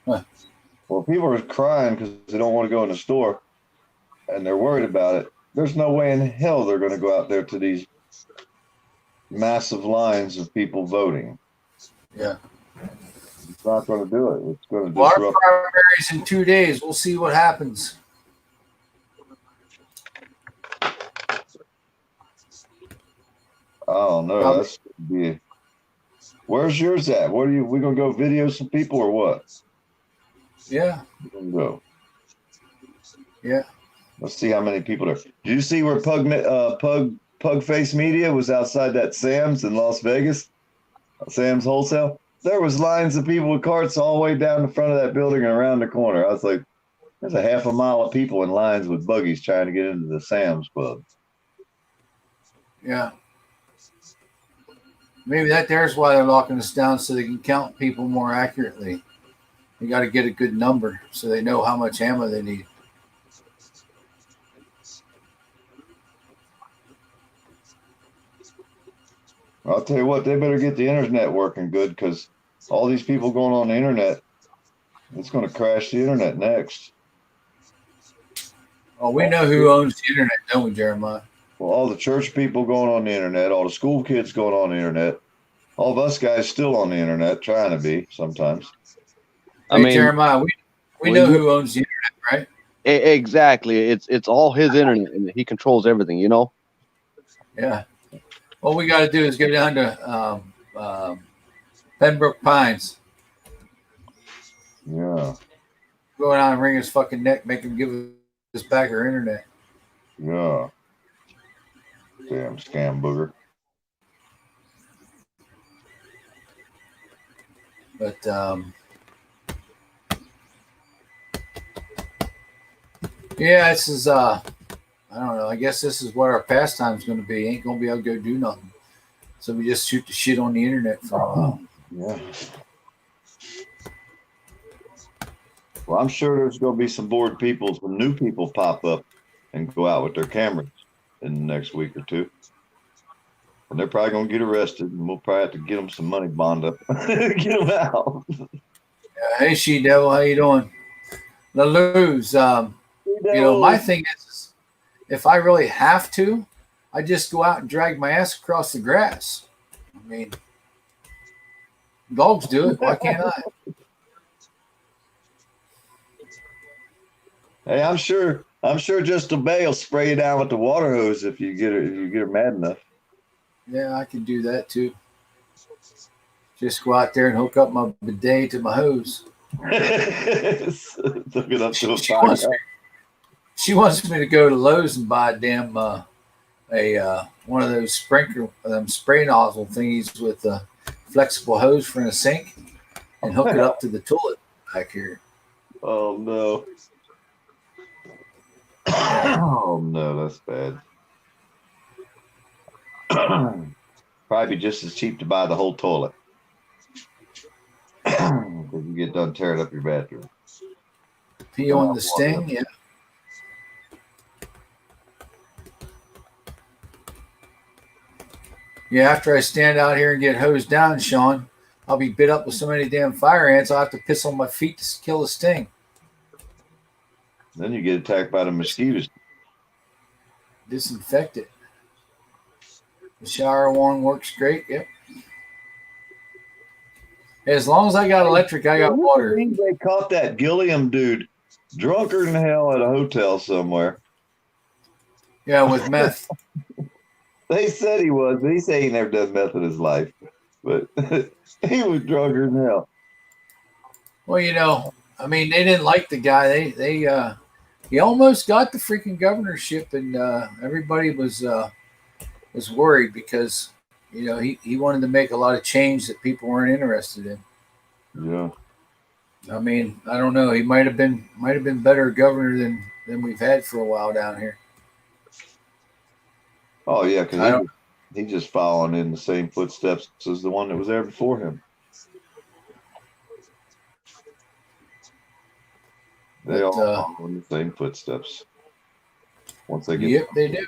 Huh. Well, people are crying because they don't want to go in the store, and they're worried about it. There's no way in hell they're going to go out there to these massive lines of people voting. Yeah. It's not going to do it. It's going to disrupt. disrupt. Our primaries in 2 days. We'll see what happens. I don't know. That's be. Where's yours at? We gonna go video some people or what? Yeah. We're gonna go. Yeah. Let's see how many people there. Did you see where Pug Face Media was outside that Sam's in Las Vegas? Sam's Wholesale. There was lines of people with carts all the way down the front of that building and around the corner. I was like, there's a half a mile of people in lines with buggies trying to get into the Sam's Club. Yeah. Maybe there's why they're locking us down, so they can count people more accurately. You got to get a good number so they know how much ammo they need. I'll tell you what, they better get the internet working good, because all these people going on the internet, It's going to crash the internet next. Oh, we know who owns the internet, don't we, Jeremiah? Well, all the church people going on the internet, all the school kids going on the internet, all of us guys still on the internet, trying to be sometimes. I Hey, mean, Jeremiah, we know who owns the internet, right? exactly. It's all his internet, and he controls everything. You know. Yeah. All we got to do is go down to Pembroke Pines, Yeah, go down and wring his fucking neck, make him give us back our internet. yeah. Damn scam booger. But yeah, this is I don't know. I guess this is what our pastime's going to be. Ain't going to be able to go do nothing. So we just shoot the shit on the internet for a while. Yeah. Well, I'm sure there's going to be some bored people, some new people pop up and go out with their cameras in the next week or two. And they're probably going to get arrested, and we'll probably have to get them some money bond up, get them out. Hey, She Devil, how you doing? La Luz, you know, my thing is, if I really have to, I just go out and drag my ass across the grass. I mean, dogs do it. Why can't I? Hey, I'm sure just Bay will spray you down with the water hose if you get her mad enough. Yeah, I can do that too. Just go out there and hook up my bidet to my hose. Hook it up to a fire. She wants me to go to Lowe's and buy a damn one of those spray nozzle thingies with a flexible hose for in a sink and hook it up to the toilet back here. Oh no. Oh no, that's bad. Probably just as cheap to buy the whole toilet. Because you get done tearing up your bathroom. Pee on the sting, yeah. Yeah, after I stand out here and get hosed down, Sean, I'll be bit up with so many damn fire ants, I'll have to piss on my feet to kill the sting. Then you get attacked by the mosquitoes. Disinfect it. The shower one works great, yep. As long as I got electric, I got water. They caught that Gilliam dude drunker than hell at a hotel somewhere. Yeah, with meth. They said he was, but he said he never done meth in his life. But he was drunker than hell. Well, you know, I mean, they didn't like the guy. He almost got the freaking governorship, and everybody was worried because, you know, he wanted to make a lot of change that people weren't interested in. Yeah. I mean, I don't know. He might have been better governor than we've had for a while down here. Oh yeah, because he's just following in the same footsteps as the one that was there before him. They all follow in the same footsteps. Once they get, yep, they do.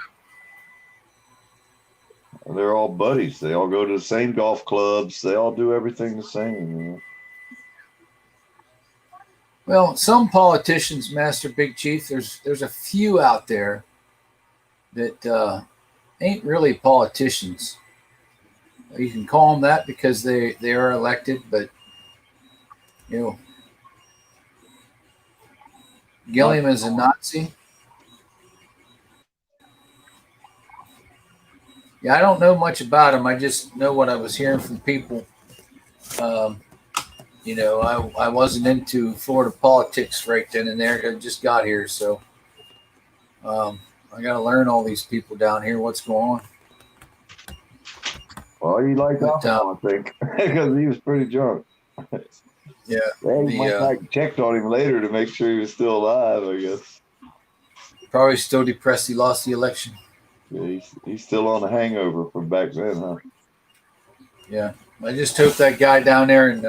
They're all buddies. They all go to the same golf clubs. They all do everything the same. You know? Well, some politicians, Master Big Chief, there's a few out there that ain't really politicians. You can call them that because they are elected, but you know, Gilliam is a Nazi. Yeah, I don't know much about him. I just know what I was hearing from people. You know, I wasn't into Florida politics right then and there. I just got here, so I got to learn all these people down here. What's going on? Well, he liked alcohol, I think, because he was pretty drunk. Yeah. They checked on him later to make sure he was still alive, I guess. Probably still depressed he lost the election. Yeah, he's still on the hangover from back then, huh? Yeah. I just hope that guy down there in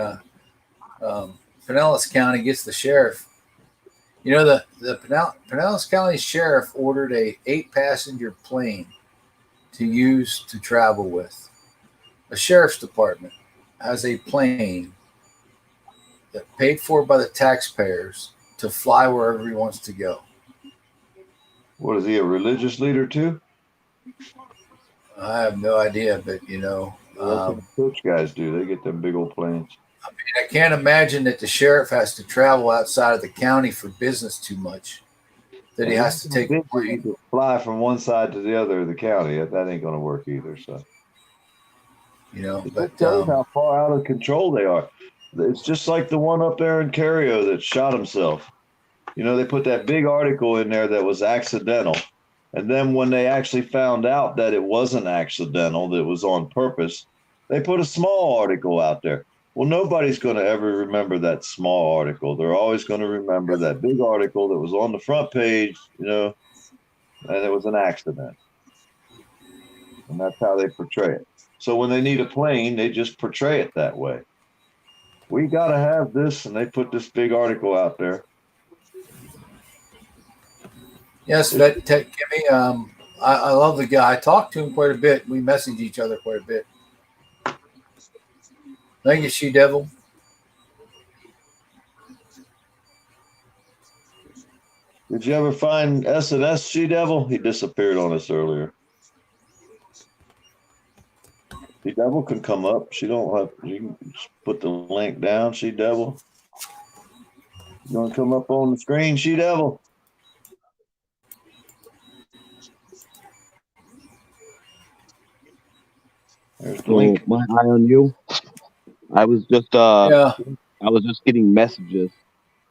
Pinellas County gets the sheriff. You know, the Pinellas County sheriff ordered a 8-passenger plane to use to travel with. A sheriff's department has a plane paid for by the taxpayers to fly wherever he wants to go. What is he, a religious leader too? I have no idea, but That's what the church guys do. They get them big old planes. I can't imagine that the sheriff has to travel outside of the county for business too much. That he has to take a plane. You can fly from one side to the other of the county. That ain't going to work either. So, but shows how far out of control they are. It's just like the one up there in Cario that shot himself. They put that big article in there that was accidental. And then when they actually found out that it wasn't accidental, that it was on purpose, they put a small article out there. Well, nobody's going to ever remember that small article. They're always going to remember that big article that was on the front page, and it was an accident. And that's how they portray it. So when they need a plane, they just portray it that way. We got to have this, and they put this big article out there. Yes, Kimmy. I love the guy. I talked to him quite a bit. We messaged each other quite a bit. Thank you, She-Devil. Did you ever find S&S She-Devil? He disappeared on us earlier. She-Devil can come up. You can just put the link down, She-Devil. You want to come up on the screen, She-Devil? There's the link. My eye on you. I was just getting messages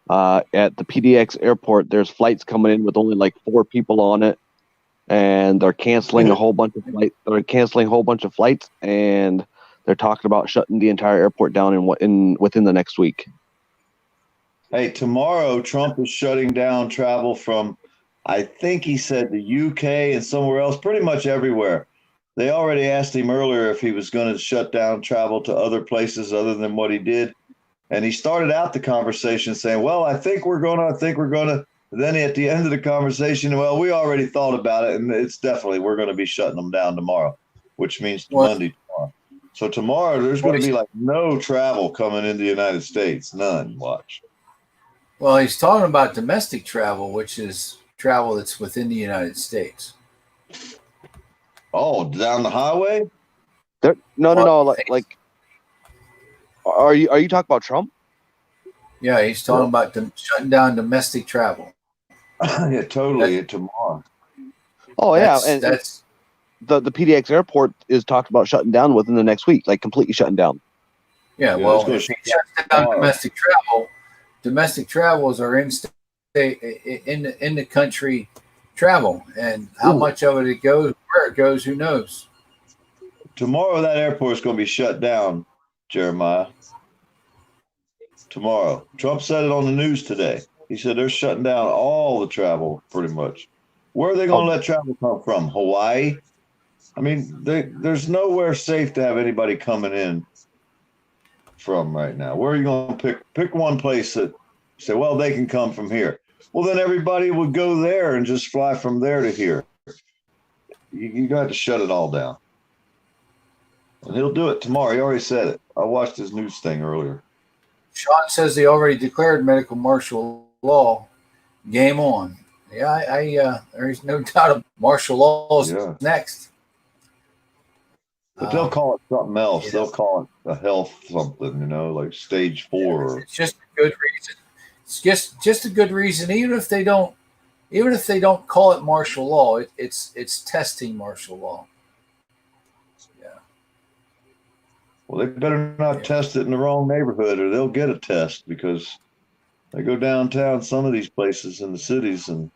at the PDX airport. There's flights coming in with only like 4 people on it, and they're canceling a whole bunch of flights. They're canceling a whole bunch of flights, and they're talking about shutting the entire airport down within the next week. Hey, tomorrow Trump is shutting down travel from, I think he said the UK and somewhere else, pretty much everywhere. They already asked him earlier if he was going to shut down travel to other places other than what he did. And he started out the conversation saying, well, I think we're going to. Then at the end of the conversation, well, we already thought about it, and it's definitely we're going to be shutting them down tomorrow, which means Monday tomorrow. So tomorrow there's going to be like no travel coming into the United States. None. Watch. Well, he's talking about domestic travel, which is travel that's within the United States. Oh, down the highway? No. Like, are you talking about Trump? Yeah, he's talking about shutting down domestic travel. Yeah, totally. Tomorrow. Oh, and that's the PDX airport is talked about shutting down within the next week, like completely shutting down. Yeah, well, if he shuts down domestic travels are in the country travel, and how much of it goes, where it goes, who knows? Tomorrow that airport is going to be shut down, Jeremiah. Tomorrow. Trump said it on the news today. He said they're shutting down all the travel pretty much. Where are they going to let travel come from? Hawaii? I mean, there's nowhere safe to have anybody coming in from right now. Where are you going to pick one place that say, well, they can come from here? Well, then everybody would go there and just fly from there to here. You got to shut it all down. And he'll do it tomorrow. He already said it. I watched his news thing earlier. Sean says they already declared medical martial law. Game on. Yeah, there's no doubt of martial law is next. But they'll call it something else. They'll call it a health something, like stage 4. It's just a good reason. It's just a good reason. Even if they don't call it martial law, it's testing martial law. Yeah. Well, they better not test it in the wrong neighborhood, or they'll get a test, because they go downtown some of these places in the cities, and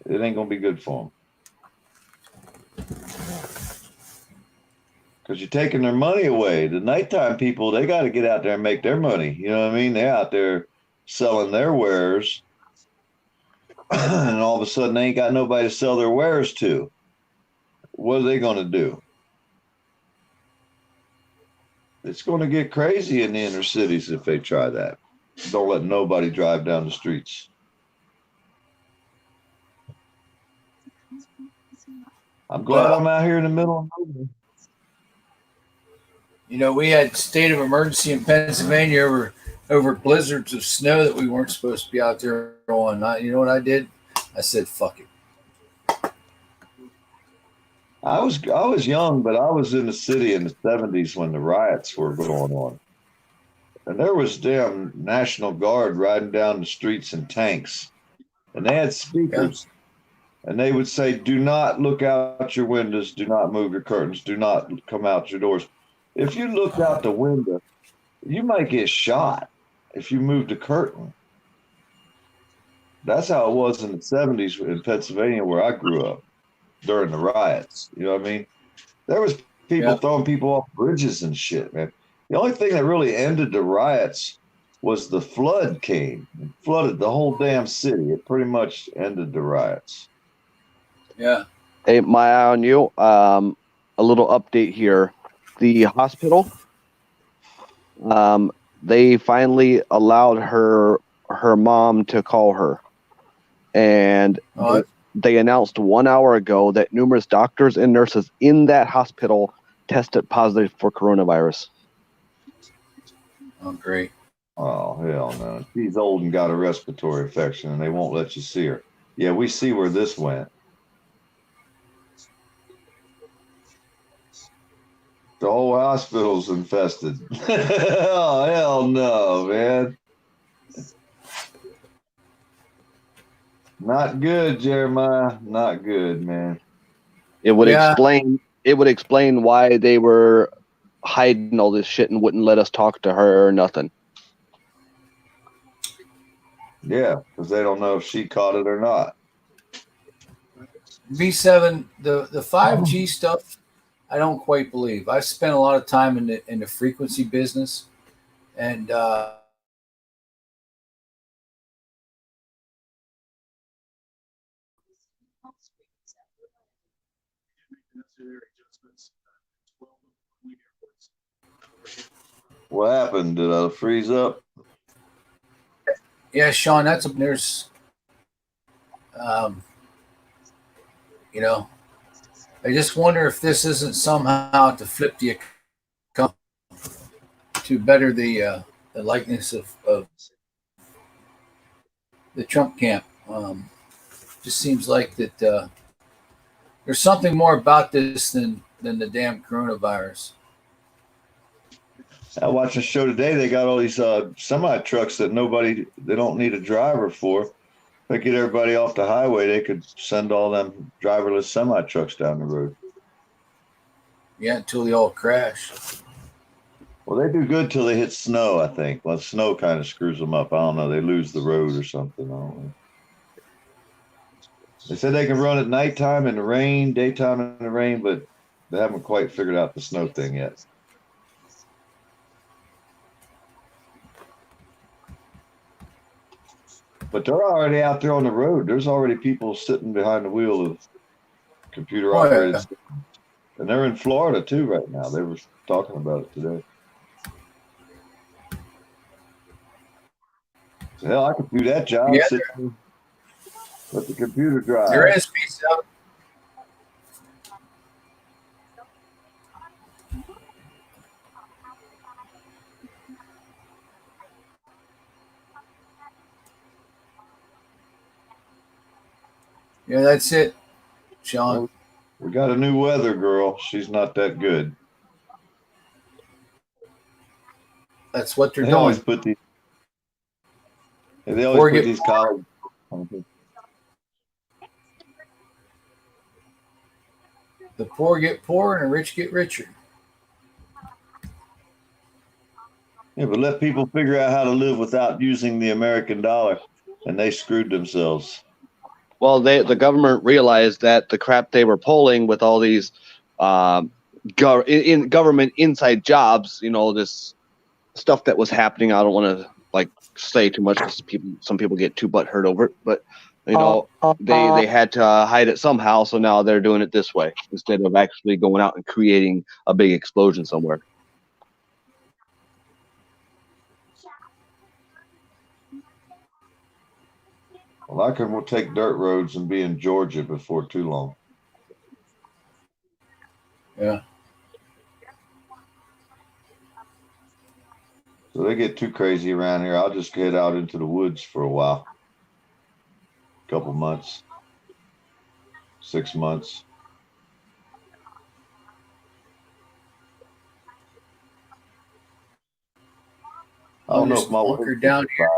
it ain't gonna be good for them. Because you're taking their money away. The nighttime people, they got to get out there and make their money. You know what I mean? They're out there selling their wares, and all of a sudden they ain't got nobody to sell their wares to. What are they going to do? It's going to get crazy in the inner cities if they try that. Don't let nobody drive down the streets. I'm glad I'm out here in the middle of nowhere. We had state of emergency in Pennsylvania over over blizzards of snow that we weren't supposed to be out there on. You know what I did? I said, "Fuck it." I was young, but I was in the city in the 70s when the riots were going on. And there was damn National Guard riding down the streets in tanks. And they had speakers. And they would say, "Do not look out your windows, do not move your curtains, do not come out your doors." If you looked out the window, you might get shot if you moved a curtain. That's how it was in the 70s in Pennsylvania where I grew up during the riots. You know what I mean? There was people throwing people off bridges and shit, man. The only thing that really ended the riots was the flood came and flooded the whole damn city. It pretty much ended the riots. Yeah. Hey, my eye on you. A little update here. The hospital, they finally allowed her mom to call her, and they announced 1 hour ago that numerous doctors and nurses in that hospital tested positive for coronavirus. Oh, great. Oh, hell no. She's old and got a respiratory infection, and they won't let you see her. Yeah, we see where this went. The whole hospital's infested. Oh, hell no, man. Not good, Jeremiah. Not good, man. It would explain why they were hiding all this shit and wouldn't let us talk to her or nothing. Yeah, because they don't know if she caught it or not. V7, the 5G stuff, I don't quite believe. I've spent a lot of time in the frequency business, and What happened? Did I freeze up? yeah, Sean, there's, you know, I just wonder if this isn't somehow to flip the economy to better the likeness of the Trump camp. Just seems like that there's something more about this than the damn coronavirus. I watched a show today. They got all these semi trucks that they don't need a driver for. If they get everybody off the highway, they could send all them driverless semi trucks down the road. Yeah, until they all crash. Well, they do good till they hit snow, I think. Well, snow kind of screws them up. I don't know. They lose the road or something. I don't know. They said they can run at nighttime in the rain, daytime in the rain, but they haven't quite figured out the snow thing yet. But they're already out there on the road. There's already people sitting behind the wheel of computer operated systems. And they're in Florida too right now. They were talking about it today. So, hell, I could do that job. Yeah, Let the computer drive. There is peace out. Yeah, that's it, Sean. Well, we got a new weather girl. She's not that good. That's what they're They doing. always put these. They always put these college. The poor get poorer and the rich get richer. Yeah, but let people figure out how to live without using the American dollar, and they screwed themselves. Well, the government realized that the crap they were pulling with all these government inside jobs, this stuff that was happening. I don't want to say too much because some people get too butthurt over it, but they had to hide it somehow. So now they're doing it this way instead of actually going out and creating a big explosion somewhere. Well, I can take dirt roads and be in Georgia before too long. Yeah. So they get too crazy around here. I'll just get out into the woods for a while. Couple months. 6 months. I don't know if my wife hunkered down here.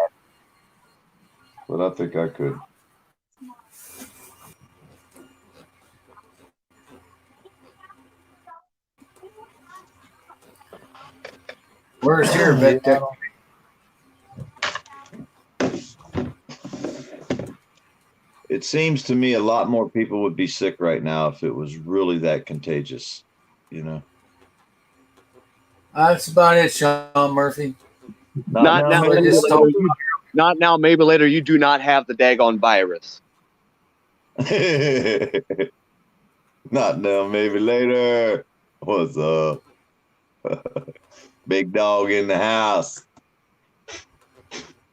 but I think I could. Where's your vet tech? It seems to me a lot more people would be sick right now if it was really that contagious, you know. That's about it, Sean Murphy. Not now, maybe later. Not now, maybe later. You do not have the daggone virus. Not now, maybe later. What's up? Big dog in the house.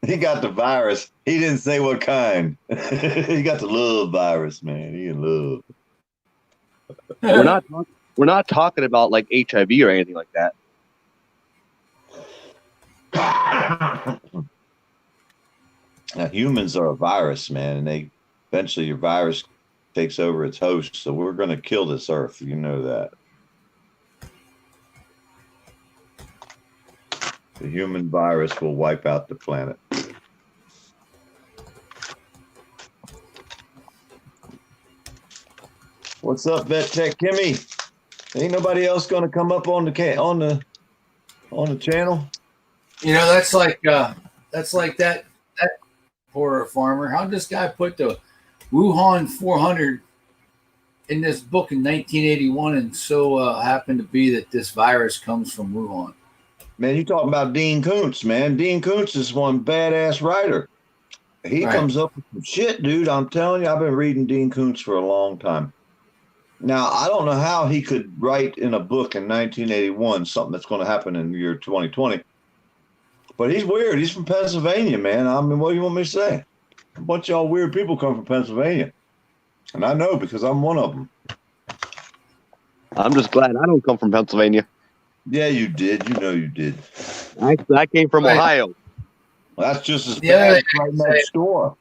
He got the virus. He didn't say what kind. He got the love virus, man. He in love. We're not talking about like HIV or anything like that. Now, humans are a virus, man, and they eventually your virus takes over its host. So we're going to kill this earth. You know that. The human virus will wipe out the planet. What's up, Vet Tech Kimmy? Ain't nobody else going to come up on the channel? You know, that's like that poor farmer. How did this guy put the Wuhan 400 in this book in 1981, and so happened to be that this virus comes from Wuhan? Man, you talking about Dean Koontz, man. Dean Koontz is one badass writer. He comes up with some shit, dude. I'm telling you, I've been reading Dean Koontz for a long time. Now, I don't know how he could write in a book in 1981 something that's going to happen in the year 2020. But he's weird. He's from Pennsylvania, man. I mean, what do you want me to say? A bunch of y'all weird people come from Pennsylvania. And I know because I'm one of them. I'm just glad I don't come from Pennsylvania. Yeah, you did. You know you did. I came from Ohio. Well, that's just as bad right next door.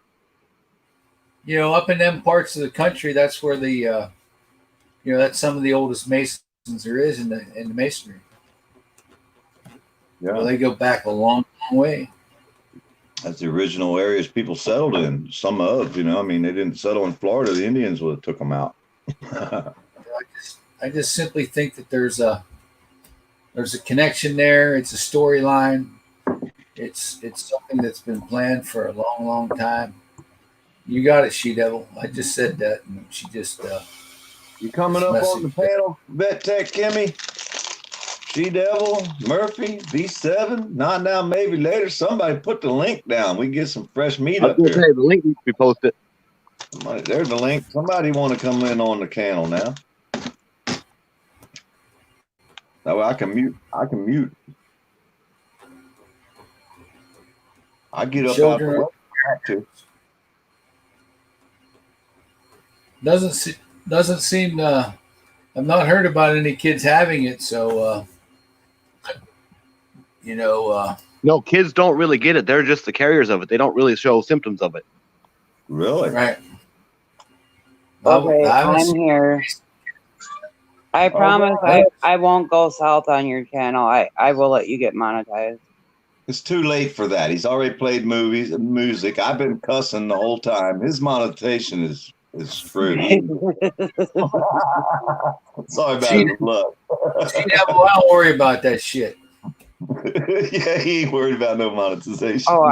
You know, up in them parts of the country, that's where the, that's some of the oldest masons there is in the masonry. Yeah, well, they go back a long, long way. That's the original areas people settled in. Some of, they didn't settle in Florida. The Indians would have took them out. I just simply think that there's a connection there. It's a storyline. It's something that's been planned for a long, long time. You got it, She Devil. I just said that, and she just. You coming up on the panel, Vet Tech Kimmy? She Devil, Murphy, V7, not now, maybe later. Somebody put the link down. We can get some fresh meat up here. The link needs to be posted. There's the link. Somebody want to come in on the channel now. That way I can mute. I get up out the way too. Doesn't seem. I've not heard about any kids having it, so. No, kids don't really get it. They're just the carriers of it. They don't really show symptoms of it. Really? Right. Okay, I'm here. I promise I won't go south on your channel. I will let you get monetized. It's too late for that. He's already played music. I've been cussing the whole time. His monetization is screwed. Sorry about his luck. I don't worry about that shit. Yeah, he ain't worried about no monetization. Oh,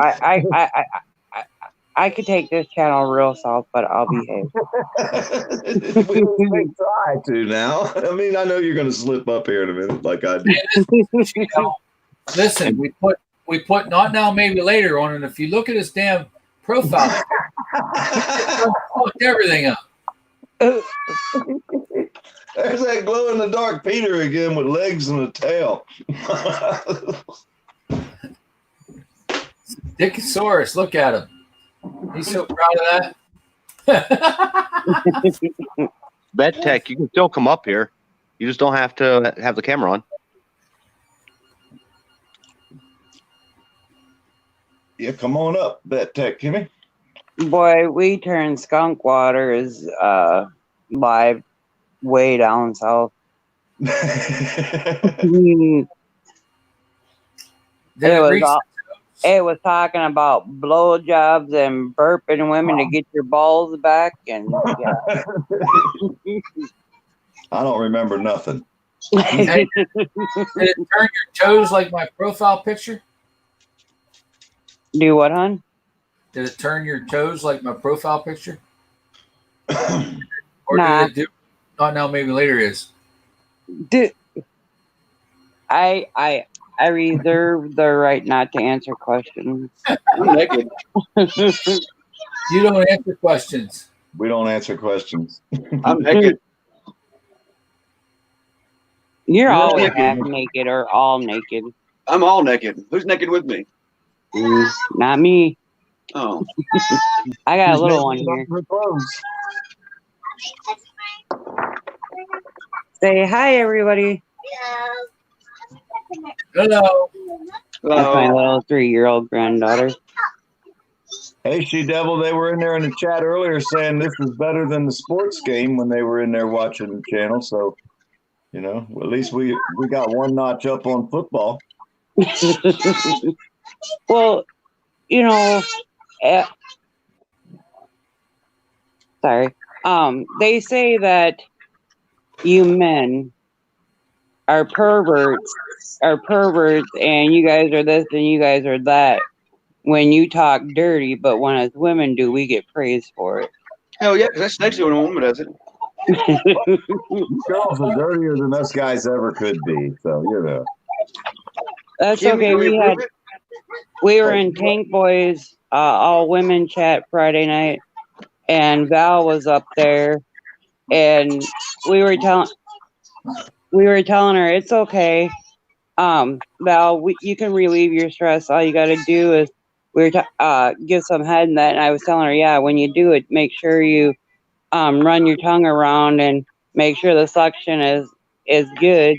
I could take this channel real south, but I'll behave. We try to now. I know you're going to slip up here in a minute, like I did. Listen, we put not now, maybe later on, and if you look at his damn profile, fucked everything up. There's that glow in the dark Peter again with legs and a tail. Dickosaurus, look at him. He's so proud of that. Vet Tech, you can still come up here. You just don't have to have the camera on. Yeah, come on up, Bet Tech, Kimmy. Boy, we turn skunk water is live way down south. It was talking about blowjobs and burping women to get your balls back, and yeah. I don't remember nothing. Did it turn your toes like my profile picture? Do what, hon? Did it turn your toes like my profile picture? Or Nah. did it do? Oh no, maybe later is. I reserve the right not to answer questions. I'm naked. You don't answer questions. We don't answer questions. I'm naked. You're always half naked or all naked. I'm all naked. Who's naked with me? Not me. Oh. I got a little one here. Say hi, everybody. Hello. That's my little 3-year-old granddaughter. Hey, She-Devil, they were in there in the chat earlier saying this is better than the sports game when they were in there watching the channel. So, you know, at least we got one notch up on football. Well, you know, sorry. They say that you men are perverts, and you guys are this and you guys are that when you talk dirty, but when us women do, we get praised for it. Hell yeah, because that's next to when a woman does it. Girls are dirtier than us guys ever could be. So, you know. That's okay. We were in Tank Boys all women chat Friday night, and Val was up there, and we were telling her it's okay. Val, you can relieve your stress. All you got to do is give some head and that. And I was telling her, yeah, when you do it, make sure you run your tongue around and make sure the suction is good.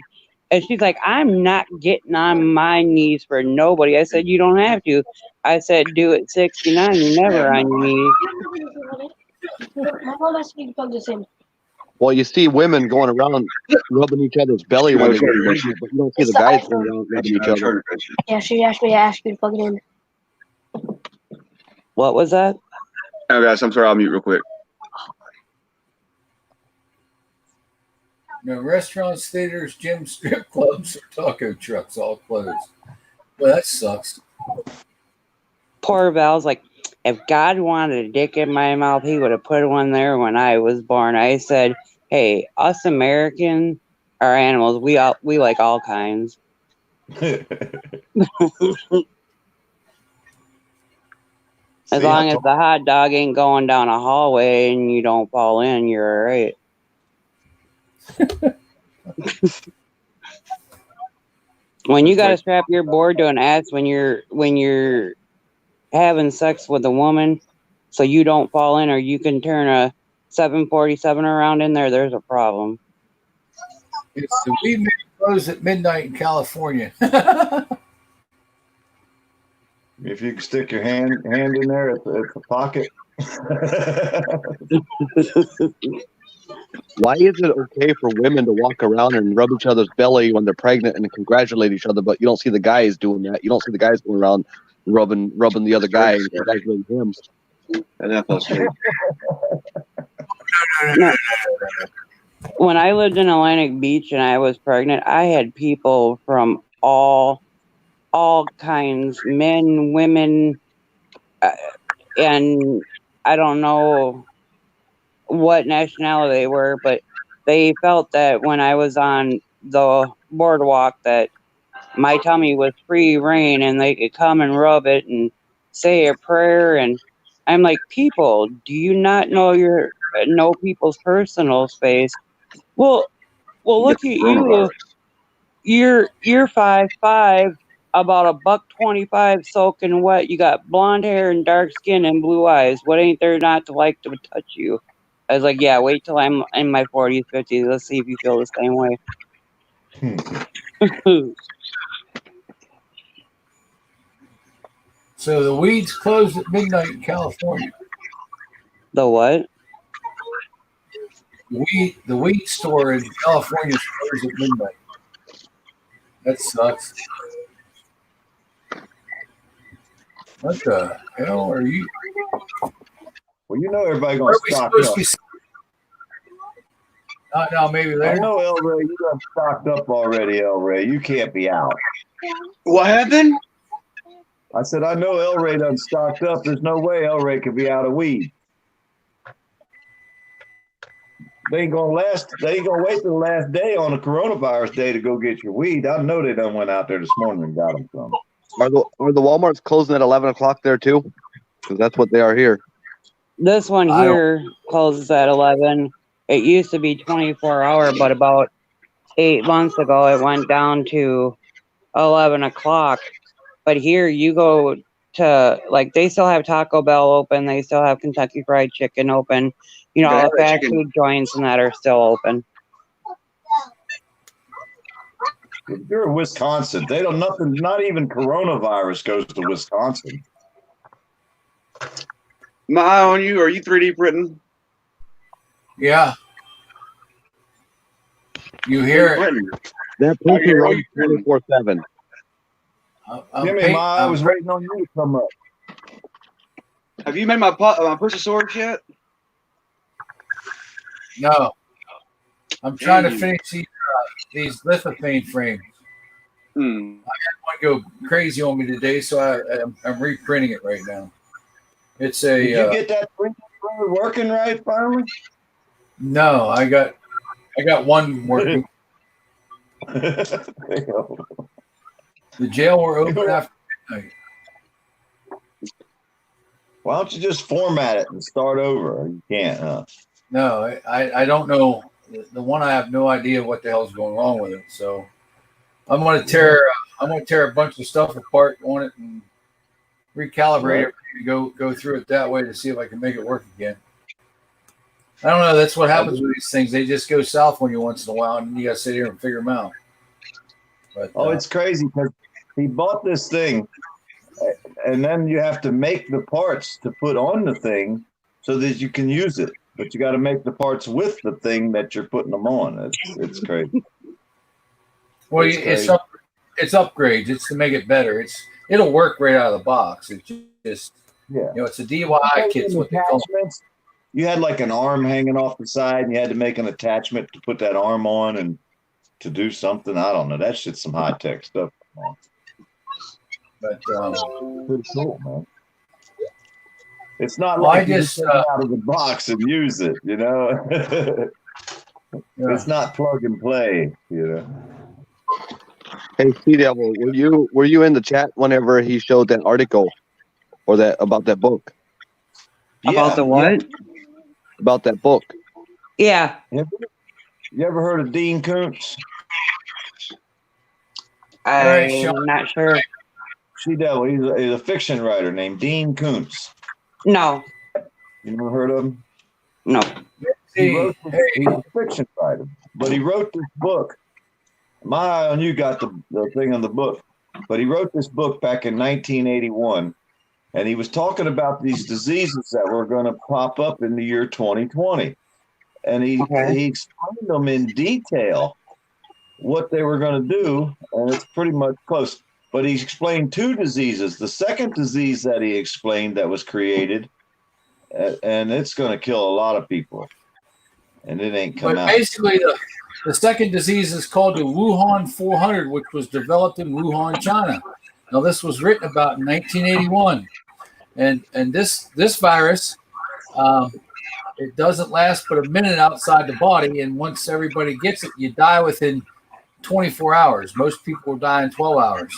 And she's like, I'm not getting on my knees for nobody. I said, you don't have to. I said, do it 69. You're never on your knees. My mom asked me to plug this in. Well, you see women going around rubbing each other's belly when they get pregnant, but you don't see the guys going around rubbing each other. Yeah, she asked me to ask you to plug it in. What was that? Oh, guys, I'm sorry. I'll mute real quick. No restaurants, theaters, gyms, strip clubs, or taco trucks all closed. Well, that sucks. Poor Val's like, if God wanted a dick in my mouth, he would have put one there when I was born. I said, hey, us Americans are animals. We like all kinds. As long as the hot dog ain't going down a hallway and you don't fall in, you're all right. When you gotta strap your board to an ass when you're having sex with a woman so you don't fall in, or you can turn a 747 around in there, there's a problem. It's the weed man closed at midnight in California. If you can stick your hand in there at the pocket. Why is it okay for women to walk around and rub each other's belly when they're pregnant and congratulate each other, but you don't see the guys doing that? You don't see the guys going around rubbing the other guy and congratulating him. When I lived in Atlantic Beach and I was pregnant, I had people from all kinds, men, women, and I don't know what nationality they were, but they felt that when I was on the boardwalk that my tummy was free reign and they could come and rub it and say a prayer. And I'm like, people, do you not know people's personal space? Well, look at you. You're 5'5", about $125, soaking wet. You got blonde hair and dark skin and blue eyes. What ain't there not to like to touch you? I was like, yeah, wait till I'm in my 40s, 50s. Let's see if you feel the same way. So the weeds closed at midnight in California. The what? The weed store in California is closed at midnight. That sucks. What the hell are you? Well, you know everybody Where gonna are we stock supposed up. to be? Not now, maybe I later. know, El Ray, you done stocked up already, El Ray. You can't be out. What happened? I said, I know El Ray done stocked up. There's no way El Ray could be out of weed. They ain't gonna wait till the last day on the coronavirus day to go get your weed. I know they done went out there this morning and got them some. Are the Walmarts closing at 11 o'clock there too? Because that's what they are here. This one here closes at 11. It used to be 24-hour, but about 8 months ago, it went down to 11 o'clock. But here you go to, like, they still have Taco Bell open. They still have Kentucky Fried Chicken open. You know, all the fast food joints and that are still open. If you're in Wisconsin, they don't nothing, not even coronavirus goes to Wisconsin. My eye on you. Are you 3D printing? Yeah. You hear it. That printer runs 24/7. Jimmy, I was waiting on you to come up. Have you made my Persosaurus yet? No. I'm trying to finish these lithophane frames. I had one go crazy on me today, so I'm reprinting it right now. It's a. Did you get that printer working right finally? No, I got one working. The jail were open after midnight. Why don't you just format it and start over? You can't, huh? No, I don't know. The one I have no idea what the hell's going wrong with it. So I'm gonna tear a bunch of stuff apart on it and recalibrate it to go through it that way to see if I can make it work again. I don't know. That's what happens with these things. They just go south on you once in a while, and you gotta sit here and figure them out. But it's crazy because he bought this thing, and then you have to make the parts to put on the thing so that you can use it. But you got to make the parts with the thing that you're putting them on. It's crazy. Well, it's upgrades. It's to make it better. It'll work right out of the box. It's just it's a DIY kit. What they call it. You had like an arm hanging off the side, and you had to make an attachment to put that arm on and to do something. I don't know. That shit's some high tech stuff. But pretty cool, man. It's not like you just take it out of the box and use it, you know. It's not plug and play, you know. Hey, Sea Devil, were you in the chat whenever he showed that article or that about that book? About the what? About that book. Yeah. You ever heard of Dean Koontz? I'm not sure. Sea Devil, he's a fiction writer named Dean Koontz. No. You never heard of him? No. He's a fiction writer, but he wrote this book. My eye on you got the thing on the book, but he wrote this book back in 1981, and he was talking about these diseases that were going to pop up in the year 2020, and he explained them in detail what they were going to do, and it's pretty much close. But he explained two diseases. The second disease that he explained that was created, and it's going to kill a lot of people, and it ain't come out. Basically, the second disease is called the Wuhan 400, which was developed in Wuhan, China. Now, this was written about in 1981, and this virus, it doesn't last but a minute outside the body, and once everybody gets it, you die within 24 hours. Most people will die in 12 hours.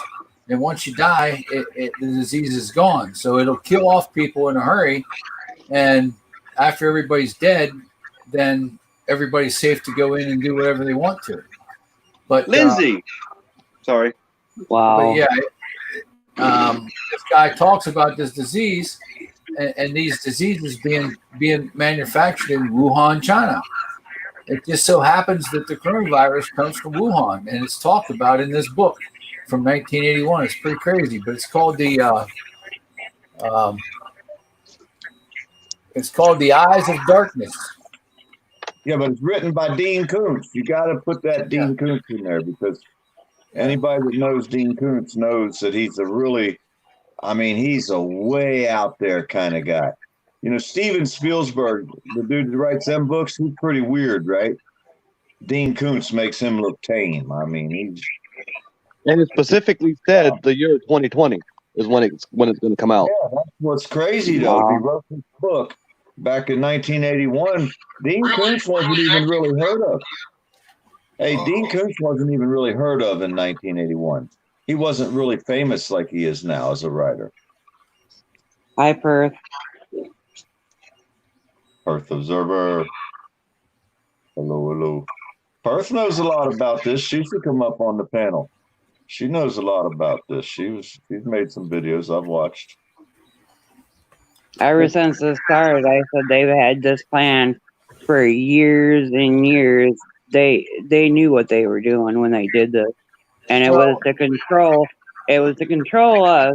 And once you die, the disease is gone. So it'll kill off people in a hurry. And after everybody's dead, then everybody's safe to go in and do whatever they want to. But Lindsay, sorry. Wow. But yeah, this guy talks about this disease and these diseases being manufactured in Wuhan, China. It just so happens that the coronavirus comes from Wuhan, and it's talked about in this book from 1981. It's pretty crazy, but it's called the Um, it's called The Eyes of Darkness. Yeah, but it's written by Dean Koontz. You got to put that Dean Koontz in there because anybody that knows Dean Koontz knows that he's he's a way out there kind of guy. You know, Steven Spielberg, the dude that writes them books, he's pretty weird, right? Dean Koontz makes him look tame. I mean, and it specifically said the year 2020 is when it's going to come out. Yeah, that's what's crazy though. If he wrote this book back in 1981, Dean Koontz wasn't even really heard of. Hey, Dean Koontz wasn't even really heard of in 1981. He wasn't really famous like he is now as a writer. Hi, Perth. Perth Observer. Hello, hello. Perth knows a lot about this. She should come up on the panel. She knows a lot about this. She's made some videos I've watched. Ever since the start, I said they've had this plan for years and years. They knew what they were doing when they did this, and it was to control. It was to control us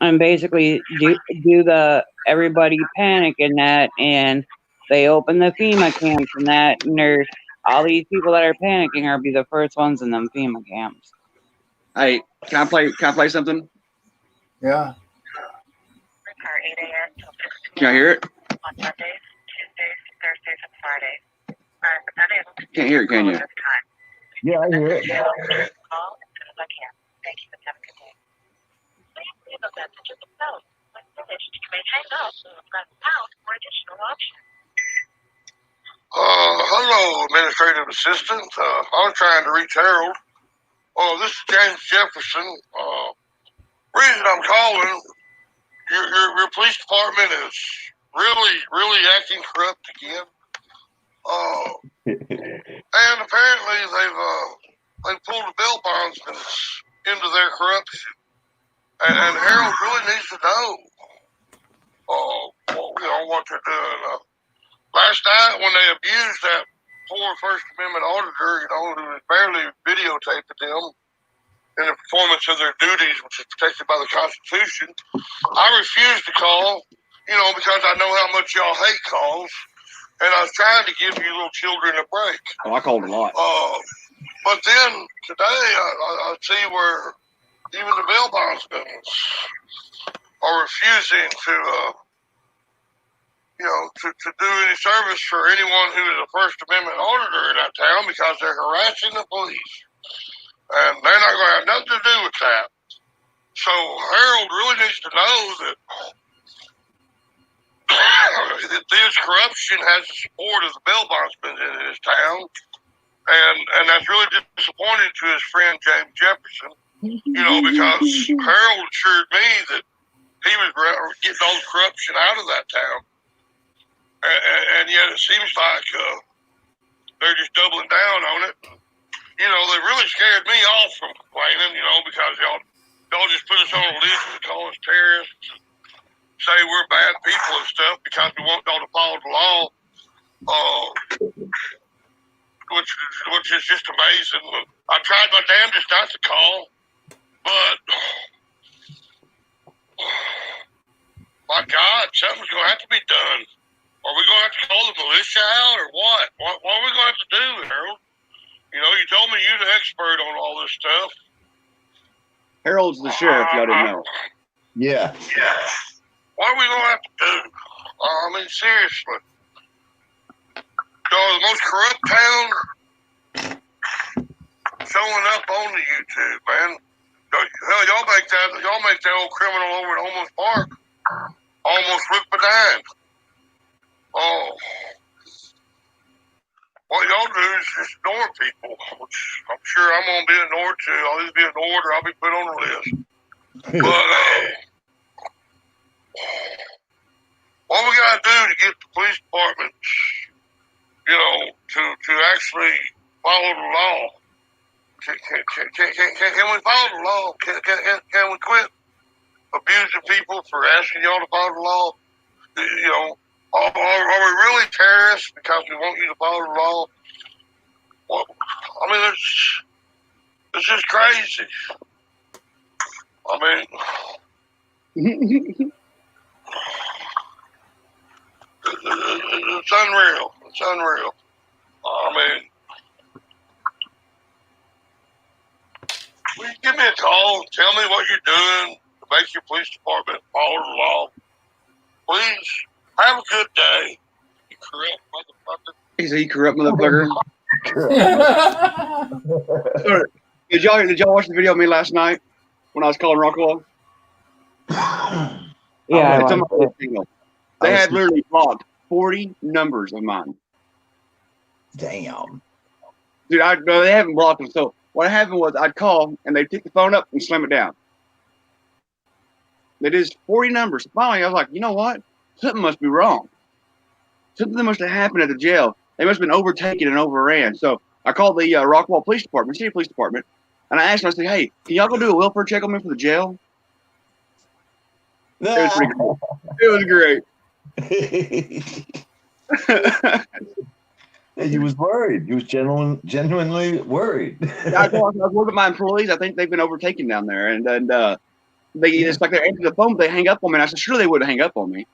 and basically do the everybody panic in that, and they open the FEMA camps and that, and there's all these people that are panicking are be the first ones in them FEMA camps. Hey, can I play something? Yeah. Can I hear it? On Mondays, Tuesdays, Thursdays, and Fridays. Can't hear it, can you? Yeah, I hear it. Call as soon as I can. Thank you and have a good day. Please leave a message at the tone. When finished, you may hang up or press pound for additional options. Hello, Administrative Assistant. I was trying to reach Harold. This is James Jefferson. Reason I'm calling, your police department is really acting corrupt again. And apparently they've pulled the bail bondsmen into their corruption. And Harold really needs to know, what they're doing. Last night when they abused that poor First Amendment auditor, who was barely videotaping them in the performance of their duties, which is protected by the Constitution, I refused to call, because I know how much y'all hate calls, and I was trying to give you little children a break. Oh, I called a lot. But then today I see where even the bail bondsmen are refusing to do any service for anyone who is a First Amendment auditor in that town because they're harassing the police. And they're not going to have nothing to do with that. So Harold really needs to know that this corruption has the support of the bail bondsmen in his town. And that's really disappointing to his friend James Jefferson, because Harold assured me that he was getting all the corruption out of that town. And yet it seems like they're just doubling down on it. They really scared me off from complaining, because y'all just put us on a list and call us terrorists and say we're bad people and stuff because we want y'all to follow the law, which is just amazing. I tried my damnedest not to call, but my God, something's going to have to be done. Are we going to have to call the militia out or what? What are we going to have to do, Harold? You told me you're the expert on all this stuff. Harold's the sheriff, y'all didn't know. Yeah. What are we going to have to do? Seriously. The most corrupt town showing up on the YouTube, man. Hell, y'all make that old criminal over at Almost Park almost look benign. What y'all do is just ignore people, which I'm sure I'm going to be ignored too. I'll either be ignored or I'll be put on a list. But what we got to do to get the police department, to actually follow the law? Can we follow the law? Can we quit abusing people for asking y'all to follow the law? Are we really terrorists because we want you to follow the law? It's just crazy. It's unreal. It's unreal. I mean, will you give me a call and tell me what you're doing to make your police department follow the law? Please, have a good day, you corrupt motherfucker. He's a corrupt motherfucker. Did y'all watch the video of me last night when I was calling Rockwell? Yeah, It's on my signal. They had literally blocked 40 numbers of mine. Damn. Dude, no, they haven't blocked them. So what happened was I'd call and they'd pick the phone up and slam it down. They did 40 numbers. Finally, I was like, you know what? Something must be wrong. Something must have happened at the jail. They must have been overtaken and overran. So I called the Rockwall Police Department, City Police Department, and I asked them, I said, hey, can y'all go do a welfare check on me for the jail? It was pretty cool. It was great. You was worried. You was genuinely worried. I was working with my employees. I think they've been overtaken down there, and it's like they're answering the phone, but they hang up on me. And I said, sure, they wouldn't hang up on me.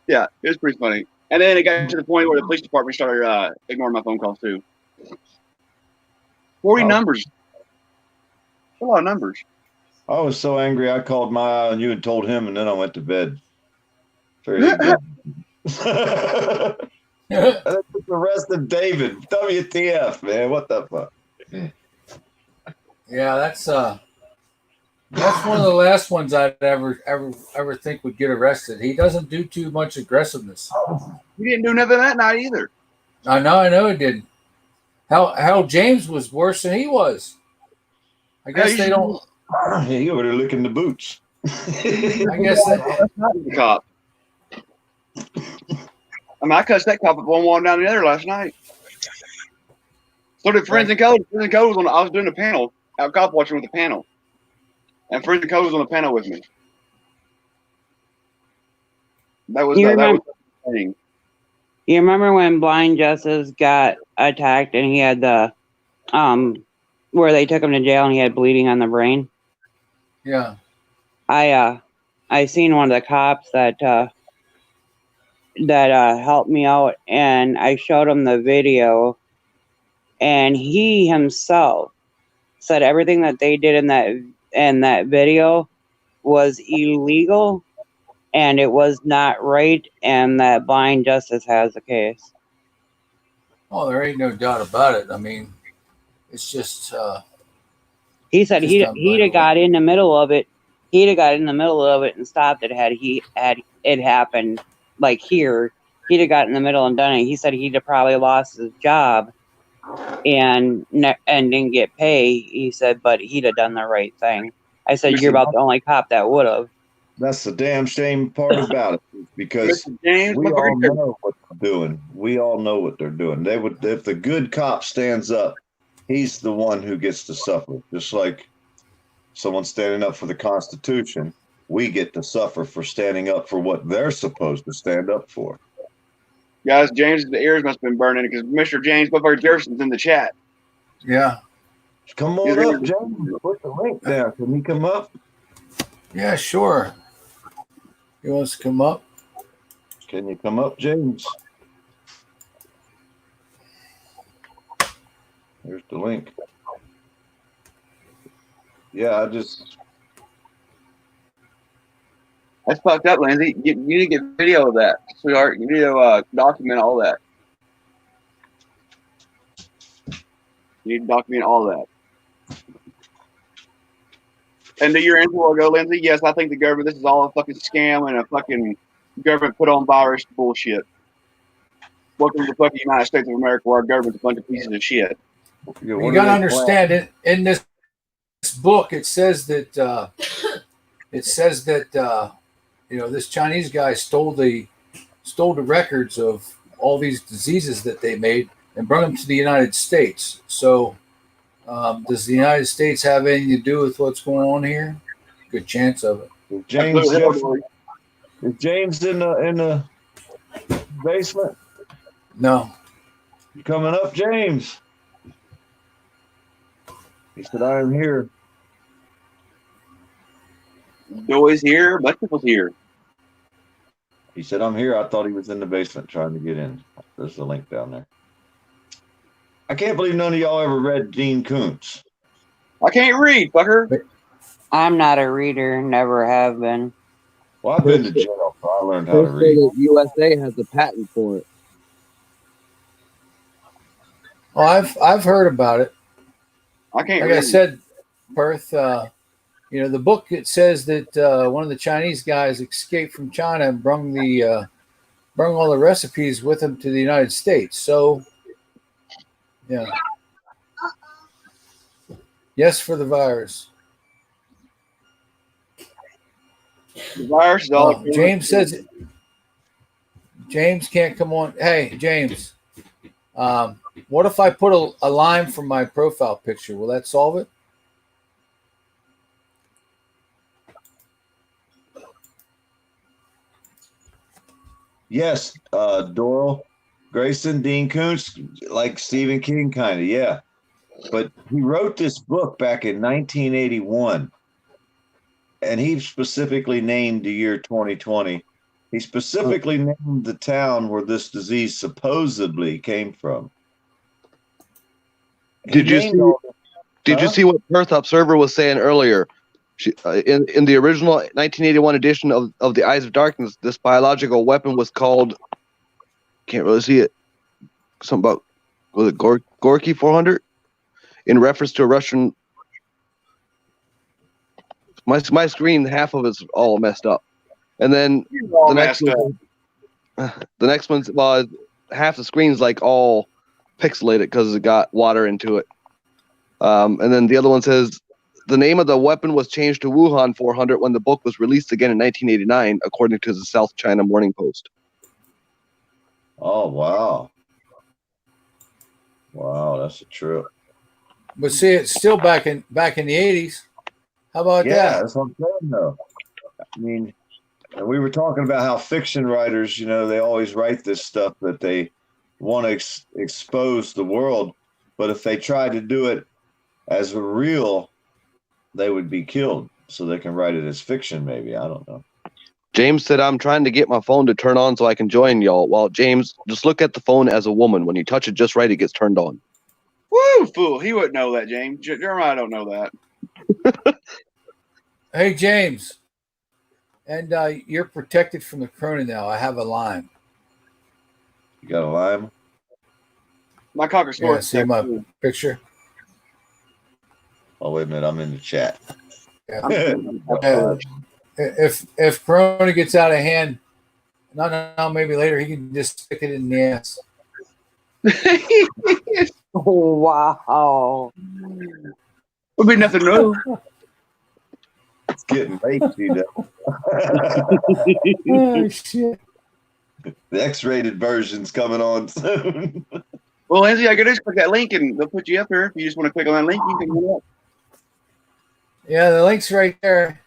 Yeah, it was pretty funny. And then it got to the point where the police department started ignoring my phone calls too. 40 numbers. That's a lot of numbers. I was so angry. I called my and you and told him, and then I went to bed. Very good. That's arrested David. WTF, man? What the fuck? Yeah, that's one of the last ones I'd ever think would get arrested. He doesn't do too much aggressiveness. He didn't do nothing that night either. I know he didn't. Hell, James was worse than he was. I guess they don't. Yeah, you over there licking the boots. I guess that's not the cop. I mean, I cussed that cop at one down the other last night. So did Friends and Code. Friends and Code was I was doing a panel, out cop watching with the panel, and Friends and Code was on the panel with me. That was the thing. You remember when Blind Justice got attacked and he had the where they took him to jail and he had bleeding on the brain? Yeah. I seen one of the cops that helped me out, and I showed him the video, and he himself said everything that they did in that video was illegal and it was not right, and that Blind Justice has the case. Oh, there ain't no doubt about it. I mean, it's just he said he'd have got in the middle of it. He'd have got in the middle of it and stopped it had it happened like here. He'd have got in the middle and done it. He said he'd have probably lost his job and didn't get pay. He said, but he'd have done the right thing. I said, you're about the only cop that would have. That's the damn shame part about it, because we all know what they're doing. We all know what they're doing. They would, if the good cop stands up, he's the one who gets to suffer. Just like someone standing up for the Constitution, we get to suffer for standing up for what they're supposed to stand up for. Guys, James' ears must have been burning because Mr. James Buffer Jefferson's in the chat. Yeah. Come on up, James. Put the link there. Can he come up? Yeah, sure. He wants to come up. Can you come up, James? Here's the link. Yeah, That's fucked up, Lindsay. You need to get video of that, sweetheart. You need to document all that. You need to document all that. And to your answer will go, Lindsay, yes, I think the government, this is all a fucking scam and a fucking government put on virus bullshit. Welcome to the fucking United States of America, where our government's a bunch of pieces of shit. You got to understand it. In this book, it says that this Chinese guy stole the records of all these diseases that they made and brought them to the United States. So, does the United States have anything to do with what's going on here? Good chance of it. Is James in the basement? No. You coming up, James? He said, I am here. Joey's here. Bunch of people's here. He said, I'm here. I thought he was in the basement trying to get in. There's the link down there. I can't believe none of y'all ever read Dean Koontz. I can't read, fucker. I'm not a reader, never have been. Well, I've been to jail, so I learned how to First read. that USA has a patent for it. Oh, I've heard about it. I can't Like read. I said, Perth, you know, the book, it says that one of the Chinese guys escaped from China and brought all the recipes with him to the United States. So, yeah. Yes for the virus. The virus is all. James says it. James can't come on. Hey, James, what if I put a line from my profile picture? Will that solve it? Yes, Doyle Grayson, Dean Koontz, like Stephen King, kind of, yeah. But he wrote this book back in 1981, and he specifically named the year 2020. He specifically named the town where this disease supposedly came from. Did you see what Perth Observer was saying earlier? In the original 1981 edition of The Eyes of Darkness, this biological weapon was called, can't really see it, something about, was it Gorky 400? In reference to a Russian. My screen, half of it's all messed up. And then the next one's, well, half the screen's like all pixelated because it got water into it. And then the other one says, the name of the weapon was changed to Wuhan 400 when the book was released again in 1989, according to the South China Morning Post. Oh, wow. Wow, that's a trip. But see, it's still back in the 80s. How about that? Yeah, that's what I'm saying, though. I mean, and we were talking about how fiction writers, you know, they always write this stuff that they want to expose the world. But if they try to do it as real, they would be killed. So they can write it as fiction, maybe. I don't know. James said, I'm trying to get my phone to turn on so I can join y'all. Well, James, just look at the phone as a woman. When you touch it just right, it gets turned on. Woo, fool. He wouldn't know that, James. Jeremiah don't know that. Hey, James. And you're protected from the corona now. I have a Lyme. You got a Lyme? My cocker score. Yeah, see my picture? Oh, wait a minute. I'm in the chat. Yeah. If corona gets out of hand, no, maybe later, he can just stick it in the ass. Oh, wow. Would be nothing new. It's getting late, G-Dub. Oh, shit. The X-rated version's coming on soon. Well, Lindsay, I could just click that link and they'll put you up here. If you just want to click on that link, you can go up. Yeah, the link's right there.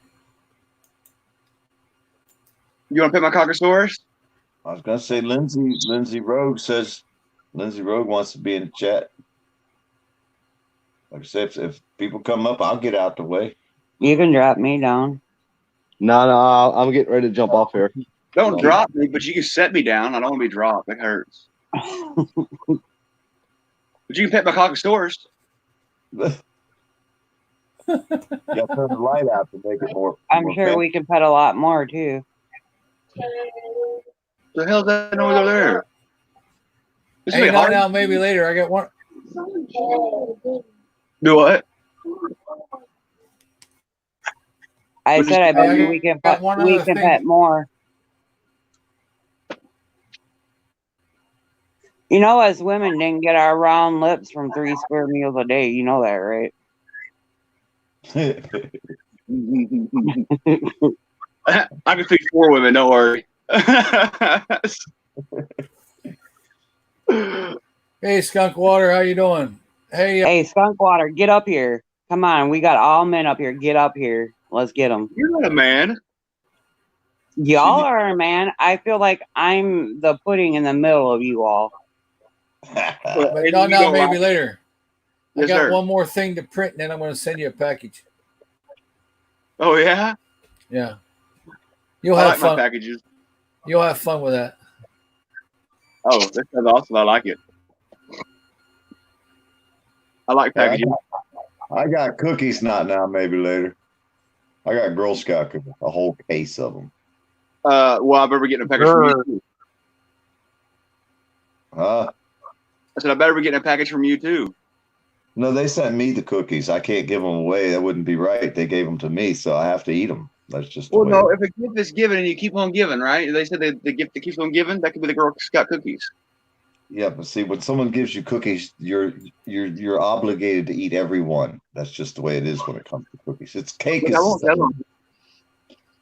You want to pick my Cockosaurus? I was going to say Lindsay Rogue says Lindsay Rogue wants to be in the chat. Like I said, if people come up, I'll get out the way. You can drop me down. No, I'm getting ready to jump off here. Don't drop me, but you can set me down. I don't want to be dropped. That hurts. But you can pet my Cockosaurus. You got to turn the light out to make it more. I'm sure we can pet a lot more, too. The hell's that noise over there? Hey, not now, maybe later. I got one. Do what? I said I bet we can pet more. You know, as women didn't get our round lips from 3 square meals a day. You know that, right? I can feed 4 women, don't worry. Hey, Skunk Water, how you doing? Hey, Skunk Water, get up here. Come on, we got all men up here. Get up here. Let's get them. You're not a man. Y'all are a man. I feel like I'm the pudding in the middle of you all. But no, maybe later. Yes, I got sir. one more thing to print, and then I'm going to send you a package. Oh, yeah? Yeah. You'll I have like fun. my packages. You'll have fun with that. Oh, that sounds awesome. I like it. I like packaging. I got cookies, not now, maybe later. I got Girl Scout cookies, a whole case of them. Well, I better be getting a package from you too. Huh? I said I better be getting a package from you too. No, they sent me the cookies. I can't give them away. That wouldn't be right. They gave them to me, so I have to eat them. That's just the Well, way. no, if a gift is given and you keep on giving, right? They said the gift that keeps on giving, that could be the Girl Scout cookies. Yeah, but see, when someone gives you cookies, you're obligated to eat every one. That's just the way it is when it comes to cookies. It's cake. But I won't tell them.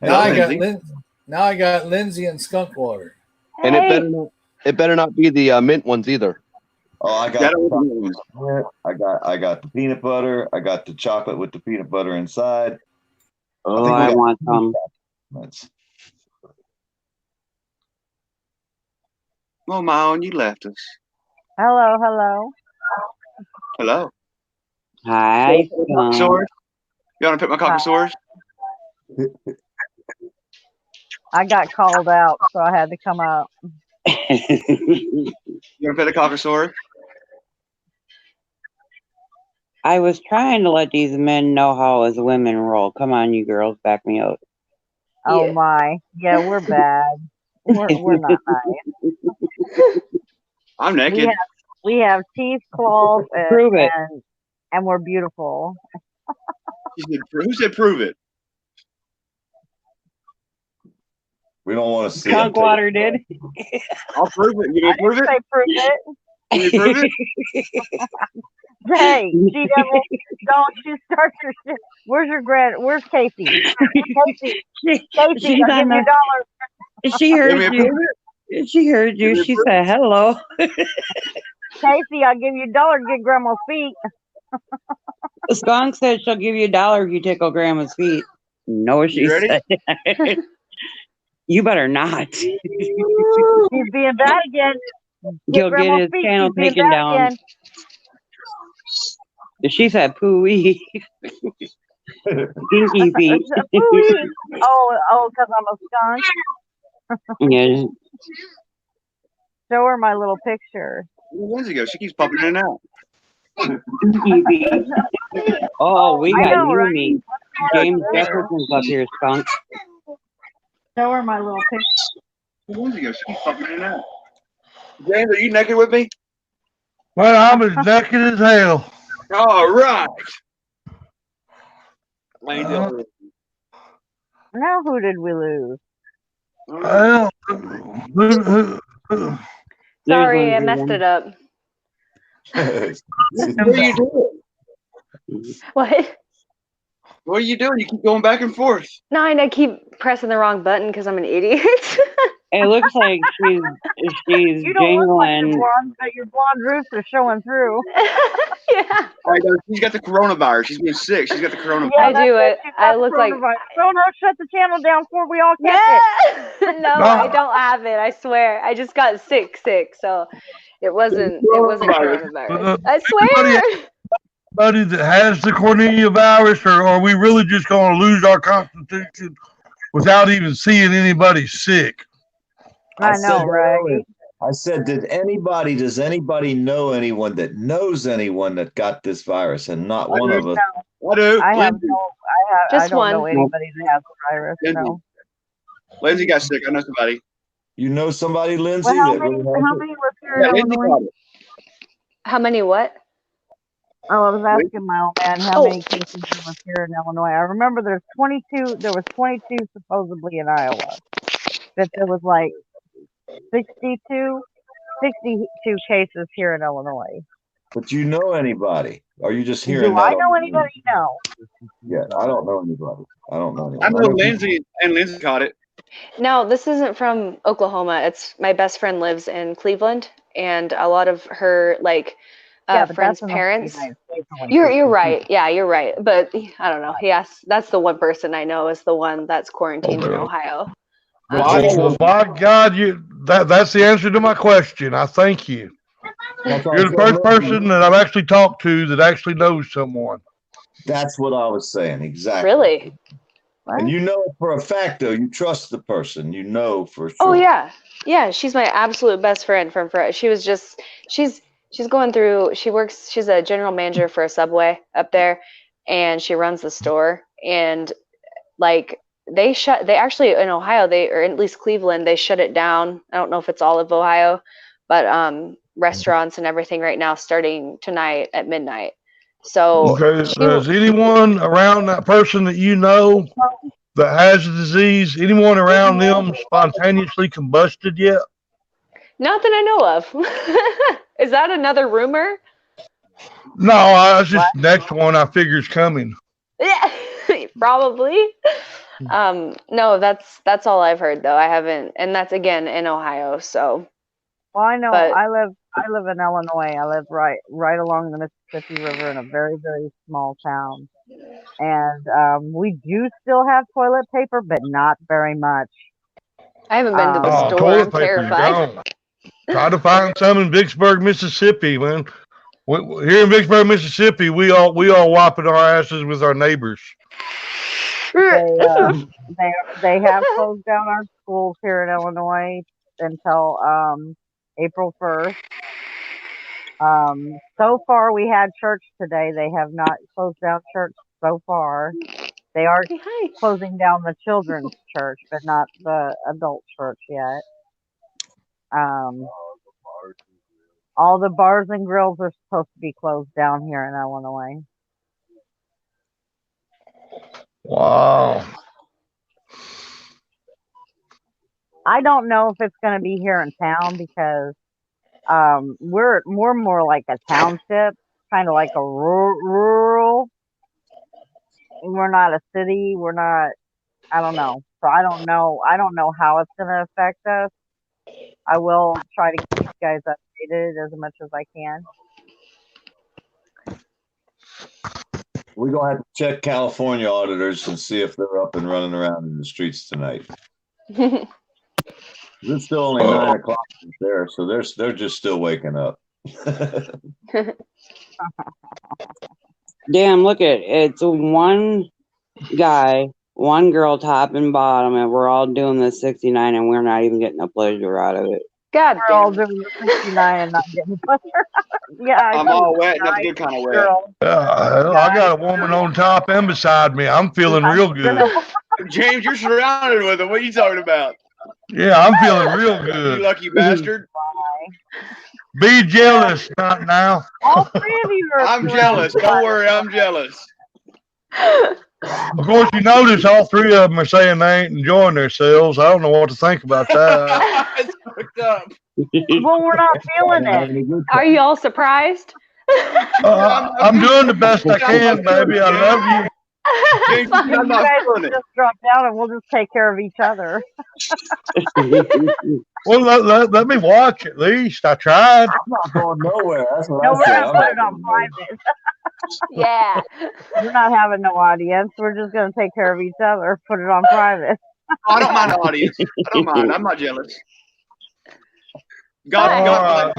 Now I got Lindsay. now I got Lindsay and skunk water. And it better not be the mint ones either. Oh, I got the peanut butter. I got the chocolate with the peanut butter inside. Oh, I want some. Oh, my own, you left us. Hello, hello. Hello. Hi. Cocksaurus? You want to pick my Cockosaurus? I got called out, so I had to come out. You want to pet a Cockosaurus? I was trying to let these men know how as women roll. Come on, you girls, back me up. Oh my. Yeah, we're bad. We're not nice. I'm naked. We have teeth, claws, Prove it. and we're beautiful. Who said prove it? We don't want to see Skunk water did. I'll prove it. You gonna prove it? Say prove it. Can you prove it? Hey, G-Devil, don't you start your shit. Where's Casey? Casey, I'll give you $1. She heard you. She heard you. She said hello. Casey, I'll give you $1 to get Grandma's feet. The skunk said she'll give you $1 if you tickle Grandma's feet. No, she said. You better not. He's being bad again. He'll get his channel taken down. Again. She said pooey. Dinky feet. Pooey. Oh, because I'm a skunk. Yeah. Show her my little picture. Where's it go? She keeps popping in and out. Oh, we got you and me. James Jefferson's up here, skunk. Show her my little picture. Where's it go? She keeps popping in and out. James, are you naked with me? Well, I'm as naked as hell. All right. Now who did we lose? Well, sorry, I messed it up. What are you doing? What? What are you doing? You keep going back and forth. No, I keep pressing the wrong button because I'm an idiot. It looks like she's you don't jingling. Look like you're blonde, but your blonde roots are showing through. Yeah. She's got the coronavirus. She's been sick. She's got the coronavirus. Yeah, I do it. I look like. No, shut the channel down before we all catch it. No, I don't have it. I swear. I just got sick. So it wasn't coronavirus. I swear. Anybody that has the Cornelia virus, or are we really just going to lose our constitution without even seeing anybody sick? I know, right? I said, does anybody know anyone that knows anyone that got this virus? And not one of us. I do. I Just don't know anybody that has the virus. No. Lindsay got sick. I know somebody. You know somebody, Lindsay? Well, how many was here in Illinois? How many what? Oh, I was asking my old man how many cases there was here in Illinois. I remember there was 22 supposedly in Iowa. That there was like 62 cases here in Illinois. But you know anybody? Are you just hearing Do that? I know anybody? No. Yeah, I don't know anybody. I know Lindsay, and Lindsay caught it. No, this isn't from Oklahoma. It's my best friend lives in Cleveland, and a lot of her friends' parents. You're right. Yeah, you're right. But I don't know. Yes, that's the one person I know is the one that's quarantined in Ohio. Well, by God, that's the answer to my question. I thank you. You're the first person that I've actually talked to that actually knows someone. That's what I was saying. Exactly. Really? And you know it for a fact, though. You trust the person. You know for sure. Oh yeah, yeah. She's my absolute best friend from forever. She was just she's going through. She's a general manager for a Subway up there, and she runs the store. And like they actually in Ohio, or at least Cleveland, they shut it down. I don't know if it's all of Ohio, but restaurants and everything right now starting tonight at midnight. So Okay. Does anyone around that person that you know that has the disease, anyone around them spontaneously combusted yet? not that I know of. Is that another rumor? No, I just next one I figure is coming. Yeah, probably. No, that's all I've heard though. I haven't, and that's again in Ohio. So. Well, I know. But, I live in Illinois. I live right along the Mississippi River in a very, very small town, and we do still have toilet paper, but not very much. I haven't been to the store. Toilet I'm paper's terrified. gone. Try to find some in Vicksburg, Mississippi, man. Here in Vicksburg, Mississippi, we all wiping our asses with our neighbors. They have closed down our schools here in Illinois until April 1st. So far, we had church today. They have not closed down church so far. They are closing down the children's church, but not the adult church yet. All the bars and grills are supposed to be closed down here in Illinois. Wow. I don't know if it's going to be here in town because we're more like a township, kind of like a rural. We're not a city. We're not. I don't know. So I don't know. I don't know how it's going to affect us. I will try to keep you guys updated as much as I can. We're going to have to check California auditors and see if they're up and running around in the streets tonight. It's still only 9 o'clock there, so they're just still waking up. Damn, look at it's one guy, one girl, top and bottom, and we're all doing the 69, and we're not even getting a pleasure out of it. God, we're all doing the 69 and not getting pleasure. Yeah, I'm all wet. That's a good kind of wet. I got a woman on top and beside me. I'm feeling real good. James, you're surrounded with them. What are you talking about? Yeah, I'm feeling real good. You lucky bastard. Be jealous, not now. All three of you are. I'm jealous. Don't worry, I'm jealous. Of course, you notice all three of them are saying they ain't enjoying themselves. I don't know what to think about that. It's fucked up. Well, we're not feeling it. Are you all surprised? I'm doing the best I can, baby. I love you. You guys just drop down and we'll just take care of each other. Well, let me watch at least. I tried. I'm not going nowhere. That's what No, I we're said. gonna put it on private. Yeah. We're not having no audience. We're just gonna take care of each other. Put it on private. I don't mind the audience. I don't mind. I'm not jealous. God,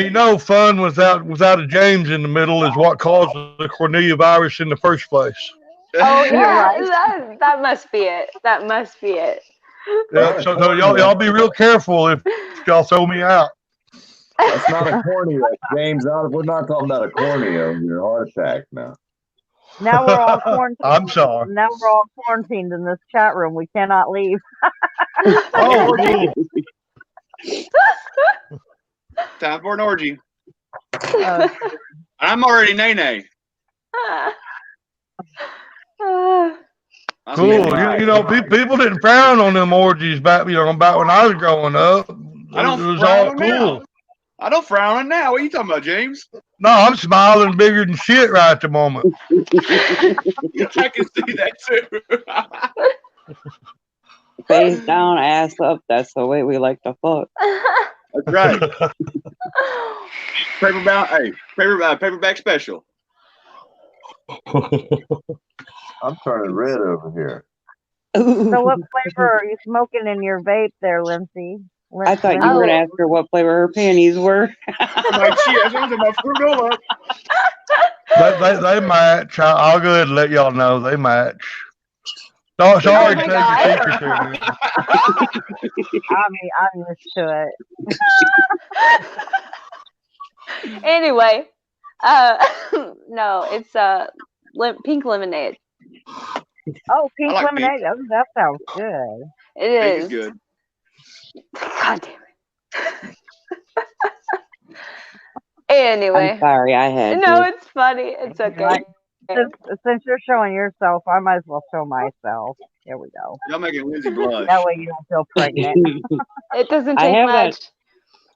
you know, fun without a James in the middle is what caused the Cornelia virus in the first place. Oh yeah, that must be it. That must be it. Yeah, so y'all be real careful if y'all throw me out. That's not a cornea, James. We're not talking about a cornea. Your heart attack now. Now we're all quarantined. I'm sorry. Now we're all quarantined in this chat room. We cannot leave. Oh, cool. Time for an orgy. I'm already nay-nay. Cool. You know, people didn't frown on them orgies back when I was growing up. I don't It was frown all on cool. now. I don't frown on now. What are you talking about, James? No, I'm smiling bigger than shit right at the moment. I can see that too. Face down, ass up. That's the way we like to fuck. That's right. Paperback special. I'm turning red over here. So what flavor are you smoking in your vape there, Lindsay? I thought you were going to ask her what flavor her panties were. They match. I'll go ahead and let y'all know they match. Oh, sorry, my take God. your secret there. Man. I'm used to it. Anyway, no, it's pink lemonade. Oh, pink like lemonade. Oh, that sounds good. It Pink is. is good. God damn it. Anyway. I'm sorry, I had No, to. it's funny. It's okay. Since you're showing yourself, I might as well show myself. Here we go. Y'all making Lindsay blush. That way you don't feel pregnant. It doesn't I take have much.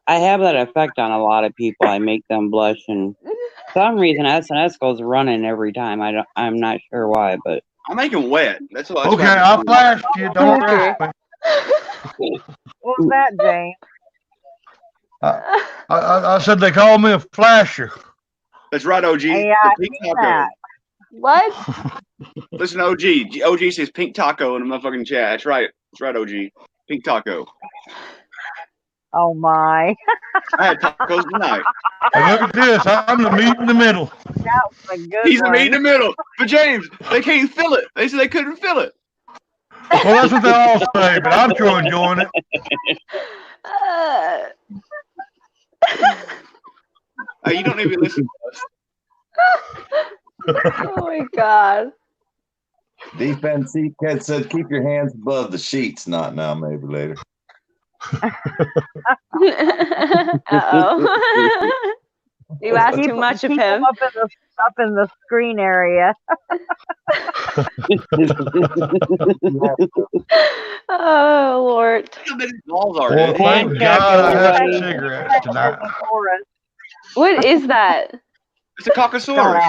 I have that effect on a lot of people. I make them blush, and for some reason SNS goes running every time. I'm not sure why, but I make them wet. That's what. Okay, I'll flash you. Don't rush me. What was that, James? I said they call me a flasher. That's right, OG. Yeah, The I pink seen taco. that. What? Listen, OG. OG says pink taco in the motherfucking chat. That's right. That's right, OG. Pink taco. Oh my. I had tacos tonight. And look at this. I'm the meat in the middle. That was a good He's the one. meat in the middle. But James, they can't fill it. They said they couldn't fill it. Well, that's what they all say, but I'm sure enjoying it. Hey, you don't even listen to us. Oh my God. Defense Cat said, keep your hands above the sheets. Not now, maybe later. Uh-oh. You asked too much of Keep him. Up in the screen area. Oh, Lord. Balls are Well, thank God I have some everybody. cigarettes tonight. What is that? It's a cockasaurus.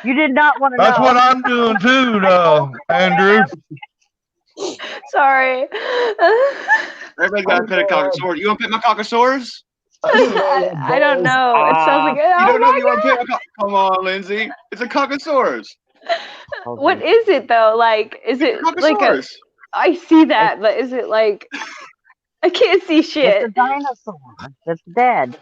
You did not want to That's know. what I'm doing too, Andrew. Sorry. Everybody's got to pet a cockasaurus. You want to pet my cockasaurus? I don't know. It sounds like You oh don't know my if you want to God. pet a Come on, Lindsay. It's a cockasaurus. What is it though? Like, is it like a? Cockasaurus. I see that, but is it like? I can't see shit. It's a dinosaur that's dead.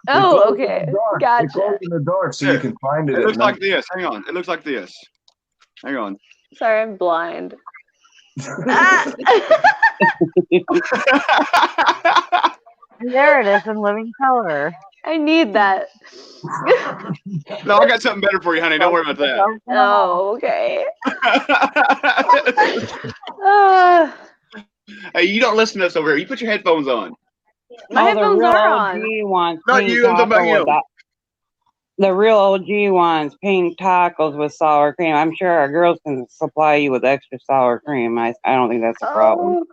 Oh, okay. It Gotcha. glows in the dark, so you can find it. It at looks night. like this. Hang on. It looks like this. Hang on. Sorry, I'm blind. There it is in living color. I need that. No, I got something better for you, honey. Don't worry about that. Oh, okay. Hey, you don't listen to us over here. You put your headphones on. My the headphones real are OG on. wants Not pink you, I'm talking about taco you. without. The real OG wants pink tacos with sour cream. I'm sure our girls can supply you with extra sour cream. I don't think that's a problem.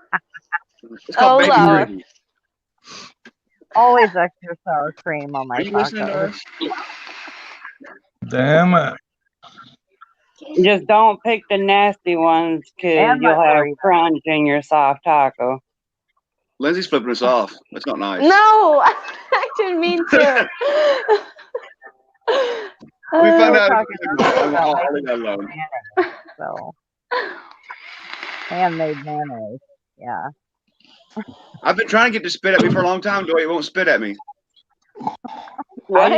It's called baby Lord. gravy. Always extra sour cream on my Are you listening to tacos. us? Damn it. Just don't pick the nasty ones, because And you'll have margarita. crunch in your soft taco. Lindsay's flipping us off. That's not nice. No, I didn't mean to. We found We're out. talking about I'll making leave that alone. mayonnaise, so handmade mayonnaise. Yeah. I've been trying to get to spit at me for a long time. Joey, it won't spit at me. What?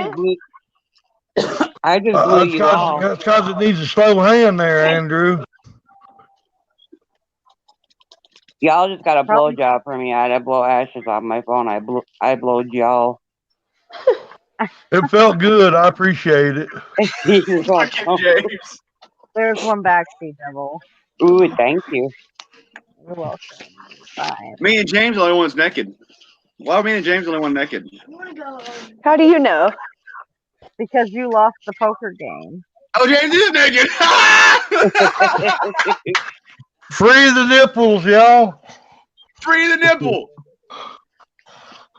I just blew you off. That's because it needs a slow hand there, Andrew. Y'all just got a blowjob from me. I had to blow ashes off my phone. I blowed y'all. It felt good. I appreciate it. You're welcome. James. There's one back, Sea Devil. Ooh, thank you. You're welcome. Fine. Me and James are the only ones naked. Why are me and James the only one naked? How do you know? Because you lost the poker game. Oh, James is naked. Free the nipples, y'all. Free the nipple.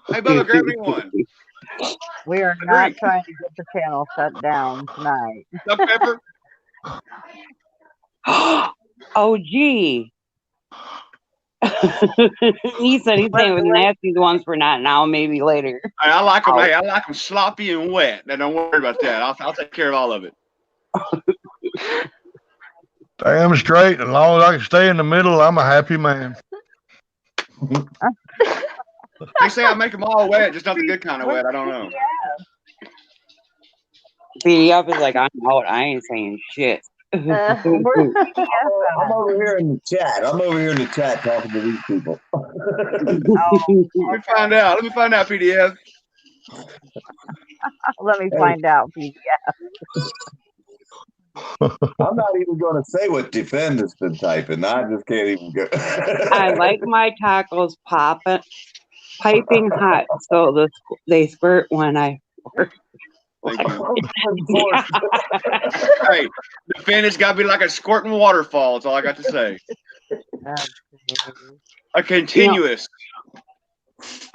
Hey, Bubba, grab me one. We are not trying to get the channel shut down tonight. Duck pepper. Oh, gee. He said he's saying with nasty ones for not now, maybe later. I like them. Hey, I like them sloppy and wet. Now, don't worry about that. I'll take care of all of it. Damn straight. As long as I can stay in the middle, I'm a happy man. They say I make them all wet, just not the good kind of wet. I don't know. PDF is like, I'm out. I ain't saying shit. I'm over here in the chat. I'm over here in the chat talking to these people. Let me find out. Let me find out, PDF. Let me find out, PDF. I'm not even going to say what Defend has been typing. I just can't even go. I like my tacos piping hot, so they squirt when I. Thank you. Hey, Defend has got to be like a squirting waterfall. That's all I got to say. A continuous.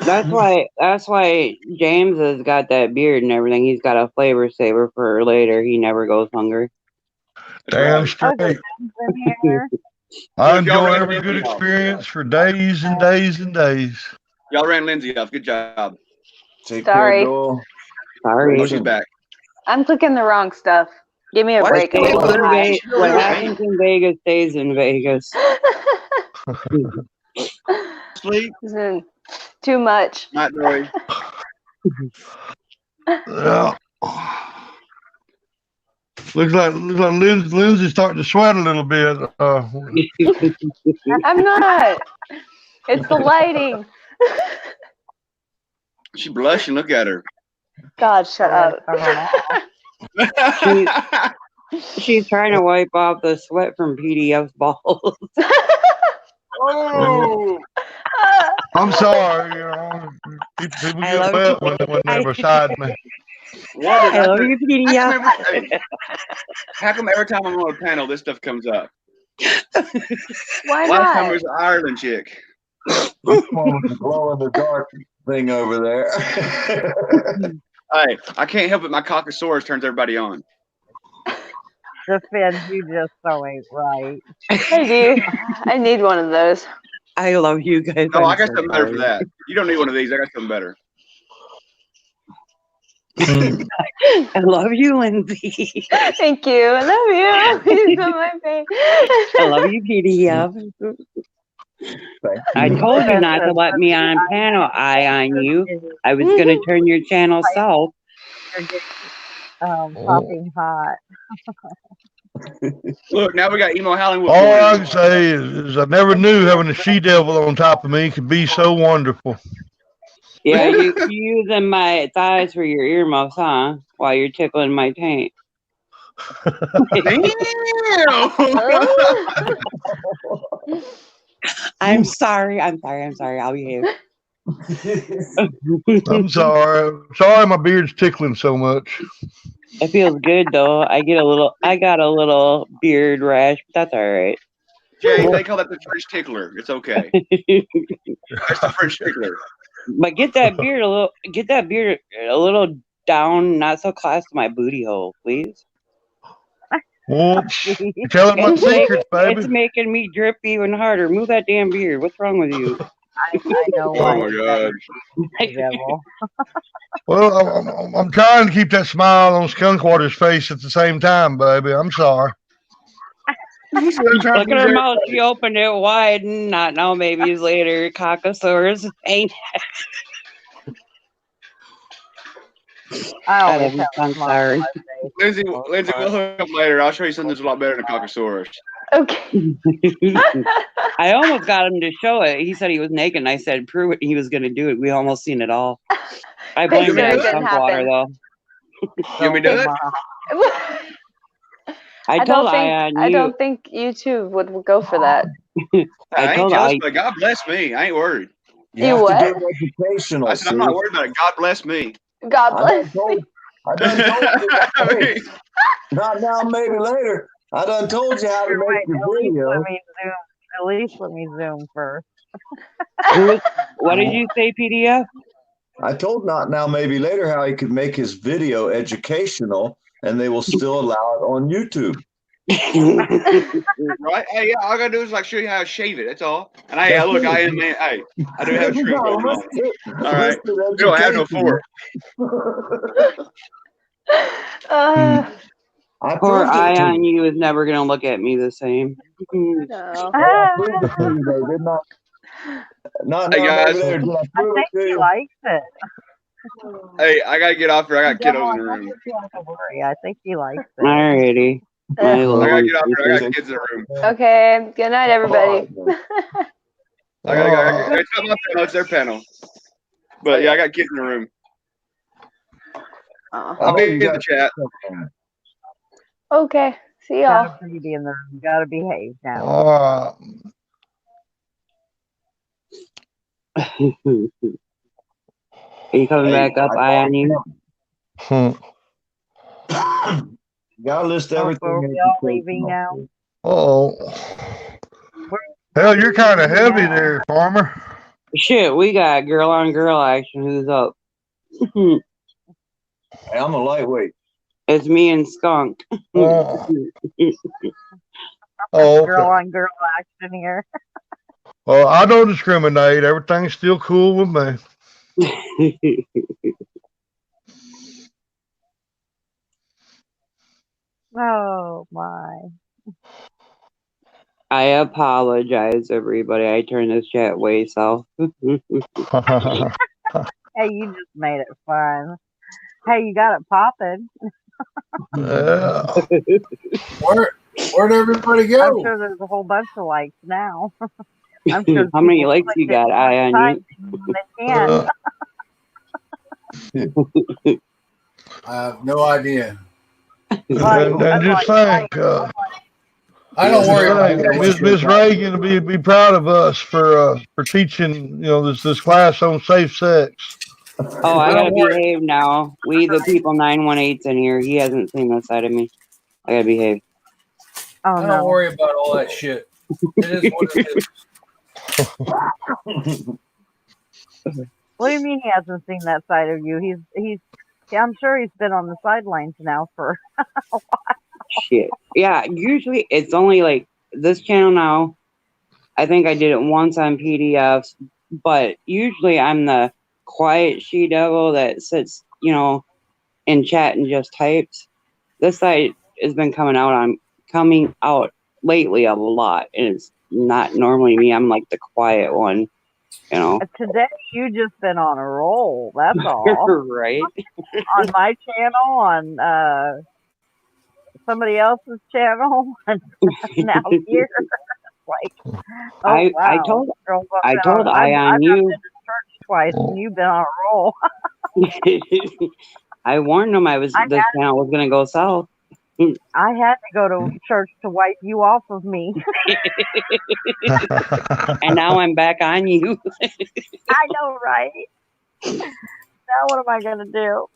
That's why James has got that beard and everything. He's got a flavor saver for later. He never goes hungry. Damn straight. I enjoy every good experience for days and days and days. Y'all ran Lindsay off. Good job. Take Sorry. care, Doyle. Sorry. Oh, she's back. I'm clicking the wrong stuff. Give me a break. I'm a little high. What happens in Vegas stays in Vegas. Sleep. Too much. Not really. Yeah. Looks like Lindsay's starting to sweat a little bit. I'm not. It's the lighting. She's blushing. Look at her. God, shut up. She's trying to wipe off the sweat from PDF's balls. Oh. I'm sorry, you know. People get wet when they're beside me. I love you, PDF. How come every time I'm on a panel, this stuff comes up? Why Last not? time it was the Ireland chick. The glow in the dark thing over there. Hey, I can't help it. My cockosaurus turns everybody on. Defend, you just so ain't right. I do. I need one of those. I love you guys. No, I got something better for that. You don't need one of these. I got something better. I love you, Lindsay. Thank you. I love you. He's on my face. I love you, PDF. I told you not to let me on panel eye on you. I was going to turn your channel south. Popping hot. Look, now we got emo Hollywood. All I can say is I never knew having a she-devil on top of me could be so wonderful. Yeah, you using my thighs for your earmuffs, huh? While you're tickling my taint. I'm sorry. I'll behave. I'm sorry. Sorry my beard's tickling so much. It feels good though. I got a little beard rash, but that's all right. Jay, they call that the French tickler. It's okay. That's the French tickler. But get that beard a little down, not so close to my booty hole, please. Whoops. You're telling my secrets, baby. It's making me drip even harder. Move that damn beard. What's wrong with you? I know why. Oh my God. Well, I'm trying to keep that smile on Skunkwater's face at the same time, baby. I'm sorry. Look at her mouth. She opened it wide and not now, maybe later. Cockosaurus. Ain't I love you, I'm sorry. Lindsay, we'll hook up later. I'll show you something that's a lot better than a cockosaurus. Okay. I almost got him to show it. He said he was naked, and I said, prove it. He was going to do it. We almost seen it all. I blame it on Skunkwater, though. You want me to do it? I don't think YouTube would go for that. I ain't jealous, but God bless me. I ain't worried. You what? Educational. I said, I'm not worried about it. God bless me. God bless me. I done told you. Not now, maybe later. I done told you how to make your video. At least let me zoom first. What did you say, PDF? I told Not Now, Maybe Later how he could make his video educational, and they will still allow it on YouTube. Right? Hey, yeah, all I gotta do is like show you how to shave it. That's all. And hey, look, I am man. Hey, I do have a trim going on. All right, you don't have no fork. Poor eye on you is never gonna look at me the same. No. Hey guys, I think he likes it. Hey, I gotta get off here. I got kiddos in the room. I think he likes it. Alrighty. My I Lord. gotta get out there. I got kids in the room. Okay. Good night, everybody. I gotta it's not my panel, it's their panel. But yeah, I got kids in the room. I'll be in the chat. Okay. See y'all. Gotta be in the room. Gotta behave now. Are you coming back up, Ion? You? Gotta list everything. Are we all leaving now? Oh. Hell, you're kind of heavy there, Farmer. Shit, we got girl on girl action. Who's up? Hey, I'm a lightweight. It's me and Skunk. Oh. Oh, okay. Girl on girl action here. Well, I don't discriminate. Everything's still cool with me. Oh my. I apologize, everybody. I turned this chat way south. Hey, you just made it fun. Hey, you got it popping. Where'd everybody go? I'm sure there's a whole bunch of likes now. I'm sure How many likes you got, Ion? I have no idea. And just think, I don't worry about that. Miss Reagan will be proud of us for teaching, this class on safe sex. Oh, I gotta behave now. We the people 918's in here. He hasn't seen this side of me. I gotta behave. Oh, I don't worry about all that shit. It is what it is. What do you mean he hasn't seen that side of you? He's I'm sure he's been on the sidelines now for a while. Shit. Yeah, usually it's only like this channel now. I think I did it once on PDFs, but usually I'm the quiet she-devil that sits, in chat and just types. This side has been coming out lately a lot, and it's not normally me. I'm like the quiet one, Today you just been on a roll. That's all. Right. On my channel, on somebbi else's channel, and now here. Like, oh wow. I told Ion you. I've been to church twice, and you've been on a roll. I warned him this channel was gonna go south. I had to go to church to wipe you off of me. And now I'm back on you. I know, right? Now what am I gonna do?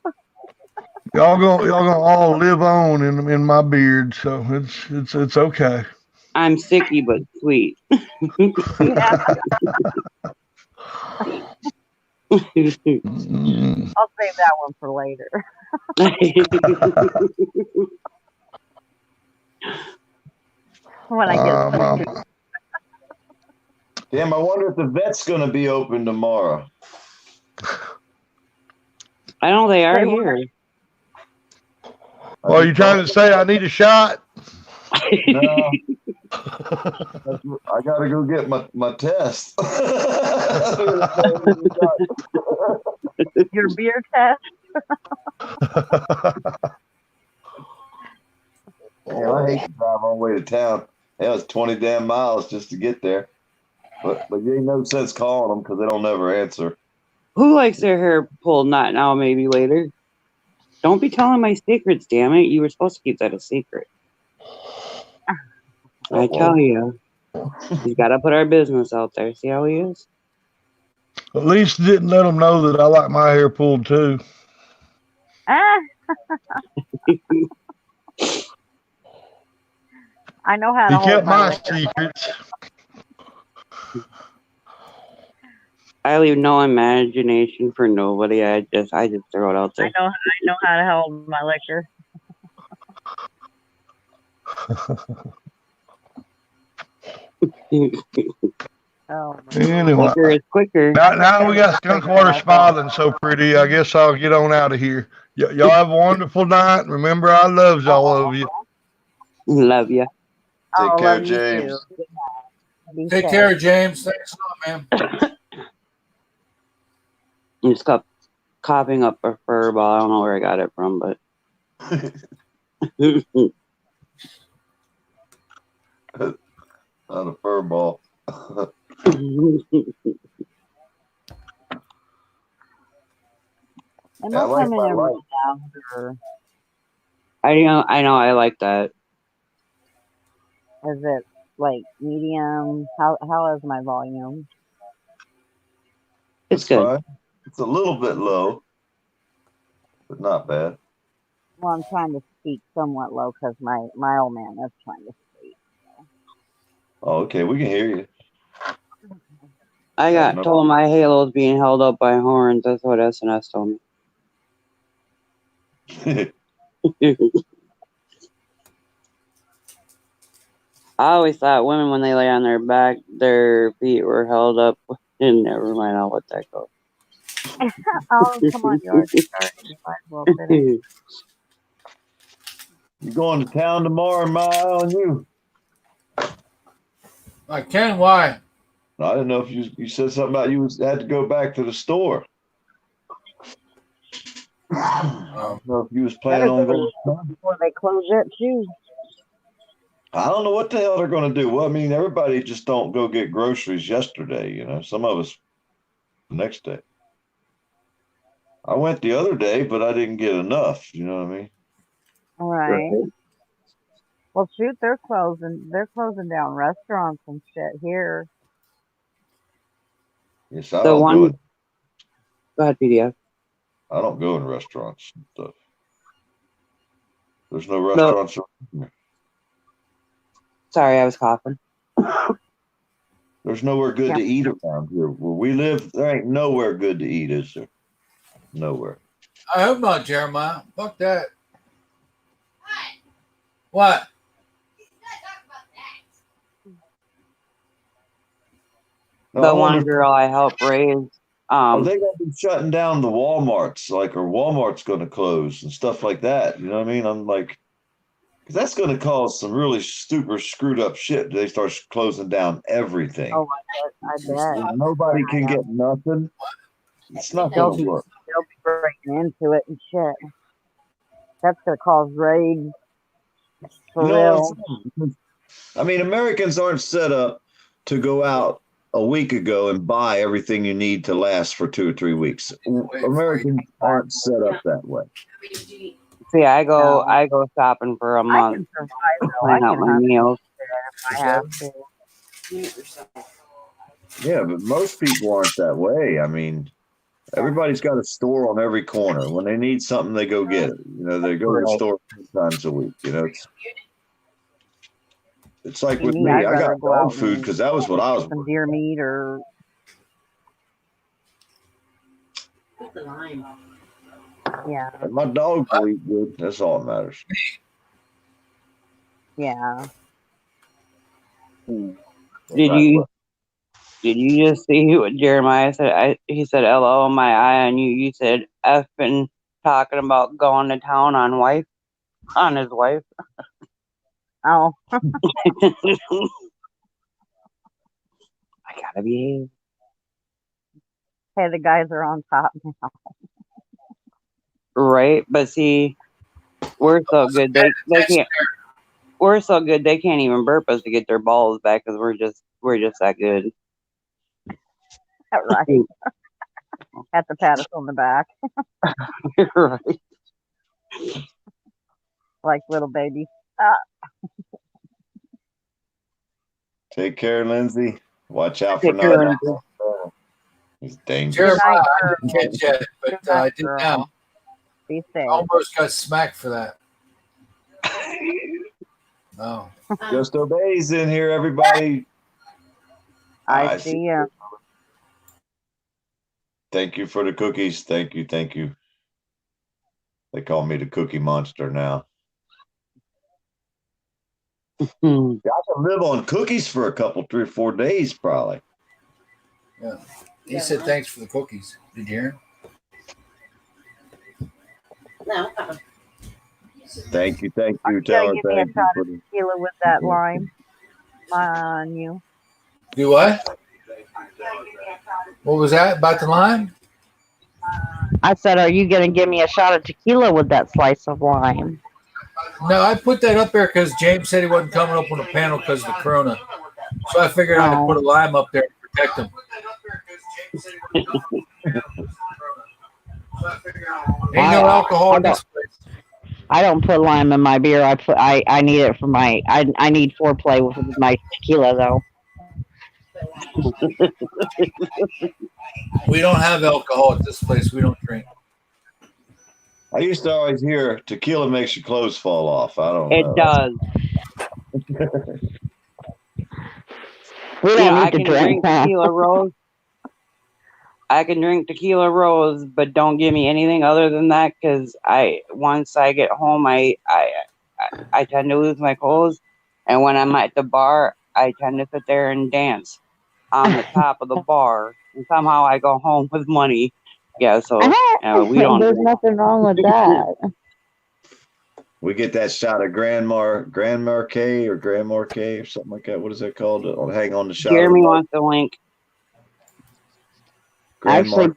Y'all gonna all live on in my beard, so it's okay. I'm sicky but sweet. Yeah. I'll save that one for later. When I get Damn, I wonder if the vet's going to be open tomorrow. I know they are here. Well, are you trying to say I need a shot? No. I got to go get my test. Your beer test? Man, I hate to drive all the way to town. That was 20 damn miles just to get there. But you ain't no sense calling them because they don't never answer. Who likes their hair pulled? Not now, maybe later. Don't be telling my secrets, damn it. You were supposed to keep that a secret. I tell you. You got to put our business out there. See how he is? At least didn't let them know that I like my hair pulled too. I know how to He kept my liquor. secrets. I leave no imagination for nobody. I just throw it out there. I know how to hold my liquor. Anyway, quicker is quicker. Now we got Skunk Water smiling so pretty. I guess I'll get on out of here. Y'all have a wonderful night. Remember, I loves all of you. Love you. Take care, James. Take care, James. Thanks a lot, man. I'm just coughing up a fur ball. I don't know where I got it from, but Not a fur ball. It I must like come in my a light. really down or I know, I like that. is it like medium? How is my volume? It's good. Fine. It's a little bit low, but not bad. Well, I'm trying to speak somewhat low because my old man is trying to speak. Oh, okay, we can hear you. I got told my halo's being held up by horns. That's what SNS told me. I always thought women, when they lay on their back, their feet were held up. And never mind, I'll let that go. Oh, come on, you already started. You might as well finish. You going to town tomorrow? My eye on you. I can. Why? I didn't know if you said something about you had to go back to the store. I don't know if you was planning Better on go going. before they close that too. I don't know what the hell they're going to do. Well, I mean, everybody just don't go get groceries yesterday. You know, some of us the next day. I went the other day, but I didn't get enough. You know what I mean? All right. Well, shoot, they're closing. They're closing down restaurants and shit here. Yes, I don't do it. Go ahead, PDF. I don't go in restaurants and stuff. There's no restaurants around here. Sorry, I was coughing. There's nowhere good to eat around here. Where we live, there ain't nowhere good to eat, is there? Nowhere. I hope not, Jeremiah. Fuck that. What? The one girl I helped raise. Are they going to be shutting down the Walmarts, or Walmart's going to close and stuff like that? You know what I mean? I'm like, because that's going to cause some really super screwed up shit. They start closing down everything. Oh, I bet. Nobody can get nothing. It's not going to work. They'll be breaking into it and shit. That's gonna cause raids. For real. I mean, Americans aren't set up to go out a week ago and buy everything you need to last for 2 or 3 weeks. Americans aren't set up that way. See, I go shopping for a month. I can survive though. Plan out my meals. If I have to. Yeah, but most people aren't that way. I mean, everybody's got a store on every corner. When they need something, they go get it. You know, they go to the store 2 times a week. You know, it's like with me. I got dog food because that was what I was. Some deer meat or. Yeah. My dog will eat good. That's all that matters. Yeah. Did you just see what Jeremiah said? He said, "Hello, my eye on you." You said, "F been talking about going to town on his wife." Oh. I gotta behave. Hey, the guys are on top now. Right, but see, we're so good they can't. We're so good they can't even burp us to get their balls back because we're just that good. Right. Have to pat us on the back. Right. Like little babies. Take care, Lindsay. Watch out for nothing. He's dangerous. Jeremiah, I didn't catch yet, but I did now. Be safe. Almost got smacked for that. Oh. Just obeys in here, everybody. I see you. Thank you for the cookies. Thank you. Thank you. They call me the Cookie Monster now. I can live on cookies for a couple, 3 or 4 days, probably. Yeah. He said thanks for the cookies. Did you hear him? No. Thank you. Thank you. Tell her. Give me a shot of tequila with that lime on you. Do what? What was that about the lime? I said, are you going to give me a shot of tequila with that slice of lime? No, I put that up there because James said he wasn't coming up on a panel because of the corona. So I figured I'd put a lime up there to protect him. Ain't no alcohol in this place. I don't put lime in my beer. I need it for my I need foreplay with my tequila though. We don't have alcohol at this place. We don't drink. I used to always hear tequila makes your clothes fall off. I don't know. It does. We don't need I to can drink tequila rose. I can drink tequila rose, but don't give me anything other than that because once I get home, I tend to lose my clothes, and when I'm at the bar, I tend to sit there and dance on the top of the bar, and somehow I go home with money. Yeah, so we don't. There's nothing wrong with that. We get that shot of Grand Marquis or Grand Marquis or something like that. What is that called? I'll hang on the shot. Jeremy wants the link. Actually,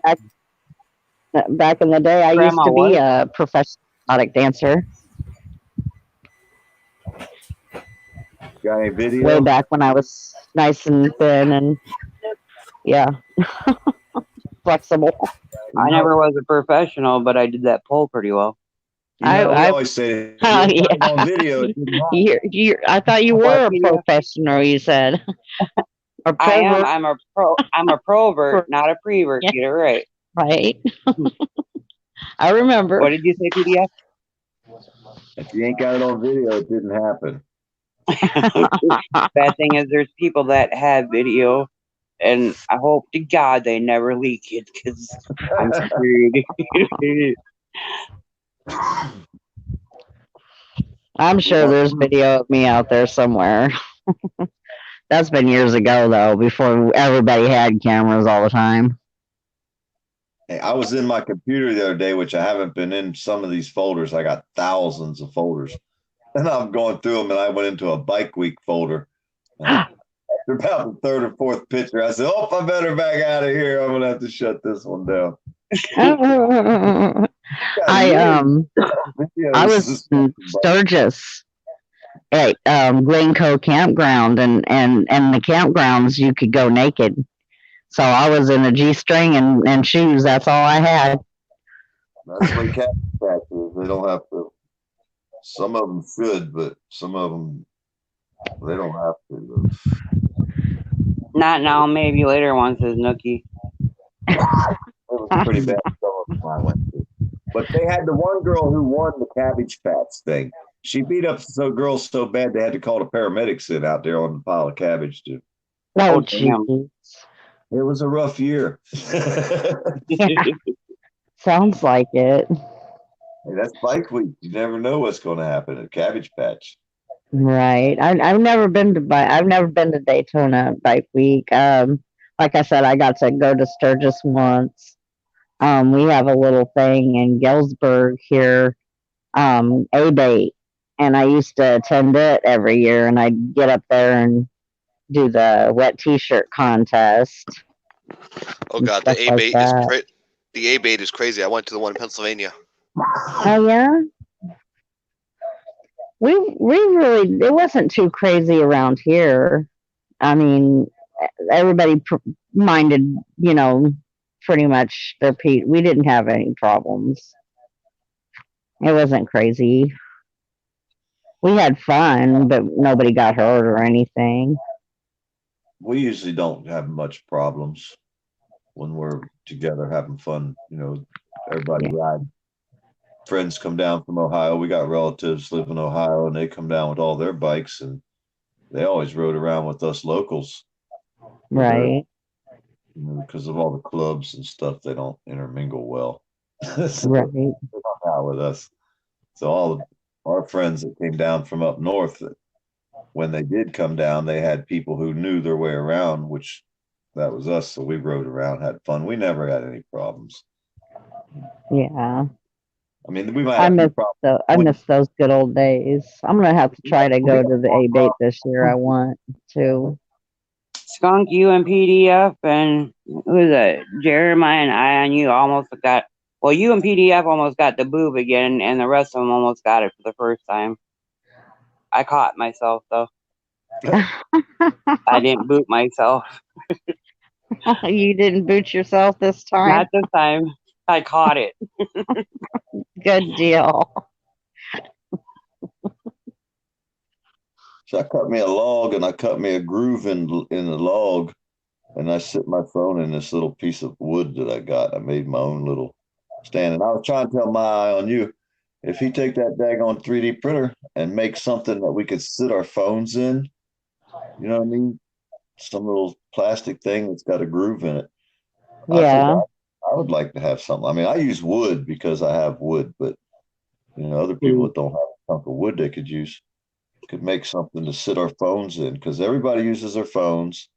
back in the day, I used to be a professional exotic dancer. Got any video? Way back when I was nice and thin and flexible. I never was a professional, but I did that pole pretty well. We always say on video. I thought you were a professional. You said. I am. I'm a pro. I'm a provert, not a prevert. Yeah. You're right. Right. I remember. What did you say, PDF? If you ain't got it on video, it didn't happen. Bad thing is, there's people that have video, and I hope to God they never leak it because I'm screwed. I'm sure there's video of me out there somewhere. That's been years ago, though, before everybody had cameras all the time. Hey, I was in my computer the other day, which I haven't been in some of these folders. I got thousands of folders. And I'm going through them, and I went into a Bike Week folder. After about the third or fourth picture, I said, I better back out of here. I'm going to have to shut this one down. I was in Sturgis at Glencoe Campground, and the campgrounds you could go naked. So I was in a G-string and shoes. That's all I had. That's what cat is. They don't have to. Some of them should, but some of them they don't have to. Not now, maybe later. One says Nookie. It was pretty bad. Some of them I went to. But they had the one girl who won the Cabbage Patch thing. She beat up girls so bad they had to call the paramedics in out there on the pile of cabbage too. Oh, damn. It was a rough year. Sounds like it. Hey, that's Bike Week. You never know what's going to happen at Cabbage Patch. Right. I've never been to Daytona Bike Week. Like I said, I got to go to Sturgis once. We have a little thing in Galesburg here, A-Bait, and I used to attend it every year, and I'd get up there and do the wet t-shirt contest. Oh God, the A-Bait the A-Bait is crazy. I went to the one in Pennsylvania. Oh yeah? We really, it wasn't too crazy around here. I mean, everybody minded, pretty much their peace. We didn't have any problems. It wasn't crazy. We had fun, but nobody got hurt or anything. We usually don't have much problems when we're together having fun. Everybody ride. Friends come down from Ohio. We got relatives live in Ohio, and they come down with all their bikes, and they always rode around with us locals. Right. Because of all the clubs and stuff, they don't intermingle well. So right. They don't out with us. So all of our friends that came down from up north, when they did come down, they had people who knew their way around, which that was us. So we rode around, had fun. We never had any problems. Yeah. I mean, we might have I miss those good old days. I'm gonna have to try to go to the A-Bait this year. I want to. Skunk, you and PDF, and who's that? Jeremiah and I on you almost got Well, you and PDF almost got the boob again, and the rest of them almost got it for the first time. I caught myself, though. I didn't boot myself. You didn't boot yourself this time? Not this time. I caught it. Good deal. So I cut me a log and I cut me a groove in the log, and I sit my phone in this little piece of wood that I got. I made my own little stand, and I was trying to tell my eye on you, if he take that daggone 3D printer and make something that we could sit our phones in, you know what I mean? Some little plastic thing that's got a groove in it. Yeah. I would like to have something. I mean, I use wood because I have wood, but you know, other people that don't have a chunk of wood they could use could make something to sit our phones in, because everybody uses their phones.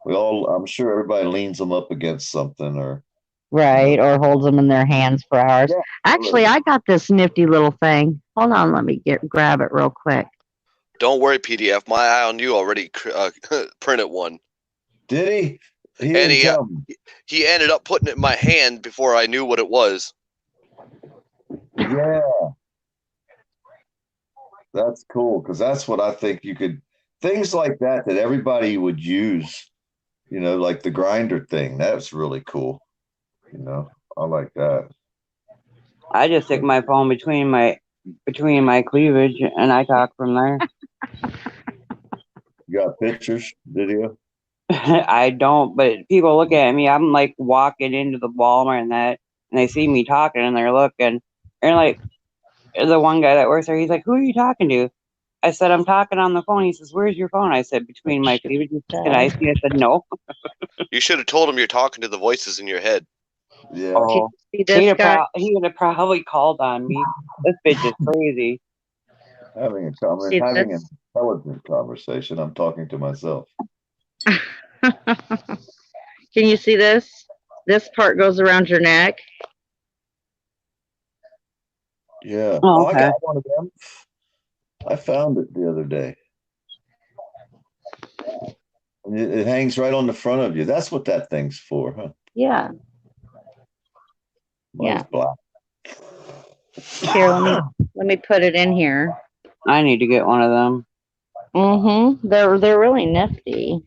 I'm sure everybody leans them up against something or Right, or holds them in their hands for hours. Yeah, Actually, I got this nifty little thing. Hold on, let me grab it real quick. Don't worry, PDF. My eye on you already printed one. Did he? He ended up putting it in my hand before I knew what it was. Yeah. That's cool, because that's what I think you could, things like that everybody would use, you know, like the grinder thing. That's really cool. You know, I like that. I just stick my phone between my cleavage and I talk from there. You got pictures, video? I don't, but people look at me. I'm like walking into the Walmart and they see me talking and they're looking. And like the one guy that works there, he's like, "Who are you talking to?" I said, "I'm talking on the phone." He says, "Where's your phone?" I said, "Between my cleavage." Can I see? I said, "No." You should have told him you're talking to the voices in your head. Yeah. Oh, he would have probably called on me. This bitch is crazy. Having an intelligent conversation. I'm talking to myself. Can you see this? This part goes around your neck. Yeah. Oh, I okay. got one of them. I found it the other day. It hangs right on the front of you. That's what that thing's for, huh? Yeah. Mine's black. Here, let me put it in here. I need to get one of them. Mm-hmm. They're really nifty.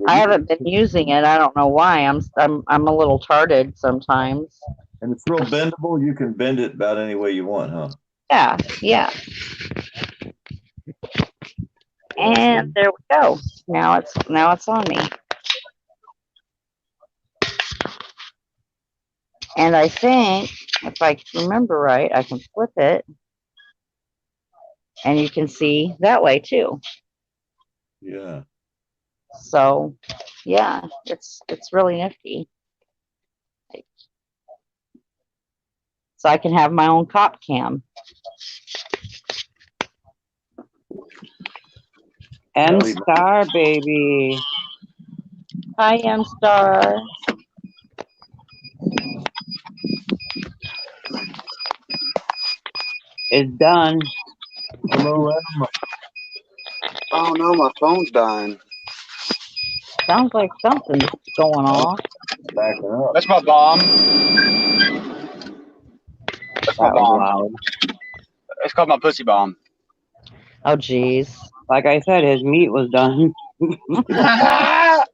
I haven't been using it. I don't know why. I'm a little tarded sometimes. And it's real bendable. You can bend it about any way you want, huh? Yeah, yeah. And there we go. Now it's on me. And I think if I remember right, I can flip it. And you can see that way too. Yeah. So yeah, it's really nifty. So I can have my own cop cam. M Star, baby. Hi, M Star. It's done. Hello, Emma. Oh no, my phone's dying. Sounds like something's going off. Backing up. That's my bomb. That's my That was bomb. loud. It's called my pussy bomb. Oh, jeez. Like I said, his meat was done. Like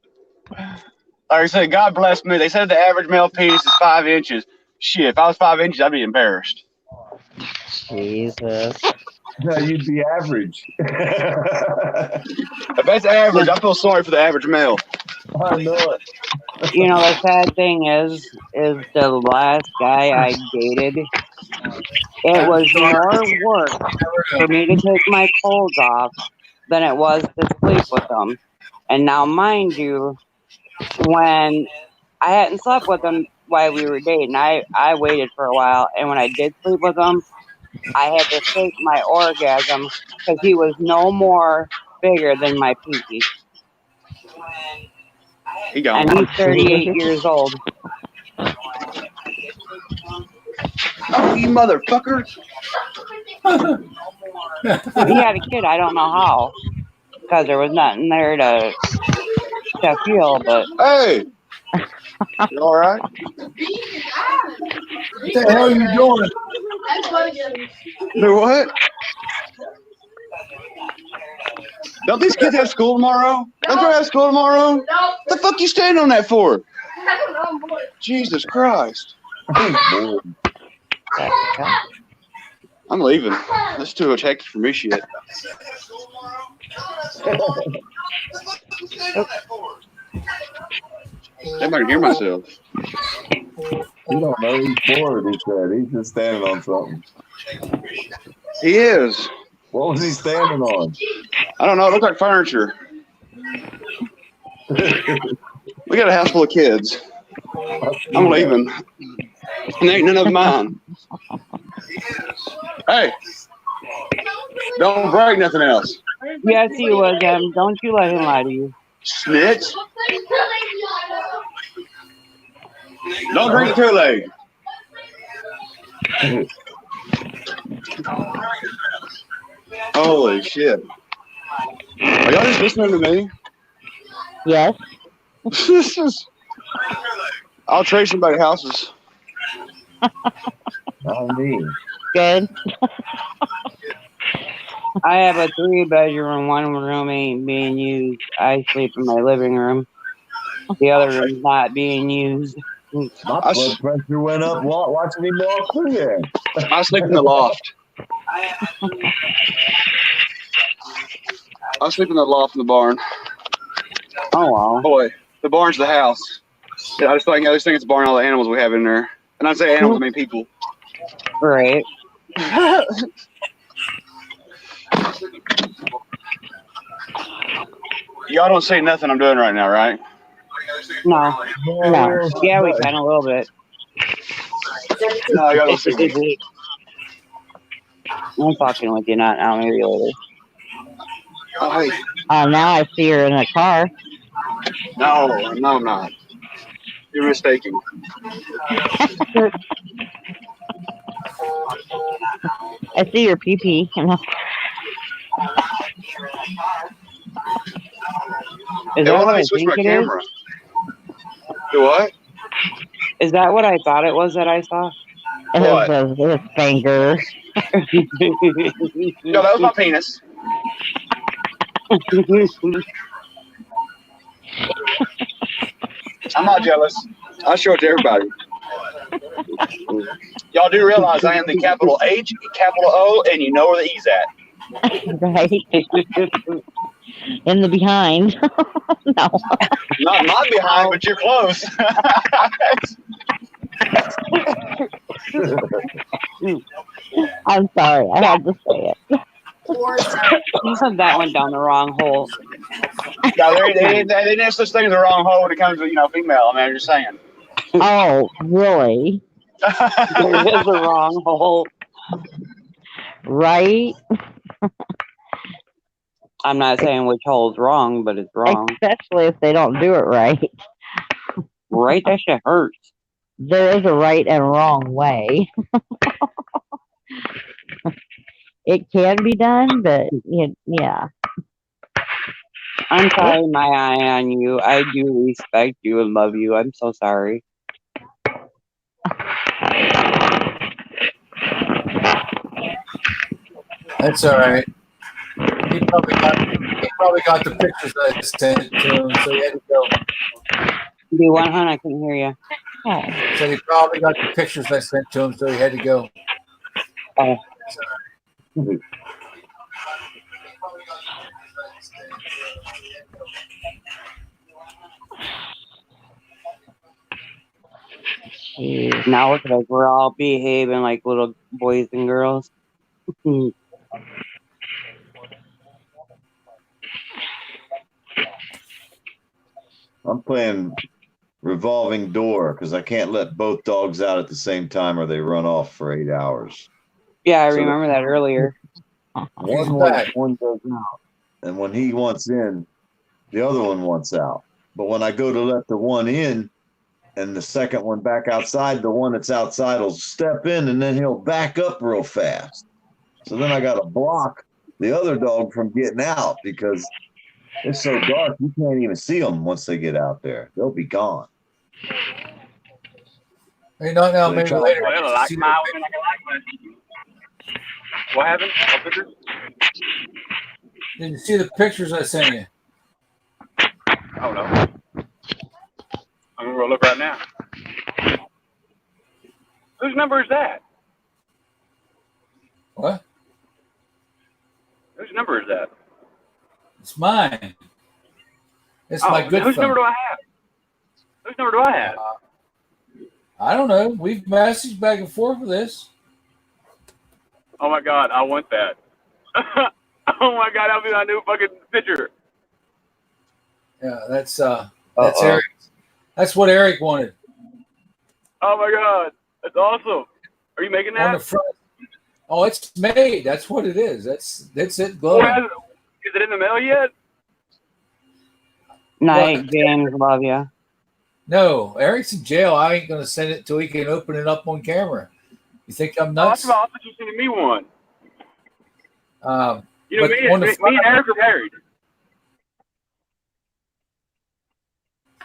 I said, God bless me. They said the average male penis is 5 inches. Shit, if I was 5 inches, I'd be embarrassed. Jesus. No, you'd be average. If that's average, I feel sorry for the average male. I know it. You know, the sad thing is the last guy I dated, it was more work for me to take my clothes off than it was to sleep with him. And now, mind you, when I hadn't slept with him while we were dating, I waited for a while. And when I did sleep with him, I had to fake my orgasm because he was no more bigger than my pinky. He gone. And he's 38 years old. Oh, you motherfucker. He had a kid. I don't know how, because there was nothing there to feel. But hey, You all right? What the hell are you doing? Do what? Don't these kids have school tomorrow? Don't they have school tomorrow? No. The fuck you standing on that for? Jesus Christ. I'm leaving. This is too much hectic for me shit. Everybody can hear myself. You don't know he's bored, he said. He's just standing on something. He is. What was he standing on? I don't know. It looks like furniture. We got a house full of kids. I'm leaving. And there ain't none of mine. Hey, don't break nothing else. Yes, he was. Don't you let him lie to you. Snitch. Don't drink the Kool-Aid. Holy shit. Are y'all just listening to me? Yes. I'll trade somebody houses. Not me. Good. I have a 3-bedroom, 1 room ain't being used. I sleep in my living room. The other room's not being used. My blood pressure went up watching him walk through there. I sleep in the loft. I sleep in the loft in the barn. Oh wow. Boy, the barn's the house. Yeah, I just think it's a barn, all the animals we have in there. And I say animals, I mean people. Right. Y'all don't see nothing I'm doing right now, right? No. Yeah, we can a little bit. No, y'all don't see me. I'm fucking with you, not now. Maybe later. Oh, hey. Now I see her in a car. No, I'm not. You're mistaken. I see your pee-pee. Is that what I think it is? Do what? Is that what I thought it was that I saw? What? It was finger. No, that was my penis. I'm not jealous. I'll show it to everybody. Y'all do realize I am the capital H, capital O, and you know where the E's at. Right. In the behind. No. Not behind, but you're close. I'm sorry. I had to say it. That went down the wrong hole. No, they didn't such thing as the wrong hole when it comes to female. I mean, I'm just saying. Oh, really? There is a wrong hole. Right? I'm not saying which hole's wrong, but it's wrong. Especially if they don't do it right. Right? That shit hurts. There is a right and wrong way. It can be done, but yeah. I'm sorry, my eye on you. I do respect you and love you. I'm so sorry. That's all right. He probably got the pictures that I sent to him, so he had to go. Do one, hon? I couldn't hear you. So he probably got the pictures I sent to him, so he had to go. Oh. Now it's like we're all behaving like little boys and girls. I'm playing revolving door because I can't let both dogs out at the same time or they run off for 8 hours. Yeah, I remember that earlier. One goes out, and when he wants in, the other one wants out. But when I go to let the one in and the second one back outside, the one that's outside will step in and then he'll back up real fast. So then I got to block the other dog from getting out because it's so dark you can't even see them once they get out there. They'll be gone. Hey, not now, maybe later. Well, like my women, like I like my. What happened? What pictures? Did you see the pictures I sent you? Oh no. I'm gonna go look right now. Whose number is that? What? Whose number is that? It's mine. It's my good whose phone. number do I have? Whose number do I have? I don't know. We've messaged back and forth with this. Oh my God, I want that. Oh my God, that'll be my new fucking picture. Yeah, that's Eric. That's what Eric wanted. Oh my God, that's awesome. Are you making that? On the front. Oh, it's made. That's what it is. That's it. Glowing. Is it in the mail yet? Night, James. Love you. No, Eric's in jail. I ain't gonna send it till he can open it up on camera. You think I'm nuts? I thought you sent me one. You know, but me and Eric are married.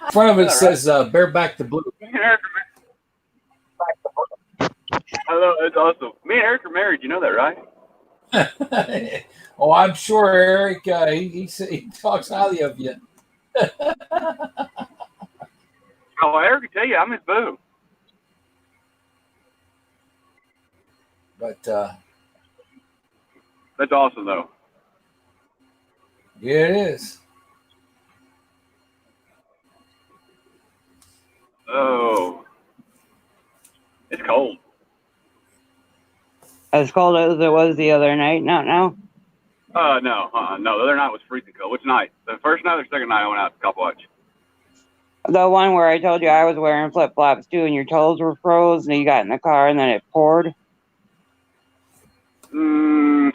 In front of it says "Bareback the Blue." Me and Eric are married. I love it's awesome. Me and Eric are married. You know that, right? Oh, I'm sure Eric. He talks highly of you. Oh, Eric can tell you I'm his boo. But that's awesome, though. Yeah, it is. Oh, it's cold. As cold as it was the other night. Not now. No. The other night was freezing cold. Which night? The first night or second night I went out to cop watch? The one where I told you I was wearing flip flops too, and your toes were froze, and you got in the car, and then it poured.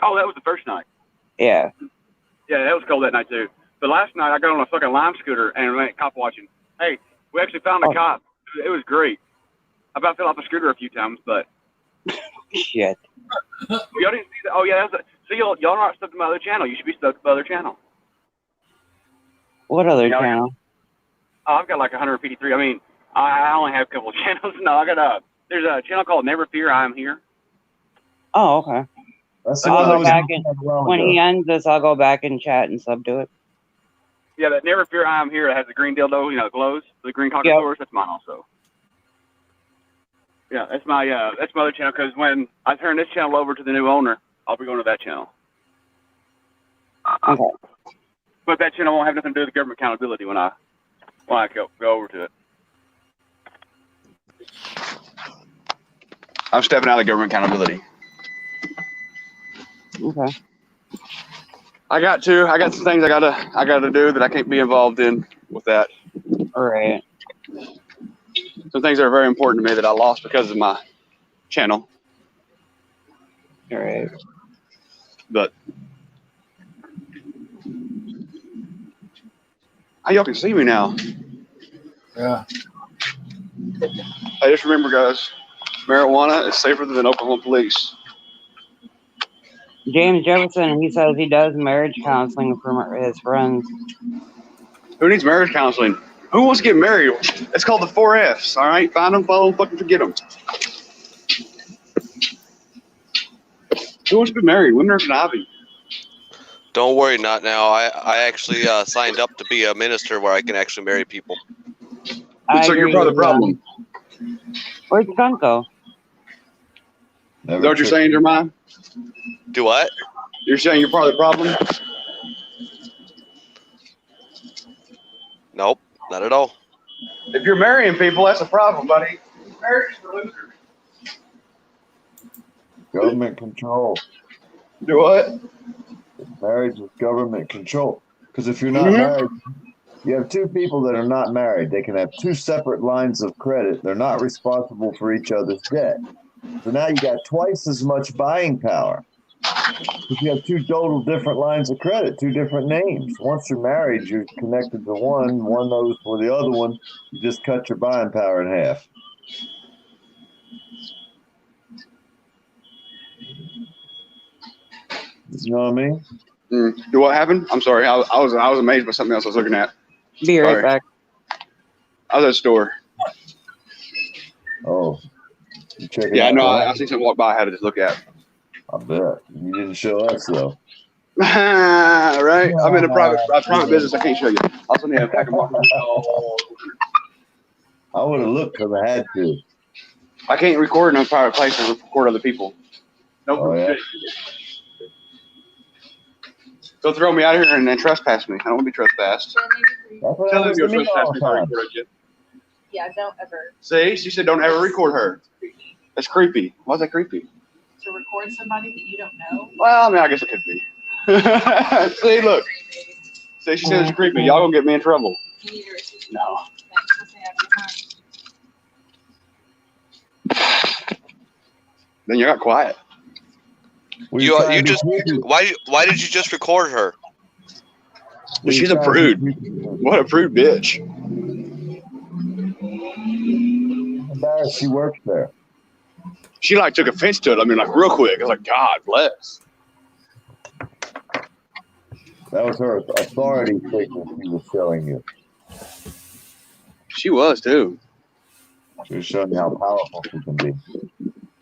Oh, that was the first night. Yeah. Yeah, that was cold that night too. The last night I got on a fucking lime scooter and went cop watching. Hey, we actually found a cop. It was great. I about fell off a scooter a few times, but shit. Y'all didn't see that? Oh yeah, so y'all not stuck to my other channel. You should be stuck to my other channel. What other channel? Oh, I've got like 153. I mean, I only have a couple of channels. No, I got there's a channel called Never Fear, I Am Here. Oh, okay. I'll go back and when he ends this, I'll go back and chat and sub to it. Yeah, that Never Fear, I Am Here. It has the green dildo, it glows. The green cockatosaurus. That's mine also. Yeah, that's my other channel. Because when I turn this channel over to the new owner, I'll be going to that channel. Okay. But that channel won't have nothing to do with government accountability when I go over to it. I'm stepping out of government accountability. Okay. I got some things I gotta do that I can't be involved in with that. All right. Some things that are very important to me that I lost because of my channel. All right. But y'all can see me now. Yeah. I just remember, guys, marijuana is safer than Oklahoma police. James Jefferson, he says he does marriage counseling for his friends. Who needs marriage counseling? Who wants to get married? It's called the 4 Fs, all right? Find them, follow them, fucking forget them. Who wants to be married? Women are conniving. Don't worry, not now. I actually signed up to be a minister where I can actually marry people. So you're part of the problem. Where's the gun go? Is that what you're saying, Jeremiah? Do what? You're saying you're part of the problem? Nope, not at all. If you're marrying people, that's a problem, buddy. Marriage is for losers. Government control. Do what? Marriage is government control. Because if you're not married, you have two people that are not married. They can have two separate lines of credit. They're not responsible for each other's debt. So now you got twice as much buying power. If you have two total different lines of credit, two different names. Once you're married, you're connected to one knows for the other one. You just cut your buying power in half. You know what I mean? Do what happened? I'm sorry. I was amazed by something else I was looking at. Be right back. I was at the store. checking Yeah, out no, the I house? see something walk by I had to just look at. I bet. You didn't show us, though. Right? I'm in a private Yeah. business. I can't show you. I'll send you a pack of markers. I would have looked because I had to. I can't record in a private place and record other people. Nope. Oh, yeah? They'll throw me out of here and then trespass me. I don't want to be trespassed. That's what Tell them happens you'll to me trespass all me the if I time. recorded you. Yeah, don't ever. See? She said don't ever record her. That's creepy. Why is that creepy? To record somebody that you don't know. Well, I mean, I guess it could be. See, look. See, she said it's creepy. Y'all gonna get me in trouble. No. Then you got quiet. You just why did you just record her? She's a prude. What a prude bitch. Embarrassed she works there. She like took offense to it. I mean, like real quick. I was like, God bless. That was her authority figure she was showing you. She was too. She was showing you how powerful she can be.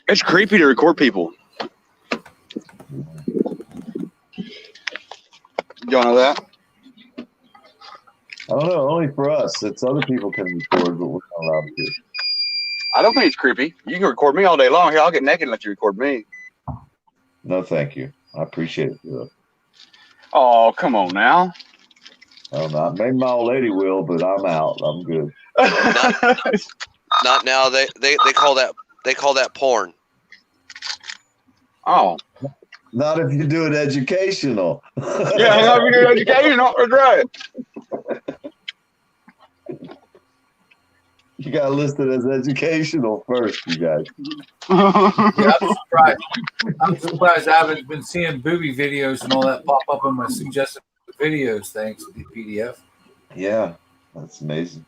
It's creepy to record people. Y'all know that? I don't know. Only for us. It's other people can record, but we're not allowed to. I don't think it's creepy. You can record me all day long. Here, I'll get naked and let you record me. No, thank you. I appreciate it. Though. Oh, come on now. I don't know. Maybe my old lady will, but I'm out. I'm good. Not now. They call that porn. Oh. Not if you do it educational. Yeah, not if you do it educational. That's right. You got to list it as educational first, you guys. Yeah, I'm surprised I haven't been seeing booby videos and all that pop up on my suggested videos thanks to the PDF. Yeah, that's amazing.